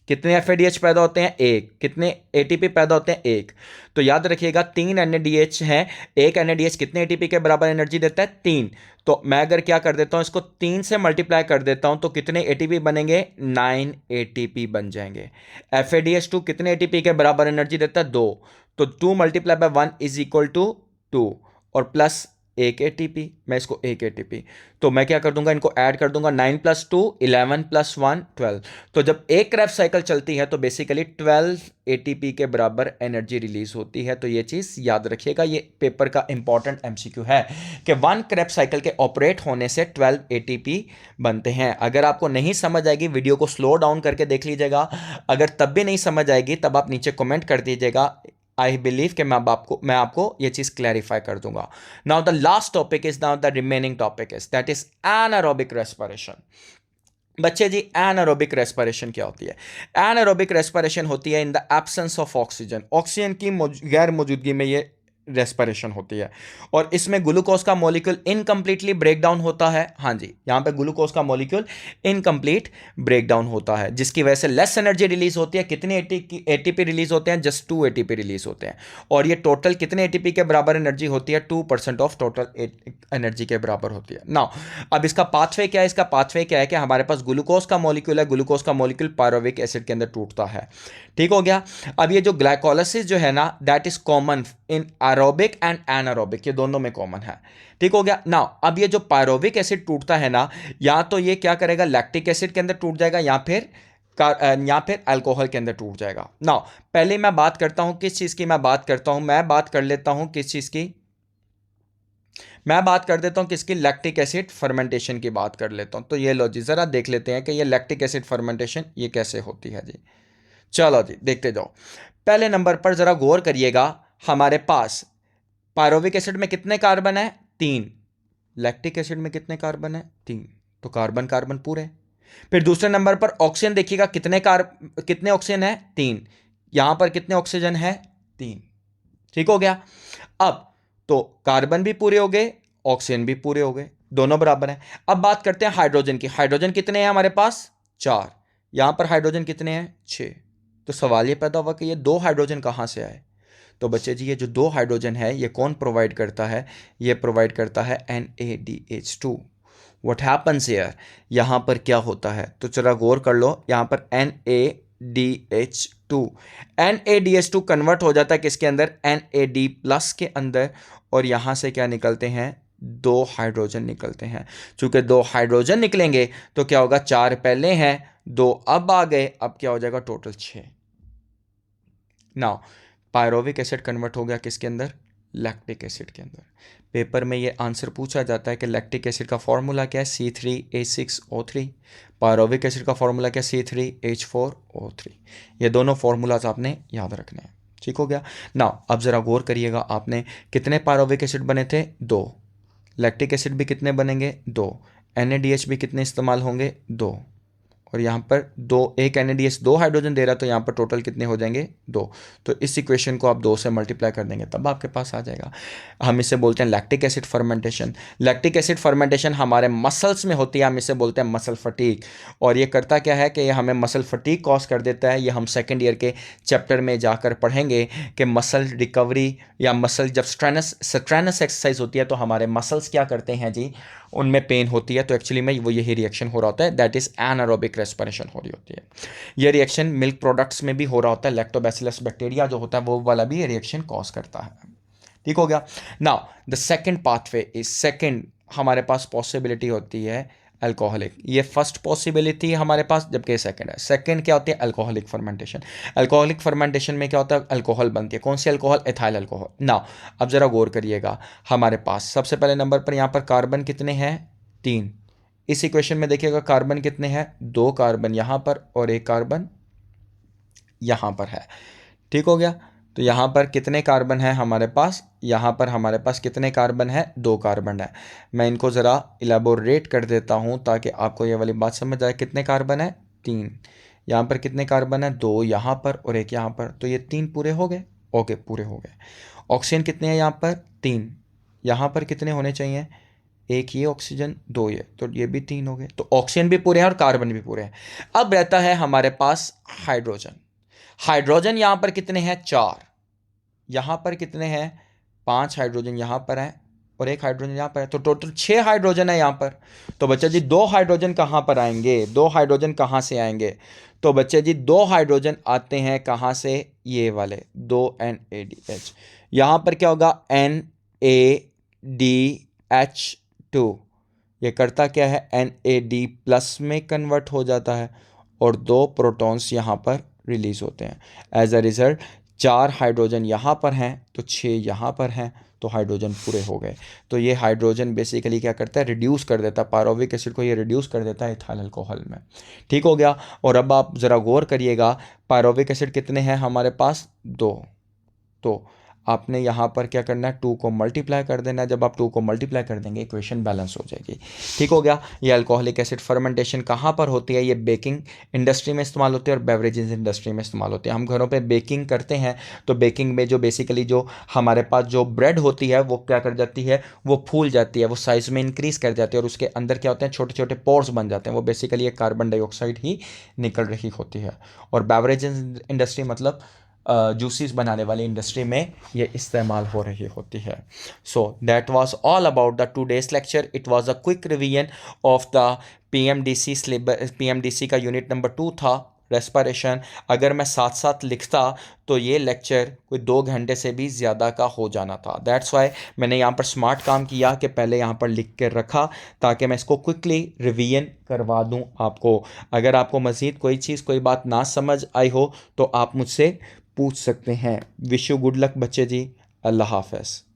कितने एफएडीएच पैदा होते हैं, 1। कितने एटीपी पैदा होते हैं, 1। तो याद रखिएगा 3 एनएडीएच हैं। एक एनएडीएच कितने एटीपी के बराबर एनर्जी देता है, 3। तो मैं अगर क्या कर देता हूं, इसको 3 से मल्टीप्लाई कर देता हूं तो कितने एटीपी बनेंगे, 9 एटीपी बन जाएंगे। एफएडीएच 2 कितने एटीपी के बराबर एनर्जी देता है, 2। तो 2 multiply by 1 is equal to 2 और प्लस 1 एटीपी। मैं इसको 1 एटीपी, तो मैं क्या कर दूंगा, इनको ऐड कर दूंगा। 9 + 2 11 + 1 12। तो जब एक क्रेब्स साइकिल चलती है तो बेसिकली 12 एटीपी के बराबर एनर्जी रिलीज होती है। तो ये चीज याद रखिएगा, ये पेपर का इंपॉर्टेंट एमसीक्यू है कि 1 क्रेब्स साइकिल के ऑपरेट होने से 12 एटीपी बनते हैं। अगर आपको नहीं समझ आएगी, वीडियो को स्लो डाउन करके देख लीजिएगा। अगर तब भी नहीं समझ आएगी तब आप नीचे कमेंट कर दीजिएगा। आई बिलीव कि मैं आपको ये चीज क्लैरिफाई कर दूंगा। Now the last topic is, now the remaining topic is, that is anaerobic respiration. बच्चे जी एनारोबिक रेस्पिरेशन क्या होती है? एनारोबिक रेस्पिरेशन होती है in the absence of oxygen. Oxygen की गैर मौजूदगी में ये रेस्पिरेशन होती है और इसमें ग्लूकोज का मॉलिक्यूल इनकम्प्लीटली ब्रेक डाउन होता है। हाँ जी, यहां पे ग्लूकोज का मॉलिक्यूल इनकम्प्लीट ब्रेक डाउन होता है, जिसकी वजह से लेस एनर्जी रिलीज होती है। कितने एटीपी रिलीज होते हैं? जस्ट 2 एटीपी रिलीज होते हैं। और ये टोटल कितने एटीपी के बराबर एनर्जी होती है? 2% ऑफ टोटल एनर्जी के बराबर होती है। नाउ अब इसका पाथवे क्या है? इसका पाथवे क्या है कि हमारे पास ग्लूकोज का मॉलिक्यूल है, ग्लूकोज का मॉलिक्यूल पायरोविक एसिड के अंदर टूटता है। ठीक हो गया। अब ये जो ग्लाइकोलाइसिस जो है ना, that is common in aerobic and anaerobic, ये दोनों में कॉमन है। ठीक हो गया ना। अब ये जो पायरोविक एसिड टूटता है ना, या तो ये क्या करेगा, लैक्टिक एसिड के अंदर टूट जाएगा या फिर अल्कोहल के अंदर टूट जाएगा ना। पहले मैं बात करता हूं किस चीज की, मैं बात कर लेता हूं किस चीज की, मैं बात कर देता हूं किसकी, लैक्टिक एसिड फर्मेंटेशन की बात कर लेता हूं। तो ये लो जी, जरा देख लेते हैं कि ये लैक्टिक एसिड फर्मेंटेशन ये कैसे होती है जी। चलो जी देखते जाओ। पहले नंबर पर जरा गौर करिएगा, हमारे पास पायरोविक एसिड में कितने कार्बन है, 3। लैक्टिक एसिड में कितने कार्बन है, 3। तो कार्बन कार्बन पूरे। फिर दूसरे नंबर पर ऑक्सीजन देखिएगा, कितने ऑक्सीजन है, 3। यहां पर कितने ऑक्सीजन है, 3। ठीक हो गया। अब तो कार्बन भी पूरे हो गए, ऑक्सीजन भी पूरे हो गए, दोनों बराबर हैं। अब बात करते हैं हाइड्रोजन की। हाइड्रोजन कितने हैं हमारे पास, 4। यहां पर हाइड्रोजन कितने हैं, 6। तो सवाल ये पैदा हुआ कि ये 2 हाइड्रोजन कहां से आए। तो बच्चे जी, ये जो 2 हाइड्रोजन है ये कौन प्रोवाइड करता है, ये प्रोवाइड करता है NaDH2। व्हाट हैपन्स हियर, यहां पर क्या होता है, तो जरा गौर कर लो। यहां पर NaDH2, NaDH2 कन्वर्ट हो जाता है किसके अंदर, NAD प्लस के अंदर, और यहां से क्या निकलते हैं, 2 हाइड्रोजन निकलते हैं। चूंकि 2 हाइड्रोजन निकलेंगे तो क्या होगा, 4 पहले हैं, 2 अब आ गए, अब क्या हो जाएगा, total 6। Now pyruvic acid convert हो गया किसके अंदर, लैक्टिक एसिड के अंदर। पेपर में ये आंसर पूछा जाता है कि लैक्टिक एसिड का फॉर्मूला क्या है, C3H6O3। पायरोविक एसिड का फॉर्मूला क्या है, C3H4O3। ये दोनों फॉर्मूलाज आपने याद रखने हैं। ठीक हो गया ना। अब जरा गौर करिएगा, आपने कितने पायरोविक एसिड बने थे, 2। लैक्टिक एसिड भी कितने बनेंगे, 2। NaDH भी कितने इस्तेमाल होंगे, 2। और यहाँ पर 2, एक NaDH 2 हाइड्रोजन दे रहा, तो यहाँ पर टोटल कितने हो जाएंगे, 2। तो इस इक्वेशन को आप 2 से मल्टीप्लाई कर देंगे तब आपके पास आ जाएगा। हम इसे बोलते हैं lactic acid fermentation. Lactic acid fermentation हमारे मसल्स में होती है, हम इसे बोलते हैं मसल फटीक। और ये करता क्या है कि ये हमें मसल फटीक कॉज कर देता है। ये हम सेकेंड ईयर के चैप्टर में जाकर पढ़ेंगे कि मसल रिकवरी या मसल जब स्ट्रेनस एक्सरसाइज होती है तो हमारे मसल्स क्या करते हैं जी, उनमें पेन होती है। तो एक्चुअली में वो यही रिएक्शन हो रहा होता है, दैट इज एनारोबिक रेस्पिरेशन हो रही होती है। ये रिएक्शन मिल्क प्रोडक्ट्स में भी हो रहा होता है, लैक्टोबैसिलस बैक्टीरिया जो होता है वो वाला भी ये रिएक्शन कॉज करता है। ठीक हो गया। Now the second pathway is, second हमारे पास पॉसिबिलिटी होती है अल्कोहलिक। ये फर्स्ट पॉसिबिलिटी है हमारे पास, जबकि सेकंड है। सेकंड क्या होती है, अल्कोहलिक फर्मेंटेशन। अल्कोहलिक फर्मेंटेशन में क्या होता है, अल्कोहल बनती है। कौन सी अल्कोहल, एथाइल अल्कोहल। नाउ अब जरा गौर करिएगा, हमारे पास सबसे पहले नंबर पर यहाँ पर कार्बन कितने हैं, 3। इस इक्वेशन में देखिएगा कार्बन कितने हैं, 2 कार्बन यहाँ पर और 1 कार्बन यहाँ पर है। ठीक हो गया। तो यहाँ पर कितने कार्बन है हमारे पास, यहाँ पर हमारे पास कितने कार्बन है, 2 कार्बन है। मैं इनको ज़रा इलेबोरेट कर देता हूँ ताकि आपको ये वाली बात समझ आए। कितने कार्बन है, 3। यहाँ पर कितने कार्बन है, 2 यहाँ पर और 1 यहाँ पर। तो ये 3 पूरे हो गए, ओके पूरे हो गए। ऑक्सीजन कितने हैं यहाँ पर, 3। यहाँ पर कितने होने चाहिए, 1 ये ऑक्सीजन, 2 ये, तो ये भी 3 हो गए। तो ऑक्सीजन भी पूरे हैं और कार्बन भी पूरे हैं। अब रहता है हमारे पास हाइड्रोजन। हाइड्रोजन यहां पर कितने हैं, 4। यहां पर कितने हैं, 5 हाइड्रोजन यहां पर है और 1 हाइड्रोजन यहां पर है। तो टोटल 6 हाइड्रोजन है यहां पर। तो बच्चे जी 2 हाइड्रोजन कहां पर आएंगे, 2 हाइड्रोजन कहां से आएंगे। तो बच्चे जी 2 हाइड्रोजन आते हैं कहां से, ये वाले 2 NaDH। यहां पर क्या होगा, NaDH2। ये करता क्या है, NAD प्लस में कन्वर्ट हो जाता है और 2 प्रोटॉन्स यहाँ पर रिलीज होते हैं। एज अ रिजल्ट 4 हाइड्रोजन यहाँ पर हैं तो 6 यहाँ पर हैं, तो हाइड्रोजन पूरे हो गए। तो ये हाइड्रोजन बेसिकली क्या करता है, रिड्यूस कर देता है पायरोविक एसिड को, ये रिड्यूस कर देता है इथाइल अल्कोहल में। ठीक हो गया। और अब आप ज़रा गौर करिएगा, पायरोविक एसिड कितने हैं हमारे पास, 2। तो आपने यहाँ पर क्या करना है, 2 को मल्टीप्लाई कर देना है। जब आप 2 को मल्टीप्लाई कर देंगे इक्वेशन बैलेंस हो जाएगी। ठीक हो गया। ये अल्कोहलिक एसिड फर्मेंटेशन कहाँ पर होती है, ये बेकिंग इंडस्ट्री में इस्तेमाल होती है और बेवरेजेस इंडस्ट्री में इस्तेमाल होती है। हम घरों पे बेकिंग करते हैं तो बेकिंग में जो बेसिकली जो हमारे पास जो ब्रेड होती है वो क्या कर जाती है, वो फूल जाती है, वो साइज़ में इंक्रीज कर जाती है और उसके अंदर क्या होते हैं, छोटे छोटे पोर्स बन जाते हैं। वो बेसिकली एक कार्बन डाइऑक्साइड ही निकल रही होती है। और बेवरेजेस इंडस्ट्री मतलब जूसेस बनाने वाली इंडस्ट्री में ये इस्तेमाल हो रही होती है। So that was all about the today's lecture. It was a quick revision of the PMDC syllabus. PMDC का यूनिट नंबर 2 था, रेस्पिरेशन अगर मैं साथ साथ लिखता तो ये लेक्चर कोई 2 घंटे से भी ज़्यादा का हो जाना था। दैट्स वाई मैंने यहाँ पर स्मार्ट काम किया कि पहले यहाँ पर लिख कर रखा ताकि मैं इसको क्विकली रिवीजन करवा दूँ आपको। अगर आपको मज़ीद कोई चीज़ कोई बात ना समझ आई हो तो आप मुझसे पूछ सकते हैं। विश यू गुड लक बच्चे जी। अल्लाह हाफ़िज़।